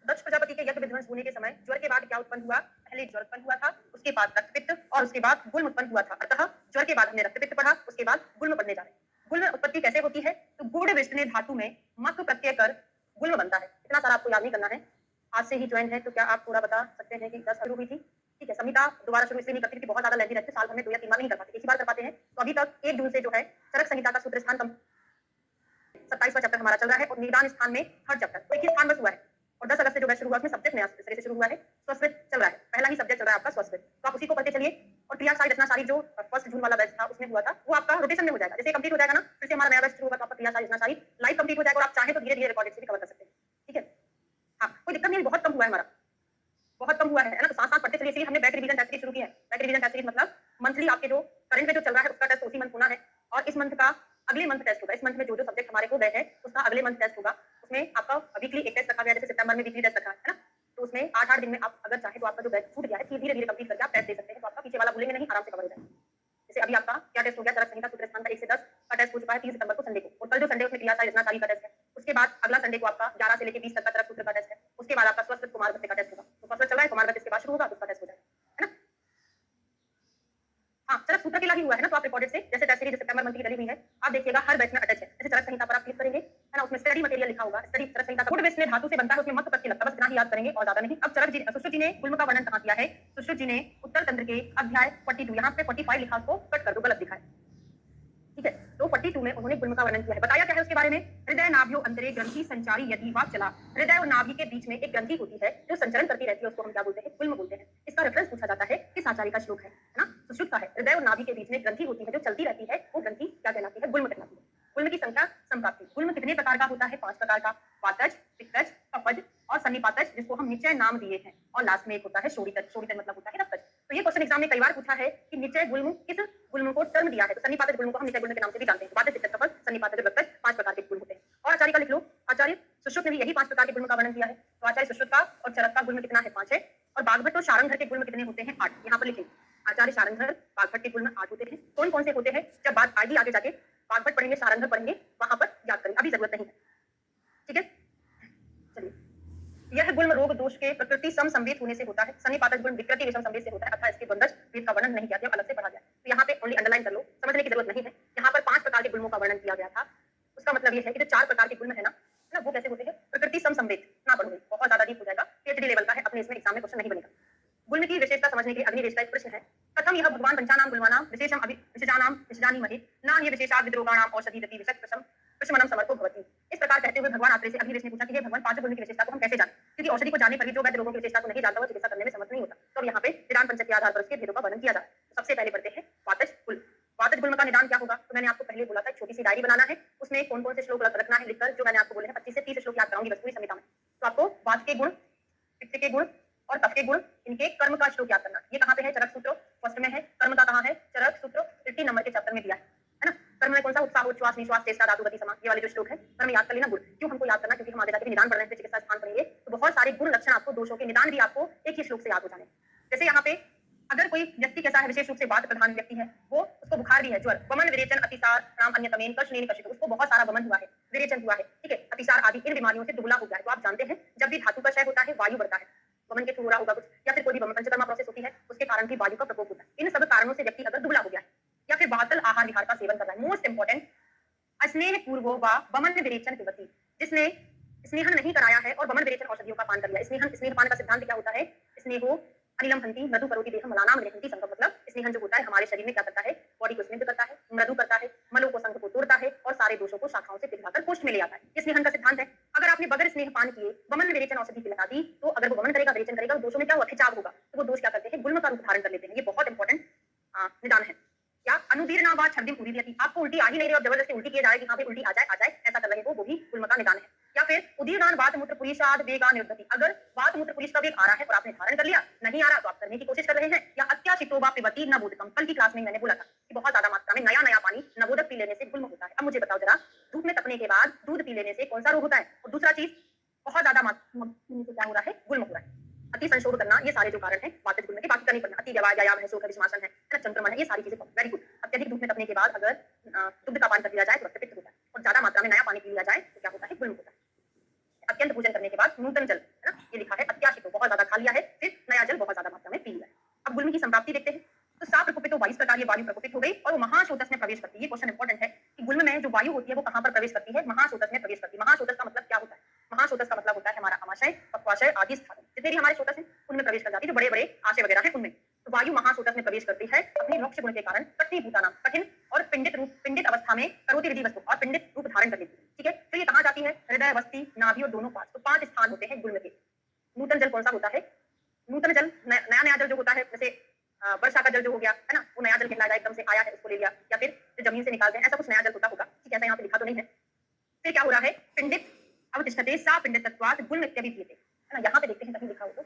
दक्ष प्रजापति के यज्ञ विध्वंस होने के समय ज्वर के बाद क्या उत्पन्न हुआ? पहले ज्वर उत्पन्न हुआ था, उसके बाद रक्तपित्त और उसके बाद गुल्म उत्पन्न हुआ था। अतः ज्वर के बाद हमने रक्तपित्त पढ़ा, उसके बाद गुल्म पढ़ने जा रहे हैं। गुल्म उत्पत्ति कैसे होती है? तो गुड़ विष्णु धातु में मक प्रत्यय कर गुल्म बनता है। इतना सारा आपको याद नहीं करना है। आज से ही ज्वाइन है तो क्या आप थोड़ा बता सकते हैं कि 10 शुरू हुई थी? ठीक है, संहिता दोबारा शुरू इसलिए नहीं करती क्योंकि बहुत ज्यादा लेंदी रहती है, साल भर में 2 या 3 बार नहीं कर पाते, एक ही बार कर पाते हैं। तो अभी तक 1 जून से जो है चरक संहिता का सूत्र स्थान 27वां चैप्टर हमारा चल रहा है और निदान स्थान में थर्ड चैप्टर, तो एक ही स्थान बस हुआ है। और 10 अगस्त से जो बैच शुरू हुआ उसमें सब्जेक्ट नया तरह से शुरू हुआ है, संस्कृत चल रहा है, पहला ही सब्जेक्ट चल रहा है आपका संस्कृत, तो आप उसी को पढ़ते चलिए। और क्रिया सारी रचना सारी जो फर्स्ट जून वाला बैच था उसमें हुआ था, वो आपका रोटेशन में हो जाएगा। जैसे कंप्लीट हो जाएगा ना, फिर से हमारा नया बैच शुरू होगा, तो आपका क्रिया सारी रचना सारी लाइव कंप्लीट हो जाएगा और आप चाहे तो धीरे धीरे रिकॉर्डेड से भी कवर कर सकते हैं। ठीक है, हाँ, कोई दिक्कत नहीं, बहुत कम हुआ है हमारा, बहुत कम हुआ है ना? तो साथ साथ पढ़ते चलिए, इसलिए हमने बैक रिवीजन टेस्ट सीरीज शुरू की है। बैक रिवीजन टेस्ट सीरीज मतलब मंथली आपके जो करंट में जो चल रहा है उसका टेस्ट उसी मंथ होना है, और इस मंथ का अगले मंथ टेस्ट होगा। इस मंथ में जो जो सब्जेक्ट हमारे हो गए हैं उसका अगले मंथ टेस्ट होगा। उसमें आपका वीकली एक टेस्ट रखा गया है, जैसे सितंबर में वीकली टेस्ट रखा है ना, तो उसमें 8-8 दिन में आप अगर चाहे तो आपका जो बैच छूट गया है धीरे धीरे कंप्लीट करके आप टेस्ट दे सकते हैं, तो आपका पीछे वाला भूलेंगे नहीं, आराम से कवर हो जाएगा। जैसे अभी आपका क्या टेस्ट हो गया, चरक संहिता सूत्र स्थान का 1 से 10 का टेस्ट हो चुका है 3 सितंबर को संडे को, और कल जो संडे उसमें क्रिया सारी रचना सारी का टेस्ट है। उसके बाद अगला संडे को आपका 11 से लेकर 20 तक का चरक सूत्र का टेस्ट है। उसके बाद आपका स्वस्थ कुमार गति का टेस्ट होगा, तो फर्स्ट चल रहा है, कुमार गति इसके बाद शुरू होगा, तो उसका टेस्ट हो जाएगा, है ना? हाँ, चरक सूत्र के लिए ही हुआ है ना, तो आप रिकॉर्डेड से जैसे टेस्ट सीरीज सितंबर मंथ की डली हुई है, आप देखिएगा हर बैच में अटैच है। जैसे चरक संहिता पर आप क्लिक करेंगे, है ना, उसमें स्टडी मटेरियल लिखा होगा, स्टडी चरक संहिता का गुड विष्णु धातु से बनता है, उसमें मत प्रत्यय लगता है, बस इतना ही याद करेंगे और ज्यादा नहीं। अब चरक जी सुश्रुत जी ने गुल्म का वर्णन कहाँ किया है? सुश्रुत जी ने उत्तर तंत्र के अध्याय 42, यहाँ पे 45 लिखा, उसको कट कर दो, गलत दिखा है। ठीक है, तो 42 में उन्होंने गुल्म का वर्णन किया है। बताया क्या है उसके बारे में? हृदय नाभ्यो अंतरे ग्रंथि संचारी यदि वा चला। हृदय और नाभि के बीच में एक ग्रंथि होती है जो संचरण करती रहती है, उसको हम क्या बोलते हैं? गुल्म बोलते हैं। इसका रेफरेंस पूछा जाता है, किस आचार्य का श्लोक है ना? सुश्रुत का है। हृदय और नाभि के बीच में ग्रंथि होती है जो चलती रहती है, वो ग्रंथि क्या कहलाती है? गुल्म कहलाती है। गुल्म की संख्या संप्राप्ति। गुल्म कितने प्रकार का होता है? 5 प्रकार का, वातज, पित्तज, कफज और सन्निपातज, जिसको हम निचय नाम दिए हैं, और लास्ट में एक होता है शोणितज। शोणितज मतलब होता है रक्तज। तो ये क्वेश्चन एग्जाम में कई बार पूछा है कि निचय गुल्म किस गुल्म को टर्म दिया है, तो सन्निपातज गुल्म को हम निचय गुल्म के नाम से भी जानते हैं। वातज, पित्तज, कफज, सन्निपातज, रक्तज 5 प्रकार के गुल्म होते हैं। और आचार्य का लिख लो, आचार्य सुश्रुत ने भी यही 5 प्रकार के गुल्म का वर्णन किया है। तो आचार्य सुश्रुत का और चरक का गुल्म कितना है? 5 है। और बागभट्ट और शारंगधर के गुल्म कितने होते हैं? 8। यहाँ पर लिखें, आचार्य शारंगधर बागभट्ट के गुल्म 8 होते हैं। कौन कौन से होते हैं, जब बात आएगी आगे जाके वाग्भट पढ़ेंगे, सारंगधर पढ़ेंगे, वहां पर याद करेंगे, अभी जरूरत नहीं है। ठीक है, चलिए। यह गुल्म रोग दोष के प्रकृति सम संवेद होने से होता है, सन्निपातज गुण विकृति विषम संवेद से होता है, अर्थात इसके द्वंद्वज भेद का वर्णन नहीं किया गया, अलग से पढ़ा गया। तो यहाँ पे ओनली अंडरलाइन कर लो, समझने की जरूरत नहीं है। यहाँ पर 5 प्रकार के गुल्मों का वर्णन किया गया था। उसका मतलब ये है कि जो 4 प्रकार के गुल्म है ना, वो कैसे होते हैं? प्रकृति सम संवेद ना पढ़ोगे, बहुत ज्यादा डीप हो जाएगा, पीएचडी लेवल का है, अपने इसमें एग्जाम में क्वेश्चन नहीं बनेगा। गुल्म की विशेषता समझने के लिए अग्नि विशेषता एक प्रश्न है। कथम यह भगवान पंचानाम गुल्मानाम विशेषम विशेषानाम विशेषानी महे ना ये विशेषाद विद्रोगाणाम औषधि गति विशक प्रशम प्रशमनम समर्थो भवति। इस प्रकार कहते हुए भगवान आत्रेय से अग्निवेश ने पूछा कि हे भगवान, 5 गुण की विशेषता को हम कैसे जानें? क्योंकि औषधि को जानने पर भी जो वैद्य रोगों की विशेषता को नहीं जानता वो चिकित्सा करने में समर्थ नहीं होता। तो अब यहाँ पे निदान पंचक के आधार पर उसके भेदों का वर्णन किया जा रहा है। सबसे पहले पढ़ते हैं वातज गुल्म। वातज गुल्म का निदान क्या होगा? तो मैंने आपको पहले बोला था, छोटी सी डायरी बनाना है, उसमें कौन कौन से श्लोक रखना है लिखकर, जो मैंने आपको बोले हैं 25 से 30 श्लोक याद कराऊंगी बस पूरी संहिता में। तो आपको वात के गुण, पित्त के गुण और कफ के गुण, इनके कर्म का श्लोक याद करना। ये कहाँ पे है? चरक सूत्र फर्स्ट में है। कर्म का कहाँ है? चरक सूत्र 50 नंबर के चैप्टर में दिया है ना। कर्म में कौन सा? उत्साह, उच्छ्वास, निश्वास, चेष्टा, धातु, गति, समान, ये वाले जो श्लोक है, कर्म याद कर लेना। गुण क्यों हमको याद करना? क्योंकि हम आगे जाके निदान पढ़ रहे हैं, चिकित्सा स्थान पढ़ेंगे, तो बहुत सारे गुण लक्षण आपको, दोषों के निदान भी आपको एक ही श्लोक से याद हो जाने। जैसे यहाँ पे अगर कोई व्यक्ति कैसा है, विशेष रूप से वात प्रधान व्यक्ति है, वो उसको बुखार भी है, ज्वर, वमन, विरेचन, अतिसार, राम, अन्यतमेन, कष्ट, कष्ट, उसको बहुत सारा वमन हुआ है, विरेचन हुआ है, ठीक है, अतिसार आदि इन बीमारियों से दुबला हो गया है। तो आप जानते हैं जब भी धातु का क्षय होता है, वायु बढ़ता है, वमन के थ्रू हो रहा होगा कुछ, या फिर कोई भी वमन पंचकर्मा प्रोसेस होती है, उसके कारण भी वायु का प्रकोप होता है। इन सब कारणों से व्यक्ति अगर दुबला हो गया है या फिर बातल आहार विहार का सेवन कर रहा है, मोस्ट इंपॉर्टेंट, स्नेह पूर्वो व वमन विरेचन पिबति, जिसने स्नेहन नहीं कराया है और वमन विरेचन औषधियों का पान कर लिया। स्नेहपान का सिद्धांत क्या होता है? स्नेहो अनिलम हंति मृदु करोति देहम मलानाम लेहंति संगम, मतलब स्नेहन जो होता है हमारे शरीर में क्या करता है? बॉडी को स्निग्ध करता है, मृदु करता है, मलों को संघ को तोड़ता है और सारे दोषों को शाखाओं से पिघलाकर पुष्ट में ले आता है। ये स्नेहन का सिद्धांत है। अगर आपने बगैर स्नेह पान किए वमन विरेचन औषधि पिला दी, तो अगर वो वमन करेगा, विरेचन करेगा, दोषों में क्या होगा? खिंचाव होगा। तो वो दोष क्या करते हैं? गुल्म का रूप धारण कर लेते हैं। ये बहुत इंपॉर्टेंट निदान है। क्या अनुदीर्णा बात छर्दिम पूरी दिया, आपको उल्टी आ ही नहीं रही, जबरदस्ती उल्टी किए जा रहे, यहाँ पे उल्टी आ जाए ऐसा कर रहे हो, वो भी गुल्म का निदान है। या फिर उदीर्णान वात मूत्र पुरीषाद वेगा निर्गति, अगर वात मूत्र पुरीष का वेग आ रहा है और आपने धारण कर लिया, नहीं आ रहा तो आप करने की कोशिश कर रहे हैं। या अत्याशितो वा पिबति नवोदकम, कल की क्लास में मैंने बोला था कि बहुत ज्यादा मात्रा में नया पानी नवोदक पी लेने से गुल्म होता है। अब मुझे बताओ जरा, धूप में तपने के बाद दूध पी लेने से कौन सा रोग होता है? और दूसरा चीज, बहुत ज्यादा मात्रा में क्या हो रहा है? गुल्म हो रहा है। अति संशोध करना, ये सारे जो कारण है वातज गुल्म के, बाकी का नहीं पढ़ना। अति व्यायाम है, शोक है, विषमासन है, चंद्रमन है, ये सारी चीजें वेरी गुड। अत्यधिक धूप में तपने के बाद अगर दुग्ध का पान कर लिया जाए तो रक्तपित्त होता है, और ज्यादा मात्रा में नया पानी पी लिया जाए तो क्या होता है? गुल्म होता है। अत्यंत भोजन करने के बाद नूतन जल, है ना, ये लिखा है, अत्याशितो, बहुत ज्यादा खा लिया है, फिर नया जल बहुत ज्यादा मात्रा में पी लिया है। अब गुल्म की संप्राप्ति देखते हैं। तो सा प्रकोपित तो 22 प्रकार ये वायु प्रकोपित हो गई और वो महाशोतस में प्रवेश करती है। ये क्वेश्चन इंपॉर्टेंट है कि गुल्म में जो वायु होती है वो कहां पर प्रवेश करती है? महाशोतस में प्रवेश करती है। महाशोतस का मतलब क्या होता है? महाशोतस का मतलब होता है हमारा आमाशय, पक्वाशय आदि स्थान, जितने भी हमारे शोतस हैं उनमें प्रवेश कर जाती है, जो बड़े बड़े आशय वगैरह हैं उनमें। तो वायु महाशोतस में प्रवेश करती है अपने मोक्ष गुण के कारण, कठिन भूतानाम, कठिन और पिंडित अवस्था में करोति विधि वस्तु और पिंडित रूप धारण कर लेती है। ठीक है, फिर ये कहां जाती है? हृदय, वस्ती, नाभि और दोनों पास। तो 5 स्थान होते हैं गुल्म के। नूतन जल कौन सा होता है? नूतन जल, नया जल जो होता है, जैसे वर्षा का जल जो हो गया है ना, वो नया जल कहलाएगा, एकदम से आया है उसको ले लिया, या फिर जो जमीन से निकालते हैं, ऐसा कुछ नया जल होता होगा। ठीक है, ऐसा यहाँ पे लिखा तो नहीं है। फिर क्या हो रहा है? पिंडित अवतिष्ठते सा पिंडित तत्वात् गुल्म इत्यादि पीते, है ना। यहाँ पे देखते हैं कहीं लिखा हो तो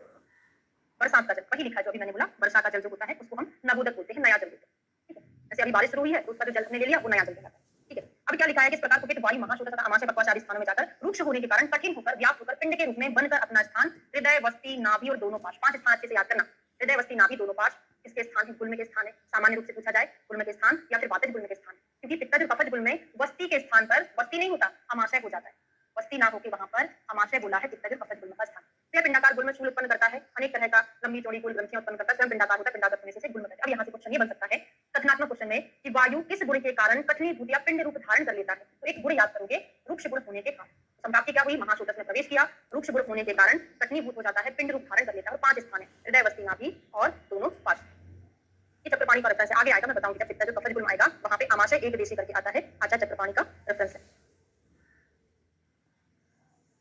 बरसात का जल, वही लिखा है जो अभी मैंने बोला, वर्षा का जल जो होता है उसको हम नवोदक बोलते हैं, नया जल बोलते हैं। ठीक है, जैसे अभी बारिश शुरू हुई है तो उसका जो जल हमने ले लिया वो नया जल कहलाता है। ठीक है, अब क्या लिखा है कि इस प्रकार कुपित वायु महाशोतस तथा आमाशय, पक्वाशय आदि स्थानों में जाकर रुक्ष होने के कारण कठिन होकर व्याप्त होकर पिंड के रूप में बनकर अपना स्थान हृदय, वस्ती, नाभि और दोनों पाश, 5 स्थान अच्छे से याद करना। हृदय, वस्ती, नाभि, दोनों पाश किसके स्थान है? गुल्म के स्थान है। सामान्य रूप से पूछा जाए गुल्म के स्थान या फिर वातज गुल्म के स्थान, क्योंकि पित्तज और कफज गुल्म में वस्ती के स्थान पर वस्ती नहीं होता, आमाशय हो जाता है। वस्ती ना होकर वहां पर आमाशय बोला है पित्तज और कफज गुल्म का स्थान। फिर पिंडाकार गुल्म शूल उत्पन्न करता है, अनेक तरह का लंबी चौड़ी कुल ग्रंथियां उत्पन्न करता है, स्वयं पिंडाकार होता है, पिंडागत होने से गुल्म करता है। अब यहाँ से क्वेश्चन ये बन सकता है कथनात्मक क्वेश्चन में कि वायु किस गुण के कारण कठिनीभूत या पिंड रूप धारण कर लेता है? तो एक गुण याद करोगे, रुक्ष गुण होने के कारण। संप्राप्ति क्या हुई? महाशोतस में प्रवेश किया, रुक्ष गुण होने के कारण कठिनीभूत हो जाता है, पिंड रूप धारण कर लेता है, और 5 स्थान है, हृदय, वस्ती, नाभि और दोनों पाश। ये चक्रपाणी का रेफरेंस है, आगे आएगा, मैं बताऊंगी जब पित्तज और कफज गुल्म आएगा वहां पे आमाशय एक देशी करके आता है, आचार्य चक्रपाणी का रेफरेंस है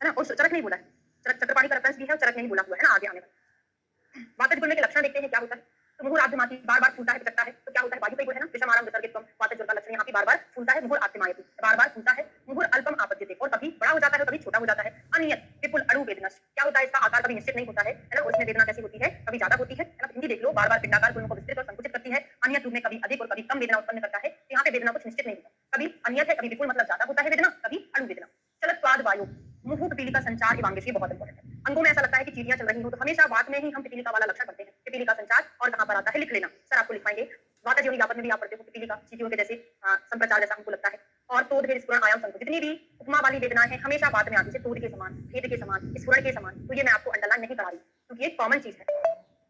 ना। और चरक नहीं बोला है, चक्रपाणी का रेफरेंस भी है और चरक नहीं बोला हुआ है ना, आगे आने वाला। वातज गुल्म के लक्षण देखते हैं क्या होता है। तो मुहुर आद्यमाती बार-बार फूलता है, पिचकता है, तो क्या होता है? वायु का गुण है ना, विषमारम विसर्गितम, वातज जल का लक्षण यहाँ पे बार-बार फूलता है। मुहुर आद्यमायति, बार-बार फूलता है। मुहुर अल्पम आपद्यते, और कभी बड़ा हो जाता है, कभी छोटा हो जाता है। अनियत विपुल अणु वेदनस, क्या होता है? इसका आकार कभी निश्चित नहीं होता है ना, और इसमें वेदना कैसी होती है? कभी ज्यादा होती है ना। हिंदी देख लो, बार-बार पिंडाकार गुल्म को विस्तृत और संकुचित करती है। अनियत रूप में कभी अधिक और कभी कम वेदना उत्पन्न करता है। यहाँ पे वेदना कुछ निश्चित नहीं होता, कभी अनियत है, कभी विपुल मतलब ज्यादा होता है वेदना, कभी अणु वेदना। चलत्वाद वायु, मुहु पिपीली का संचार एवं ये बहुत इंपॉर्टेंट है। अंगों में ऐसा लगता है कि चीटियां चल रही हो, तो हमेशा वात में ही हम पिपीली का वाला लक्षण पढ़ते हैं। पिपीली का संचार और कहां पर आता है लिख लेना, सर आपको लिखाएंगे। वातज योनि व्यापक में भी आप पढ़ते हो पिपीली का, चीटियों के जैसे संप्रचार जैसा हमको लगता है। और तोड़ भेद स्फुरण आयाम संकुल, जितनी भी उपमा वाली वेदनाएं हैं हमेशा बाद में आती है, तोड़ के समान, भेद के समान, स्फुरण के समान। तो ये मैं आपको अंडरलाइन नहीं करा रही क्योंकि ये कॉमन चीज है।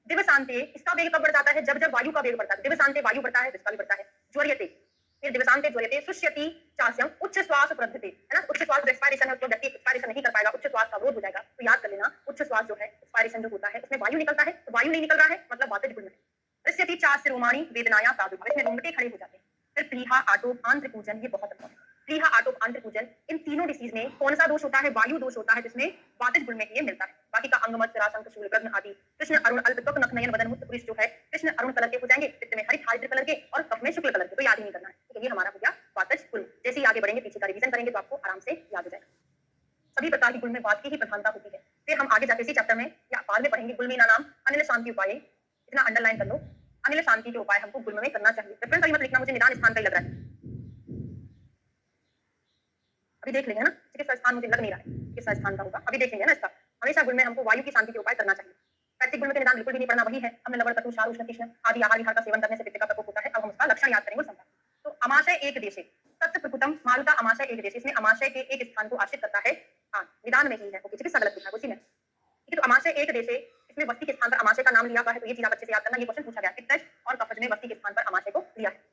दिवसांते, इसका वेग कब बढ़ जाता है? जब जब वायु का वेग बढ़ता है। दिवसांते वायु बढ़ता है, इसका भी बढ़ता है। ज्वर्यते, फिर दिवसांते ज्वर्यते, शुष्यति चास्यम, उच्च श्वास प्रवृत्ति, है ना। उच्च श्वास जो एक्सपायरेशन है उसको व्यक्ति एक्सपायरेशन नहीं कर पाएगा, उच्च श्वास का अवरोध हो जाएगा। तो याद कर लेना, उच्च श्वास जो है एक्सपायरेशन जो होता है उसमें वायु निकलता है, तो वायु नहीं निकल रहा है मतलब वातज गुण में। ऋष्यति चास्य रोमाणी वेदनाया प्रादुर्भाव, इसमें रोंगटे खड़े हो जाते हैं। फिर प्लीहा आटोप आंत्रपूजन, ये बहुत इंपॉर्टेंट। प्लीहा आटोप आंत्रपूजन, इन तीनों डिसीज में कौन सा दोष होता है? वायु दोष होता है, जिसमें वातज गुण में ये मिलता है। बाकी का अंगमत शरासंक शूलग्न आदि। कृष्ण अरुण अल्प त्वक नख नयन वदन मुक्त पुरुष जो है कृष्ण अरुण कलर के हो जाएंगे, पित्त में हरित हारिद्र कलर के और कफ में शुक्ल कलर के। तो याद ही नहीं करना है, तो ये हमारा हो गया वातज गुण। जैसे ही आगे बढ़ेंगे, पीछे का रिवीजन करेंगे तो आपको आराम से याद हो जाएगा। सभी प्रकार की गुण में वात की ही प्रधानता होती है। फिर हम आगे जाके इसी चैप्टर में या बाद में पढ़ेंगे गुल्मीना नाम अनिल शांति उपाय, इतना अंडरलाइन कर लो। अनिल शांति के उपाय हमको गुल्म में करना चाहिए। रेफरेंस अभी मत लिखना, मुझे निदान स्थान का ही लग रहा है, अभी देख लेंगे ना, चिकित्सा स्थान मुझे लग नहीं रहा है किस स्थान का होगा, अभी देखेंगे ना इसका। हमेशा गुण में हमको वायु की शांति के उपाय करना चाहिए। पैतृक गुण के निदान बिल्कुल भी नहीं पढ़ना, वही है हमने लवण कटु सार उष्ण तीक्ष्ण आदि आहार विहार का सेवन करने से पित्त का प्रकोप होता है। अब हम उसका लक्षण याद करेंगे समझा। तो अमाशय एक देशे तत्व प्रकुतम मारुता अमाशय एक देशे, इसमें अमाशय के एक स्थान को आश्रित करता है। हाँ, निदान में ही है, ओके, चिकित्सा गलत लिखा है उसी में। ठीक है, तो अमाशय एक देशे, इसमें वस्ती के स्थान पर अमाशय का नाम लिया हुआ है, तो ये चीज आप अच्छे से याद करना। ये क्वेश्चन पूछा गया, पित्तज और कफज में वस्ती के स्थान पर अमाशय को लिया है।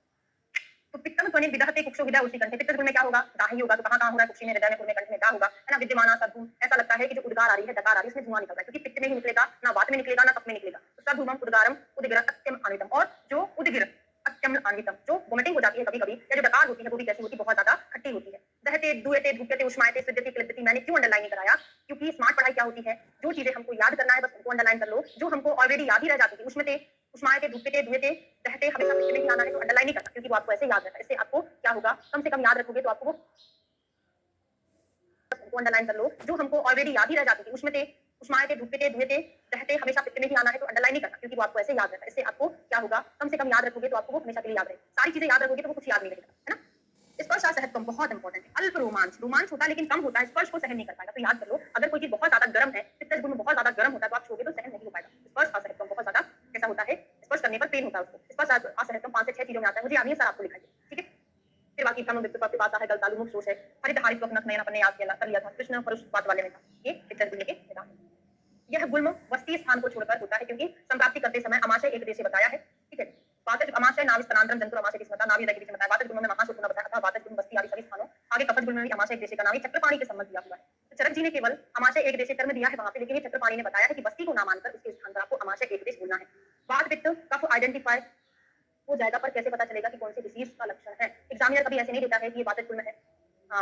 तो पित्तम ध्वनि विदहते कुक्षो हृदय उसी कंठे, पित्त गुण में क्या होगा? दाही होगा। तो कहाँ हो रहा है? कुक्षी में, हृदय में, कंठ में क्या होगा? है ना, विद्यमाना सद्भूम। ऐसा लगता है कि जो उद्गार आ रही है, डकार आ रही है, उसमें धुआं निकल रहा है, क्योंकि पित्त में ही निकलेगा, ना वात में निकलेगा, ना कफ में निकलेगा। तो सद्भूमम उद्गारम उदगिर अत्यम आनितम, और जो उदगिर अत्यम आनितम, जो वोमिटिंग हो जाती है कभी कभी, या जो डकार होती है वो भी कैसी होती है? बहुत ज्यादा खट्टी होती है। दहते दुएते धूपते उष्मायते सिद्धते क्लिद्धति, मैंने क्यों अंडरलाइन नहीं कराया? क्योंकि स्मार्ट पढ़ाई क्या होती है? जो चीजें हमको याद करना है बस उनको अंडरलाइन कर लो, जो हमको ऑलरेडी याद ही रह जाती थी। उष्मते उष्मायते धूपते धुएते दहते हमेशा पित्त में ही आना है, तो अंडरलाइन नहीं करना, क्योंकि वो आपको ऐसे याद रहता है। इससे आपको क्या होगा? कम से कम याद रखोगे तो आपको वो अंडरलाइन कर लो, जो हमको ऑलरेडी याद ही रह जाती थी। उष्मते उष्मायते धूपते धुएते दहते हमेशा पित्त में ही आना है, तो अंडरलाइन नहीं करना, क्योंकि वो आपको ऐसे याद रहता है। इससे आपको क्या होगा? कम से कम याद रखोगे तो आपको वो हमेशा के लिए याद रहेगा। सारी चीजें याद रखोगे तो वो कुछ याद नहीं रहेगा, है ना। स्पर्श असहत्वम बहुत इंपॉर्टेंट है। अल्प रोमांच, रोमांच होता है लेकिन कम होता है, स्पर्श को सहन नहीं कर पाएगा। तो याद कर लो, अगर कोई चीज बहुत ज्यादा गर्म है, पित्तज गुण में बहुत ज्यादा गर्म होता है, तो आप छूओगे तो सहन नहीं हो पाएगा। स्पर्श असहत्वम बहुत ज्यादा कैसा होता है? स्पर्श करने पर पेन होता है उसको। स्पर्श असहत्वम 5 से 6 चीजों में आता है, मुझे याद नहीं है सर, आपको लिखाइए, ठीक है। फिर बाकी का वित्त का पिपासा है, गलतालु मुख शोष है, हरित हारित वक्नक नयन अपने याद किया कर लिया था, कृष्ण परुष बात वाले में था। ये पित्तज गुण के निदान। यह गुल्म वस्ती स्थान को छोड़कर होता है, क्योंकि संप्राप्ति करते समय अमाशय एक देश बताया है, ठीक है। वातज अमाशय नाभि स्थानांतरम जंतु अमाशय किस बताया, नाभि हृदय के बीच में बताया। वातज गुण में महासुपुना बताया था, वातज गुण वस्ती आदि सभी स्थानों। आगे कफज गुण में भी अमाशय एक देश का नाभि चक्रपाणी के संबंध दिया हुआ है। तो चरक जी ने केवल अमाशय एक देश कर्म दिया है वहां पे, लेकिन ये चक्रपाणी ने बताया है कि वस्ती को ना मानकर उसके स्थान पर आपको अमाशय एक देश बोलना है। वात पित्त कफ आइडेंटिफाई हो जाएगा, पर कैसे पता चलेगा कि कौन सी डिसीज का लक्षण है? एग्जामिनर कभी ऐसे नहीं देता है कि ये वातज गुण में है,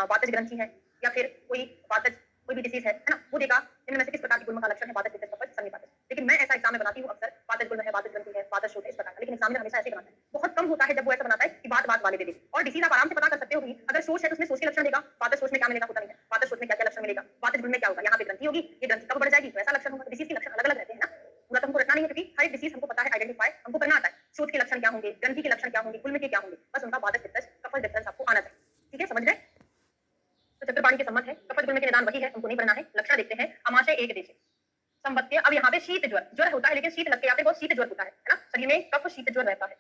वातज ग्रंथि है, या फिर कोई वातज कोई भी डिसीज है ना, वो देखा इनमें से किस प्रकार की गुण का लक्षण है, वातज पित्त कफ सन्निपातज। लेकिन मैं ऐसा एग्जाम में बनाती हूँ अक्सर, वातज गुण है, वातज ग्रंथि है, वातज शोथ है, इस प्रकार का। लेकिन एग्जामिनर हमेशा ऐसे बनाता है। बहुत कम होता है जब वो ऐसा बनाता है कि बात बात वाले दे दे। और डिसीज आप आराम से पता कर सकते हो भी, अगर सोच है तो उसमें सोच के लक्षण देगा, वातज सोच में क्या मिलेगा? होता नहीं है। वातज सोच में क्या क्या लक्षण मिलेगा? वातज गुण में क्या होगा? यहाँ पे ग्रंथि होगी, ये ग्रंथि कब बढ़ जाएगी, तो ऐसा लक्षण होगा। डिसीज के लक्षण अलग अलग रहते हैं ना, पूरा तो हमको रखना नहीं है, क्योंकि हर एक डिसीज हमको पता है, आइडेंटिफाई हमको करना आता है। शोथ के लक्षण क्या होंगे, ग्रंथि के लक्षण क्या होंगे, गुल्म के क्या होंगे, बस उनका वातज पित्त कफ डिफरेंस आपको आना चाहिए, ठीक है, समझ गए। तो चक्रपाणी के संबंध है, कफज गुण के निदान वही है, हमको नहीं पढ़ना है। लक्षण देखते हैं, अमाशय एक देश संबत्य। अब यहाँ पे शीत ज्वर, ज्वर होता है लेकिन शीत लग के यहाँ पे बहुत शीत ज्वर होता है ना, शरीर में कफ शीत ज्वर रहता है।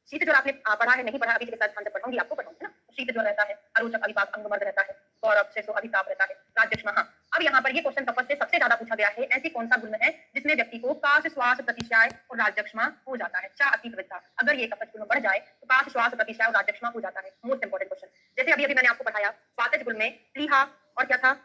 शीत ज्वर आपने पढ़ा है, नहीं पढ़ा, अभी के साथ स्थान पढ़ाऊंगी, आपको पढ़ाऊंगी ना। शीत ज्वर रहता है, अरोचक अभिपाक अंगमर्द रहता है, गौरव से अभिताप रहता है, राज्यक्ष्मा। हाँ, अब यहाँ पर ये क्वेश्चन कफज से सबसे ज्यादा पूछा गया है, ऐसी कौन सा गुण है जिसमें व्यक्ति को काश श्वास प्रतिशय और राज्यक्ष्मा हो जाता है? चा अति प्रवृत्ता, अगर ये कफज गुण बढ़ जाए तो काश श्वास प्रतिशय और राज्यक्ष्मा हो जाता है। Most important question. जैसे अभी मैंने आपको पढ़ाया, वातज गुण में प्लीहा और क्या था?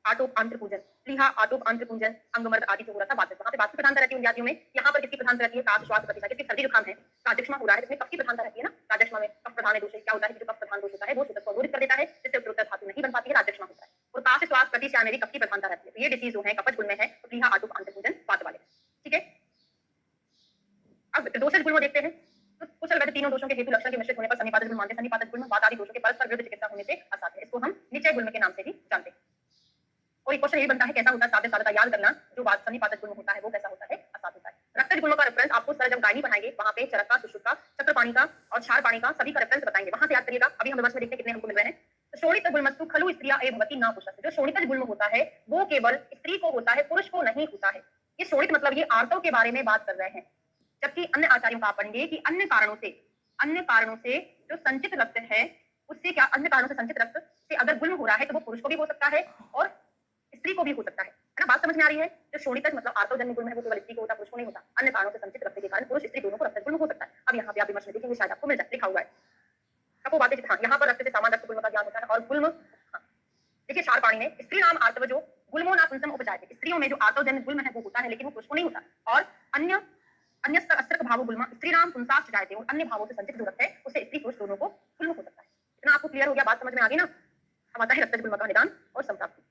आटोप आंत्रपूजन, प्लीहा आटोप आंत्रपूजन अंगमर्द आदि जो हो रहा था वातज, वहां पे वात की प्रधानता रहती है उन व्याधियों में। यहाँ पर किसकी प्रधानता रहती है? काश श्वास प्रतिशय, किसकी? सर्दी जुकाम है, राज्यक्ष्मा हो रहा है, इसमें कफ की प्रधानता रहती है ना। राज्यक्ष्मा में कफ प्रधान दोष क्या होता है? जो कफ प्रधान दोष होता है वो सूतक को अवरोधित कर देता है, जिससे उत्तरोत्तर धातु नहीं बन पाती है, राज्यक्ष्मा होता है। और काश श्वास प्रतिशय में भी कफ की प्रधानता रहती है। तो ये डिसीज जो है कफज गुण में है, तो प्लीहा आटोप आंत्रपूजन वात वाले, ठीक है। अब दोषज गुण देखते हैं। तो कुशल वैद्य तीनों दोषों के हेतु लक्षण के मिश्रित होने पर सन्निपातज गुण मानते हैं। सन्निपातज गुण वात आदि दोषों के परस्पर विरुद्ध चिकित्सा होने से असाध्य है। इसको हम निचय गुण के नाम से भी जानते हैं। और एक क्वेश्चन ये बनता है, कैसा होता है? साध्य साध्यता याद करना, जो बात सन्निपातज गुण होता है वो कैसा होता है? असाध्य होता है। रक्तज गुणों का रेफरेंस आपको सर जब गायनी पढ़ाएंगे वहां पे चरक का, सुश्रुत का, चक्रपाणी का और क्षार पाणी का सभी का रेफरेंस बताएंगे, वहां से याद करिएगा। अभी हम वर्ष में देखते हैं कितने हमको मिल रहे हैं। तो शोणित गुणमस्तु खलु स्त्रिया एव भवति न पुरुषस्य, जो शोणितज गुण होता है वो केवल स्त्री को होता है, पुरुष को नहीं होता है। ये शोणित मतलब ये आर्तव के बारे में बात कर रहे हैं, जबकि अन्य आचार्यों का आप पढ़ेंगे कि अन्य कारणों से अन्य कारणों से जो संचित रक्त है उससे क्या, अन्य कारणों से संचित रक्त से अगर गुल्म हो रहा है तो वो पुरुष को भी हो सकता है और स्त्री को भी हो सकता है ना। बात समझ में आ रही है? जो शोणितज मतलब आर्तवजन्य गुल्म है वो केवल स्त्री को होता है, पुरुष को नहीं होता। अन्य कारणों से संचित रक्त के कारण पुरुष स्त्री दोनों को रक्त गुल्म हो सकता है। अब यहाँ पे आप विमर्श में देखेंगे, शायद आपको मिल जाए, लिखा हुआ है आपको बातें। हाँ, यहाँ पर रक्त से सामान्य रक्त गुल्म का ज्ञान होता है और गुल्म, हाँ, देखिए शार्पाणी ने स्त्री नाम आर्तवजो गुल्मो ना पुंसम उपजायते, स्त्रियों में जो आर्तवजन्य गुल्म है वो होता है लेकिन वो पुरुष को नहीं होता। और अन्य अन्य अस्त्र भावो गुल्म स्त्री नाम पुंसाश्च जायते, और अन्य भावों से संचित जो रक्त है उससे स्त्री पुरुष दोनों को गुल्म हो सकता है। इतना आपको क्लियर हो गया? बात समझ में आ गई ना? अब आता है रक्तज गुल्म का निदान और संप्राप्ति।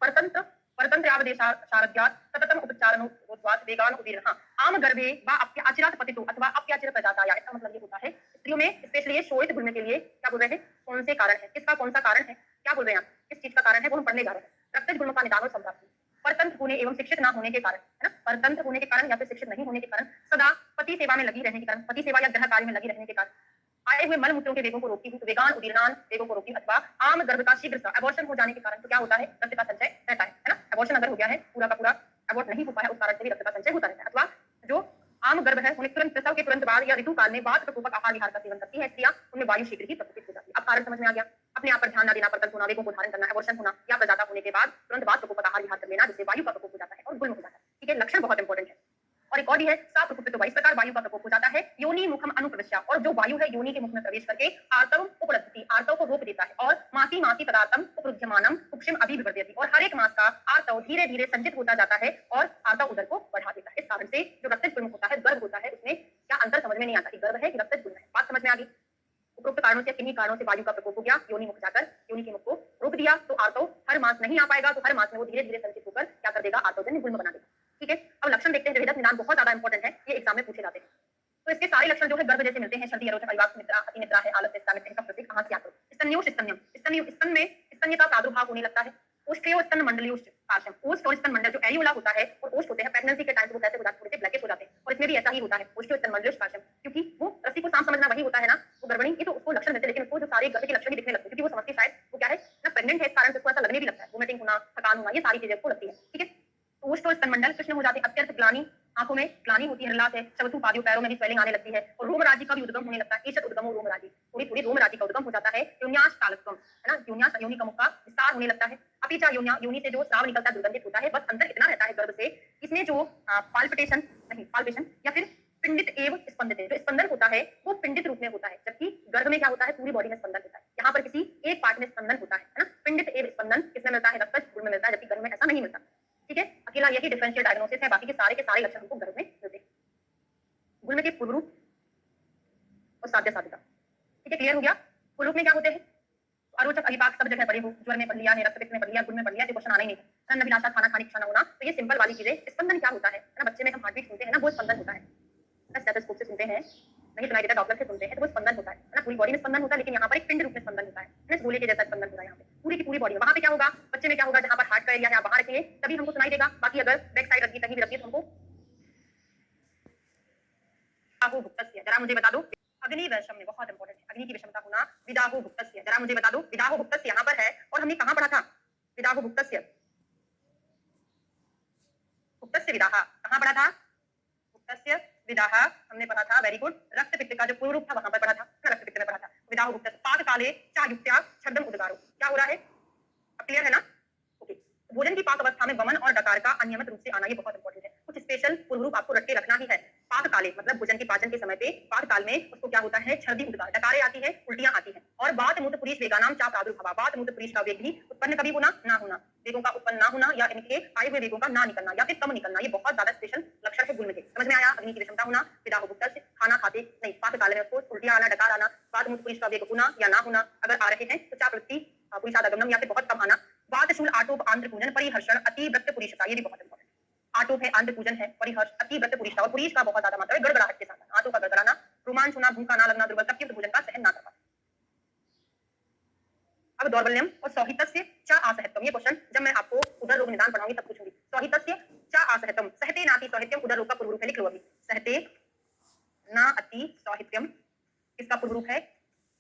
परतंत्र परतंत्र आवदेशारद्यात् सततम उपचारणोद्वात् वेगान उदीर्णः आम गर्भे वा अप्याचिरात् पतितो अथवा अप्याचिर प्रजाताया। इसका मतलब ये होता है स्त्रियों में स्पेशली ये शोणित गुल्म के लिए क्या बोल रहे हैं, कौन से कारण है, किसका कौन सा कारण है, क्या बोल रहे हैं आप, किस चीज का कारण है वो हम पढ़ने जा रहे हैं। रक्तज गुल्म का निदान और संप्राप्ति। परतंत्र होने एवं शिक्षित न होने के कारण, है ना, परतंत्र होने के कारण या फिर शिक्षित नहीं होने के कारण, सदा पति सेवा में लगी रहने के कारण, पति सेवा या गृह कार्य में लगी रहने के कारण, आए हुए मल मूत्रों के वेगों को रोकती हूँ, वेगान उदीर्णान वेगों को रोकती, अथवा आम गर्भ का शीघ्र सा अबॉर्शन हो जाने के कारण तो क्या होता है, रक्त का संचय रहता है ना। अबॉर्शन अगर हो गया है, पूरा का पूरा अबॉर्ट नहीं हो पाया, उस कारण से भी रक्त का संचय होता रहता है। अथवा जो आम गर्भ है उन्हें तुरंत प्रसव के तुरंत बाद या ऋतु काल में वात प्रकोपक आहार विहार का सेवन करती है स्त्रियां, उनमें वायु शीघ्र ही प्रकोपित हो जाती है। अब कारण समझ में आ गया? अपने आप पर ध्यान न देना, परतंत्र होना, वेगों को धारण करना, अबॉर्शन होना या प्रजाता होने के बाद तुरंत वात प्रकोपक आहार विहार कर लेना, जिससे वायु का प्रकोप हो जाता है और गुल्म हो जाता है। ठीक है, लक्षण बहुत इंपॉर्टेंट है। और एक और भी है, सा प्रकोपित, इस प्रकार वायु का प्रकोप हो जाता है। योनि मुखम अनुप्रवेश्य, और जो वायु है योनि के मुख में प्रवेश करके आर्तव उपलब्धि, आर्तव को रोक देता है, और मासी मासी पदार्थम उपरुध्यमानम कुक्षिम अभिविवर्धयति, और हर एक मास का आर्तव धीरे धीरे संचित होता जाता है और आर्तव उदर को बढ़ा देता है। इस कारण से जो रक्तज गुल्म होता है, गर्भ होता है, उसमें क्या अंतर समझ में नहीं आता कि गर्भ है कि रक्तज गुल्म है। बात समझ में आ गई? उपरोक्त कारणों से, किन्हीं कारणों से वायु का प्रकोप हो गया, योनि मुख जाकर योनि के मुख को रोक दिया, तो आर्तव हर मास नहीं आ पाएगा, तो हर मास में वो धीरे धीरे संचित होकर क्या कर देगा, आर्तवजन्य गुल्म बना देगा। ठीक है, अब लक्षण देखते हैं। हृदय निदान बहुत ज्यादा इंपॉर्टेंट है, ये एग्जाम में पूछे जाते हैं। तो इसके सारे लक्षण जो है गर्भ जैसे मिलते हैं, सर्दी, अरोचक, अविवाद, निद्रा, अति निद्रा है, आलस्य, का प्रतीक, आहार त्याग, स्तन्योष स्तन्यम, स्तन में स्तन्य का प्रादुर्भाव होने लगता है। ओष्ठेय स्तन मंडलीय पार्श्व, ओष्ठ और स्तन मंडल जो एरियोला होता है और ओष्ठ होते हैं, प्रेगनेंसी के टाइम पे वो कैसे हो जाते हैं, थोड़े से ब्लैकिश हो जाते हैं, और इसमें भी ऐसा ही होता है, ओष्ठेय स्तन मंडलीय पार्श्व, क्योंकि वो रस्सी को सांप समझना वही होता है ना, वो गर्भिणी, ये तो उसको लक्षण देते हैं, लेकिन उसको जो सारे गर्भ के लक्षण भी दिखने लगते हैं, क्योंकि वो समझती शायद वो क्या है ना, प्रेग्नेंट है, इस कारण से उसको ऐसा लगने भी लगता है, वोमिटिंग होना, थकान होना, ये सारी चीजें उसको लगती है। ठीक है, ओष्ठ और स्तन मंडल कृष्ण हो जाते हैं, अत्यंत ग्लानि, आंखों में ग्लानि होती है, हृदय है, चवथु पादियों, पैरों में भी स्वेलिंग आने लगती है, और रोमराजी का भी उद्गम होने लगता है। ईशत उद्गमो रोमराजी, थोड़ी थोड़ी रोमराजी का उद्गम हो जाता है। योन्यास कालत्वम, है ना, योन्यास योनि का मुख का विस्तार होने लगता है। अपिचा योनि से जो स्राव निकलता है, दुर्गंधित होता है। बस अंतर इतना रहता है गर्भ से, इसमें जो पाल्पिटेशन नहीं, पाल्पेशन या फिर पिंडित एवं स्पंदित, जो स्पंदन होता है वो पिंडित रूप में होता है, जबकि गर्भ में क्या होता है, पूरी बॉडी में स्पंदन होता है। यहाँ पर किसी एक पार्ट में स्पंदन होता है ना। पिंडित एवं स्पंदन किसमें मिलता है, रक्तज गुल्म में मिलता है, जबकि गर्भ में ऐसा नहीं मिलता। ठीक है, अकेला यही डिफरेंशियल डायग्नोसिस है, बाकी के सारे लक्षण हमको गर्भ में मिलते हैं। गुल्म के पूर्व रूप और साध्य साधिका। ठीक है, क्लियर हो गया? पूर्व रूप में क्या होते हैं, अरोचक, अभिपाक सब जगह पढ़े हो, ज्वर में पढ़ लिया है, रक्त पित्त में पढ़ लिया, गुल्म में पढ़ लिया, तो क्वेश्चन आना ही नहीं है। अभिलाषा, खाना खाने की इच्छा न होना, तो ये सिंपल वाली चीजें। स्पंदन क्या होता है ना, बच्चे में हम हार्ट बीट सुनते हैं ना, वो स्पंदन होता है। स्टेथोस्कोप से सुनते हैं, नहीं सुनाई देता, डॉक्टर से सुनते हैं, तो वो स्पंदन होता है ना। पूरी बॉडी में स्पंदन होता है, लेकिन यहाँ पर एक पिंड रूप में स्पंदन होता है ना, गोले के जैसा स्पंदन होता है यहाँ पे, पूरी की पूरी बॉडी में। वहाँ पे क्या होगा, बच्चे में क्या होगा, जहाँ पर हार्ट का एरिया है आप बाहर रखेंगे तभी हमको सुनाई देगा, बाकी अगर बैक साइड रखी, कहीं भी रखिए तो हमको। जरा मुझे बता दो, अग्नि वैषम में बहुत इंपॉर्टेंट है, अग्नि की विषमता होना। विदाहो भुक्तस्य, जरा मुझे बता दो, विदाहो भुक्तस्य यहाँ पर है, और हमने कहाँ पढ़ा था, विदाहो भुक्तस्य, भुक्तस्य विदाहा कहाँ पढ़ा था, भुक्तस्य विदाहा हमने पढ़ा था, वेरी गुड। रक्त पित्त का जो पूर्व रूप था वहां पर पढ़ा था, रक्त पित्त में पढ़ा था। विदाहो भुक्तस्य, पाक काले चा युक्त्या छद्म उदगारो, क्या हो रहा है, अब क्लियर है ना? ओके, भोजन की पाक अवस्था में वमन और डकार का अनियमित रूप से आना, ये बहुत इंपॉर्टेंट है। कुछ स्पेशल पूर्व रूप आपको रट के रखना ही है। पाक काले मतलब भोजन के पाचन के समय पे, पाक काल में उसको क्या होता है, छर्दी उदगार, डकारें आती है, उल्टियां आती है। और बात मूत्र पुरीष वेगानाम चा प्रादुर्भव, बात मूत्र पुरीष का वेग भी उत्पन्न कभी होना ना होना, वेगों का उत्पन्न ना होना या इनके आए हुए वेगों का ना निकलना या फिर कम निकलना, ये बहुत ज्यादा स्पेशल लक्षण है गुल्म के। समझ में आया? अग्नि की विषमता होना, विदाहो भुक्तस्य, खाना खाते नहीं, पाक काल में उसको उल्टियां आना, डकार आना, बात मूत्र पुरीष का वेग होना या ना होना, अगर आ रहे हैं तो चा प्रवृत्ति पुरुषादगमनम या फिर बहुत कम आना। वातशूल आटोप आंध्र पूजन परिहर्षण अतिव्रत पुरीषता, ये भी बहुत इंपॉर्टेंट। आटोप है, आंध्र पूजन है, परिहर्ष, अतिव्रत पुरीषता, और पुरीष का बहुत ज्यादा मात्रा है, गड़गड़ाहट के साथ आंतों का गड़गड़ाना, रोमांच होना, भूखा ना लगना, दुर्बलता, तीव्र भोजन का सहन ना कर पाना। अब दौर्बल्यम और सौहितस्य च असहत्वम, ये क्वेश्चन जब मैं आपको उदर रोग निदान पढ़ाऊंगी तब पूछूंगी। सौहितस्य च असहत्वम, सहते नाति सौहित्यम, उदर रोग का पूर्व रूप है, लिख लो अभी, सहते ना अति सौहित्यम, इसका पूर्व रूप है,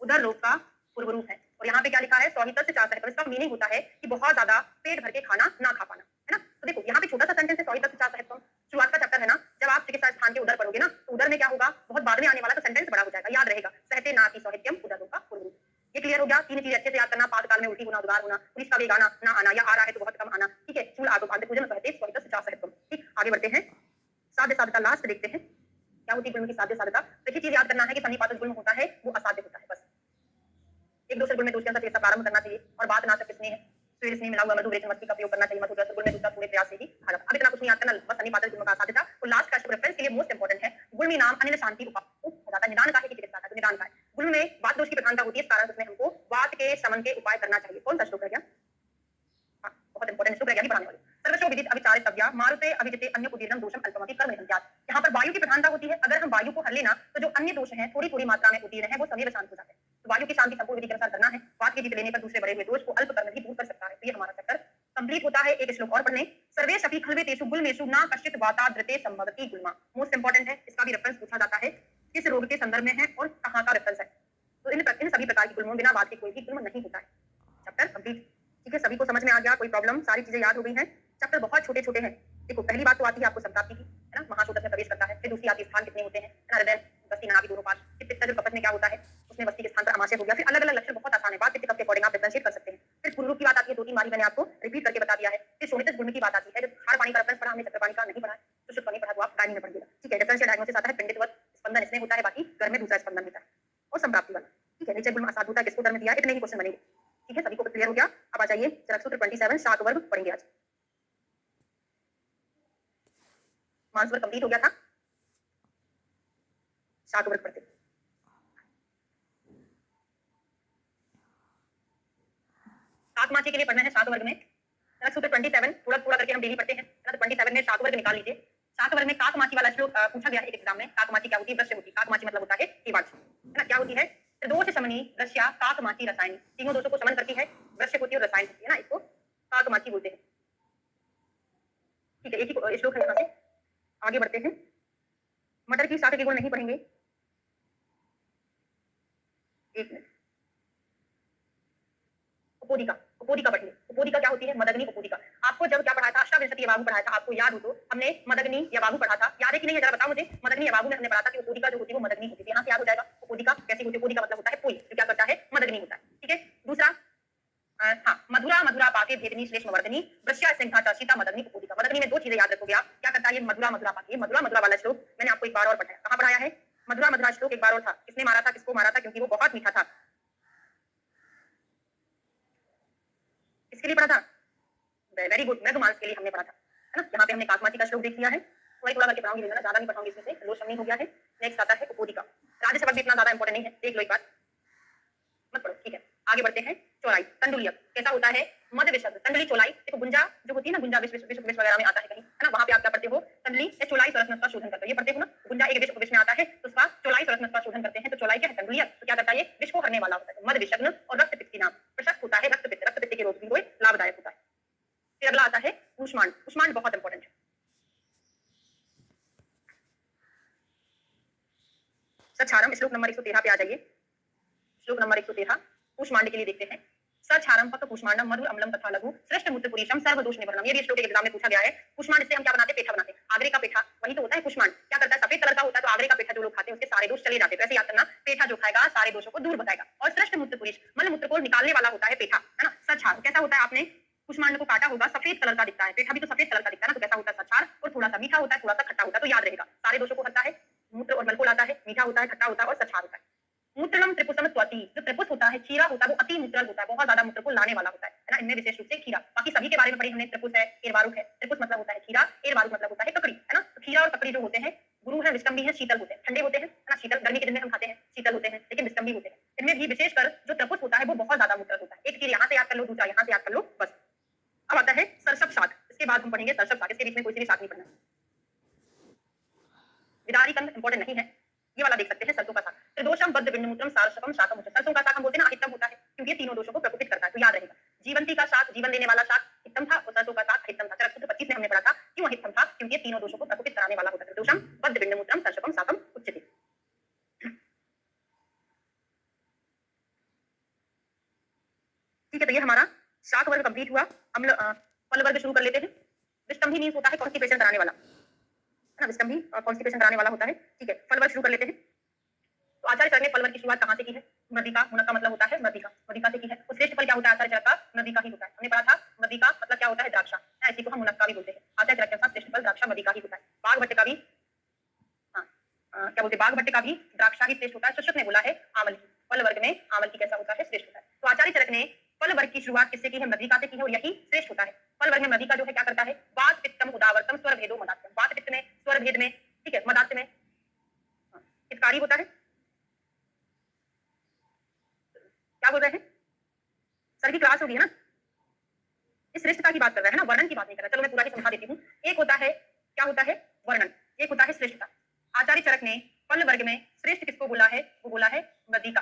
उदर रोग का पूर्व रूप है। और यहाँ पे क्या लिखा है, सौहितस्य च असहत्वम, इसका मीनिंग होता है कि बहुत ज्यादा पेट भर के खाना ना खा पाना, है ना। तो देखो यहाँ पे छोटा सा सेंटेंस है, सौहितस्य च असहत्वम, शुरुआत का चैप्टर है ना, जब आप चिकित्सा स्थान के उदर पढ़ोगे ना, तो उदर में क्या होगा, बहुत बाद में आने वाला, तो सेंटेंस बड़ा हो जाएगा, याद रहेगा, सहते नाति सौहित्यम उदरों का पूर्व। ये क्लियर हो गया, तीन चीजें अच्छे से याद करना, पाद काल में उल्टी होना, उद्गार होना, पुलिस का वेग आना ना आना, या आ रहा है तो बहुत कम आना, ठीक है, चूल आदो आदि पूजन सहते सौहित सचा सहत्वम। ठीक, आगे बढ़ते हैं, साध्य साधता लास्ट देखते हैं, क्या होती है गुल्म की साध्य साधता। देखिए चीज याद करना है कि सन्निपात गुल्म होता है वो असाध्य होता है, बस एक दूसरे गुण में दोष के अंदर प्रारंभ करना चाहिए, और बात नाशक किसने है, स्वीर स्नेह मिला हुआ मधु रेचन मस्ती का प्रयोग करना चाहिए, मधु रस गुण में दूसरा पूरे प्रयास से ही हालत। अब इतना कुछ नहीं याद करना, बस सन्निपात गुण का साध्यता, और लास्ट का रेफरेंस के लिए मोस्ट इंपोर्टेंट है, गुण नाम अनिल शांति उपा हो जाता है, निदान का है कि चिकित्सा का, तो निदान का है, गुण में वात दोष की प्रधानता होती है, इस कारण उसमें हमको वात के शमन के उपाय करना चाहिए। कौन सा श्लोक रह गया, बहुत इंपॉर्टेंट श्लोक रह गया पढ़ाने वाले, सर्वशो विदित अविचारितव्या मारुते अविजिते अन्य कुटीर्णम दोषम अल्पमति कर्म निहंत्यात्। यहाँ पर वायु की प्रधानता होती है, अगर हम वायु को हर लेना तो जो अन्य दोष हैं थोड़ी थोड़ी मात्रा में उत्तीर्ण है वो सभी शांत हो जाते हैं। तो वायु की शांति संपूर्ण विधि के अनुसार करना है, वात की जीत लेने पर दूसरे बड़े हुए दोष को अल्प कर्म भी दूर कर सकता है। तो ये हमारा चक्कर कंप्लीट होता है। एक श्लोक और पढ़ने, सर्वे सपी खलवे तेषु गुल्मेषु ना कश्चित वाताद्रते संभवति गुल्मा। मोस्ट इंपॉर्टेंट है, इसका भी रेफरेंस पूछा जाता है, किस रोग के संदर्भ में है और कहाँ का रेफरेंस है। तो इन सभी प्रकार की गुल्मों बिना वात के कोई भी गुल्म नहीं होता है। चैप्टर कंप्लीट, ठीक है, सभी को समझ में आ गया, कोई प्रॉब्लम, सारी चीजें याद हो गई हैं। चैप्टर बहुत छोटे छोटे हैं। देखो पहली बात तो आती है आपको संप्राप्ति की, है ना, महाशोधक में प्रवेश करता है, फिर दूसरी आती है स्थान कितने होते हैं, है ना, हृदय बस्ती नाभि दोनों पास, फिर पित्त कपच में क्या होता है, उसमें बस्ती के स्थान पर आमाशय हो गया, फिर अलग अलग लक्षण बहुत आसान है, बात पित्त कप के अकॉर्डिंग आप डिफरेंशिएट कर सकते हैं। फिर पूर्व की बात आती है, 2-3 बारी मैंने आपको रिपीट करके बता दिया है। फिर शोणित गुण की बात आती है, जो खार पानी का रेफरेंस पढ़ा हमने, चक्कर पानी का नहीं पढ़ा है, तो शुद्ध पानी पढ़ा तो आप गायनी में पढ़ लिया, ठीक है। डिफरेंशियल डायग्नोसिस आता है, पिंडितवत स्पंदन इसमें होता है, बाकी घर में दूसरा स्पंदन होता है, और संप्राप्ति वाला, ठीक है। नीचे गुण असाधु होता है, किसको धर्म दिया, इतने ही क्वेश्चन बनेंगे, ठीक है, सभी को क्लियर हो गया। अब आ जाइए चरक सूत्र 27 शाक वर्ग पढ़ेंगे आज। मानसवर कंप्लीट हो गया था, शाक वर्ग पढ़ते, सात माची के लिए पढ़ना है सात वर्ग में। चरक सूत्र 27 थोड़ा थोड़ा करके हम डेली पढ़ते हैं, तो 27 में सात वर्ग निकाल लीजिए। सात वर्ग में काक माची वाला श्लोक पूछा गया है एक एग्जाम में। काक माची क्या होती है, वृक्ष होती है, काक माची मतलब होता है केवाड़, है ना, क्या होती है, त्रिदोष शमनी रस्या काक माची रसायनी, तीनों दोषों को शमन करती है, वृक्ष होती है और रसायन होती है ना, इसको काक माची बोलते हैं, ठीक है। एक ही श्लोक है, यहाँ से आगे बढ़ते हैं। मटर की शाखा के गुण नहीं पढ़ेंगे, एक मिनट। उपोदिका, उपोदिका पढ़िए, उपोदिका क्या होती है, मदग्नि उपोदिका। आपको जब क्या पढ़ाया था, अष्टाविंशति यवागु पढ़ाया था, आपको याद हो तो हमने मदग्नि यवागु पढ़ा था, याद है कि नहीं, जरा बताओ मुझे। मदग्नि यवागु में हमने पढ़ा था कि उपोदिका जो होती है वो मदग्नि होती है, यहाँ से याद हो जाएगा उपोदिका कैसी होती है। उपोदिका मतलब होता है पुल, जो क्या करता है, मदग्नि होता है, ठीक है। दूसरा हाँ, मधुरा मधुरा पाके भेदनी श्लेष्म वर्धनी वृष्या सिंहा सीता मदग्नि उपोदिका। मदग्नि में दो चीजें याद रखोगे आप, क्या करता है ये मधुरा मधुरा पाके। मधुरा मधुरा वाला श्लोक मैंने आपको एक बार और पढ़ाया, कहाँ पढ़ाया है, मधुरा मधुरा श्लोक एक बार और था, किसने मारा था, किसको मारा था, क्योंकि वो बहुत मीठा था, किसके लिए पढ़ा था, वेरी गुड, मेघमांस के लिए हमने पढ़ा था, है ना। यहाँ पे हमने काकमाची का श्लोक देख लिया है, थोड़ा थोड़ा करके पढ़ाऊंगी, ज्यादा नहीं पढ़ाऊंगी, इसमें से लो शमनी हो गया है। नेक्स्ट आता है उपोदिका, राज्य शब्द भी इतना ज्यादा इंपॉर्टेंट नहीं है, देख लो एक बार, मत पढ़ो, ठीक है। आगे बढ़ते हैं, चौलाई तंडुलियक कैसा होता है, मद विशद तंडुली चौलाई। देखो गुंजा जो होती है ना, गुंजा विश्व विश्व विश्व वगैरह में आता है कहीं, है ना, वहां पे आप क्या पढ़ते हो, तंडुली या चौलाई सरसनस का शोधन करते हो, ये पढ़ते हो ना। गुंजा एक विश्व में आता है तो उसका चौलाई सरसनस का शोधन करते हैं, तो चौलाई क्या है, तंडुलियक, तो क्या करता है ये, विश्व को हरने वाला होता है। मद विशग्न और रक्त पित्त की नाम प्रशस्त होता है, रक्त पित्त, रक्त पित्त के रोग भी लाभदायक होता है। फिर अगला आता है कूष्मांड, कूष्मांड बहुत इंपॉर्टेंट है। सछारम श्लोक नंबर 113 पे आ जाइए, श्लोक नंबर 113 कूष्मांड के लिए देखते हैं। सछारम पक कूष्मांडम मधुर अम्लम तथा लघु श्रेष्ठ मूत्र पुरीशम सर्वदोष निवारणम। ये भी श्लोक एग्जाम में पूछा गया है। कूष्मांड से हम क्या बनाते हैं, पेठा बनाते हैं, आगरे का पेठा वही तो होता है कूष्मांड। क्या करता है, सफेद कलर का होता है, तो आगरे का पेठा जो लोग खाते हैं उसके सारे दोष चले जाते हैं। तो ऐसे याद करना, पेठा जो खाएगा सारे दोषों को दूर बताएगा। और श्रेष्ठ मूत्र पुरीश मल मूत्र को निकालने वाला होता है पेठा, है ना। सछार कैसा होता है, आपने कुष्मांड को काटा होगा, सफेद कलर का दिखता है, पेठा भी तो सफेद कलर का दिखता है ना, तो कैसा होता है सछार, और थोड़ा सा मीठा होता है, थोड़ा सा खट्टा होता है, तो याद रहेगा सारे दोषों को हटता है, मूत्र और मल को लाता है, मीठा होता है, खट्टा होता है और सछार होता है। मूत्रलम त्रिपुसम त्वति, जो त्रिपुस होता है, खीरा होता है, वो अति मूत्रल होता है, बहुत ज्यादा मूत्र को लाने वाला होता है ना, इनमें विशेष रूप से खीरा। बाकी सभी के बारे में पढ़ी हमने, त्रिपुस है, एरवारुक है। त्रिपुस मतलब होता है खीरा, एरवारुक मतलब होता है ककड़ी, है ना। तो खीरा और ककड़ी जो होते हैं, गुरु है, विष्टम भी है, शीतल होते हैं, ठंडे होते हैं, है ना, शीतल गर्मी के दिन में हम खाते हैं, शीतल होते हैं, लेकिन विष्टम भी होते हैं। इनमें भी विशेषकर जो त्रिपुस होता है वो बहुत ज्यादा मूत्रल होता है। एक चीज यहाँ से याद कर लो, दूसरा यहाँ से याद कर लो, बस। अब आता है सरसप शाक, इसके बाद हम पढ़ेंगे सरसप शाक, इसके बीच में कोई सी भी शाक नहीं पढ़ना। विदारी कंद इंपॉर्टेंट नहीं है, ये वाला देख सकते हैं, सरसों का साग। त्रिदोषम बद्ध बिंदुमूत्रम सारसपम शाकम उच्च। सरसों का साग हम बोलते हैं ना, अहितम होता है, क्योंकि ये तीनों दोषों को प्रकोपित करता है, तो याद रहेगा। जीवंती का साग जीवन देने वाला साग हितम था, और सरसों का साग अहितम था। चरक सूत्र 25 में हमने पढ़ा था क्यों अहितम था, क्योंकि ये तीनों दोषों को प्रकोपित कराने वाला होता है। त्रिदोषम बद्ध बिंदुमूत्रम सारसपम शाकम उच्चते, ठीक है। तो ये हमारा शाक वर्ग कंप्लीट हुआ। हम फल वर्ग शुरू कर लेते हैं। विष्टम ही मीन्स होता है कॉन्स्टिपेशन कराने वाला, है ना, विस्टम भी कॉन्स्टिपेशन कराने वाला होता है। ठीक है, फल वर्ग शुरू कर लेते हैं। तो आचार्य चरक ने फल वर्ग की शुरुआत कहाँ से की है? मृदिका, मुनक का मतलब होता है मृदिका, मृदिका से की है। तो श्रेष्ठ फल क्या होता है आचार्य चरक का? मृदिका ही होता है। हमने पढ़ा था मृदिका मतलब क्या होता है? द्राक्षा, है, इसी को हम मुनक्का भी बोलते हैं। आचार्य चरक के अनुसार श्रेष्ठ फल द्राक्षा मृदिका ही होता है। बाघ भट्ट का भी हाँ, क्या बोलते हैं, बाघ भट्ट का भी द्राक्षा ही श्रेष्ठ होता है। सुश्रुत ने बोला है आमल की, फल वर्ग में आमल की कैसा होता है? श्रेष्ठ होता है। तो आचार्य चरक ने फल वर्ग की शुरुआत किससे की है? मृदिका से की है और यही श्रेष्ठ होता है। फल वर्ग में मृदिका जो है क्या करता है? वात पित्तम उदावर्तम स्वर भेदो मदात्यम, वात पित्त में, स्वर भेद में, ठीक है, मदात्य में हितकारी होता है। क्या बोल रहे हैं सर की क्लास होगी है ना, इस श्रेष्ठता की बात कर रहे हैं ना, वर्णन की बात नहीं कर रहे। चलो मैं पूरा ही समझा देती हूँ। एक होता है क्या होता है? वर्णन, एक होता है श्रेष्ठता। आचार्य चरक ने फल वर्ग में श्रेष्ठ किसको बोला है? वो बोला है मृदिका,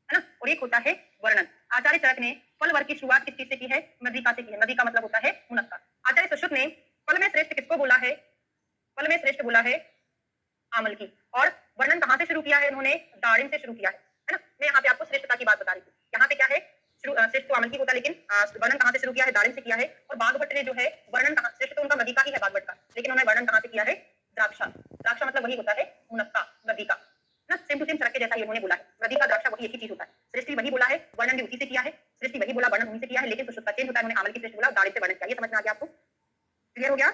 है ना, और एक होता है वर्णन। आचार्य चरक ने फल वर्ग की शुरुआत किस चीज से की है? मृदिका से की है। मृदिका मतलब होता है मुनक्का। आचार्य सुश्रुत ने फल में श्रेष्ठ किसको बोला है? फल में श्रेष्ठ बोला है आमल की, और वर्णन कहाँ से शुरू किया है उन्होंने? दारिम से शुरू किया है ना। मैं यहाँ पे आपको श्रेष्ठता की बात बता रही हूँ। यहाँ पे क्या है? श्रेष्ठ तो अमल की होता है, लेकिन वर्णन कहाँ से शुरू किया है? दारिम से किया है। और बाघ भट्ट ने जो है वर्णन कहाँ, श्रेष्ठ तो उनका मदिका ही है बाघ भट्ट का, लेकिन उन्होंने वर्णन कहाँ से किया है? द्राक्षा, द्राक्षा मतलब वही होता है मुनक्का, मदिका ना, सेम टू सेम चरक के जैसा ही उन्होंने बोला है। मदिका द्राक्षा वही एक ही चीज होता है। सृष्टि वही बोला है, वर्णन भी उसी से किया है। सृष्टि वही बोला, वर्णन उन्हीं से किया है, लेकिन सुश्रुत का चेंज होता है। उन्होंने आमल की श्रेष्ठ बोला, दारिम से वर्णन किया। ये समझ में आ गया आपको? क्लियर हो गया?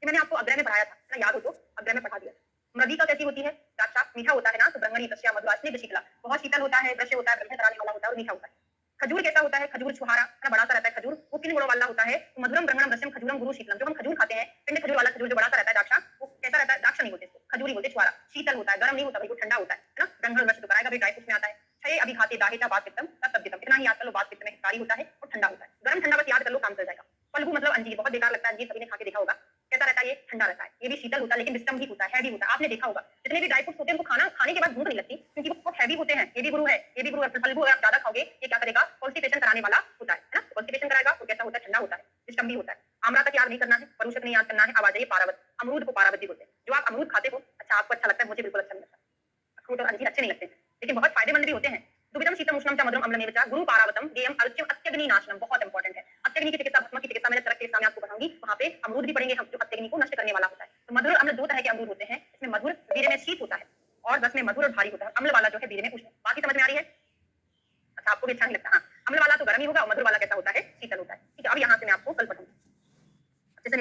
ये मैंने आपको अग्रह में पढ़ाया था ना, याद हो तो अग्रह में पढ़ा दिया। मृदिका कैसी होती है? द्राक्षा मीठा होता है ना, तो ब्रह्मणी दृश्य मधुरास्निग्ध शीतला, बहुत शीतल होता है, दृश्य होता है, ब्रह्म कराने वाला होता है और मीठा होता है। खजूर कैसा होता है? खजूर छुहारा ना, बड़ा सा रहता है खजूर, वो किन गुणों वाला होता है? तो मधुरम ब्रह्मणम रसम खजूरम गुरु शीतलम, जो हम खजूर खाते हैं, पिंड खजूर वाला खजूर जो बड़ा सा रहता है द्राक्षा, वो कैसा रहता है? द्राक्षा नहीं बोलते इसको, खजूर ही बोलते, छुहारा, शीतल होता है, गर्म नहीं होता भाई, वो ठंडा होता है ना। ब्रह्मण वर्ष तो कराएगा भी, ड्राई फ्रूट्स में आता है। छह अभी खाते दाहिता बात पित्तम तब तब इतना ही याद कर लो, बात पित्त में हितकारी होता है और ठंडा होता है। गर्म ठंडा बस याद कर लो, काम चल जाएगा। फल्गु मतलब अंजीर, बहुत बेकार लगता है अंजीर, सभी ने खा के देखा होगा कैसा रहता है? ये ठंडा रहता है, ये भी शीतल होता है, लेकिन विस्टम भी होता है, हैवी होता है। आपने देखा होगा जितने भी ड्राई फ्रूट्स होते हैं उनको खाना खाने के बाद भूख नहीं लगती, क्योंकि वो बहुत हैवी होते हैं। ये भी गुरु है, ये भी गुरु है। फल्गु अगर आप ज्यादा खाओगे ये क्या करेगा? कॉन्स्टिपेशन कराने वाला होता है ना, कॉन्स्टिपेशन कराएगा तो कैसा होता है? ठंडा होता है, विस्टम भी होता है। आम्रा तक याद नहीं करना है, परुषक नहीं याद करना है। अब आ जाइए पारावत, अमरूद को पारावत भी बोलते हैं। जो आप अमरूद खाते हो, अच्छा आपको अच्छा लगता है, मुझे बिल्कुल अच्छा नहीं लगता, अखरोट और अंजीर अच्छे नहीं लगते, लेकिन बहुत फायदेमंद भी होते हैं। दुविधम शीतम उष्णम च मधुरम अम्लमेव च गुरु पारावतम गेयम अरुच्यम अत्यग्नि नाशनम, बहुत इंपॉर्टेंट है। अत्यग्नि की चिकित्सा, भस्म की चिकित्सा में चरक के सामने आपको बताऊंगी, वहां पे अमरूद भी पढ़ेंगे हम, जो अत्यग्नि को नष्ट करने वाला होता है। तो मधुर अम्ल दो तरह के अमरूद होते हैं, इसमें मधुर वीर्य में शीत होता है और रस में मधुर और भारी होता है। अम्ल वाला जो है वीर्य में उष्ण। बाकी समझ में आ रही है? अच्छा आपको भी अच्छा नहीं लगता? हाँ, अम्ल वाला तो गर्म ही होगा और मधुर वाला कैसा होता है? शीतल होता है। ठीक है, अब यहाँ से मैं आपको कल पढ़ूंगी। अच्छे से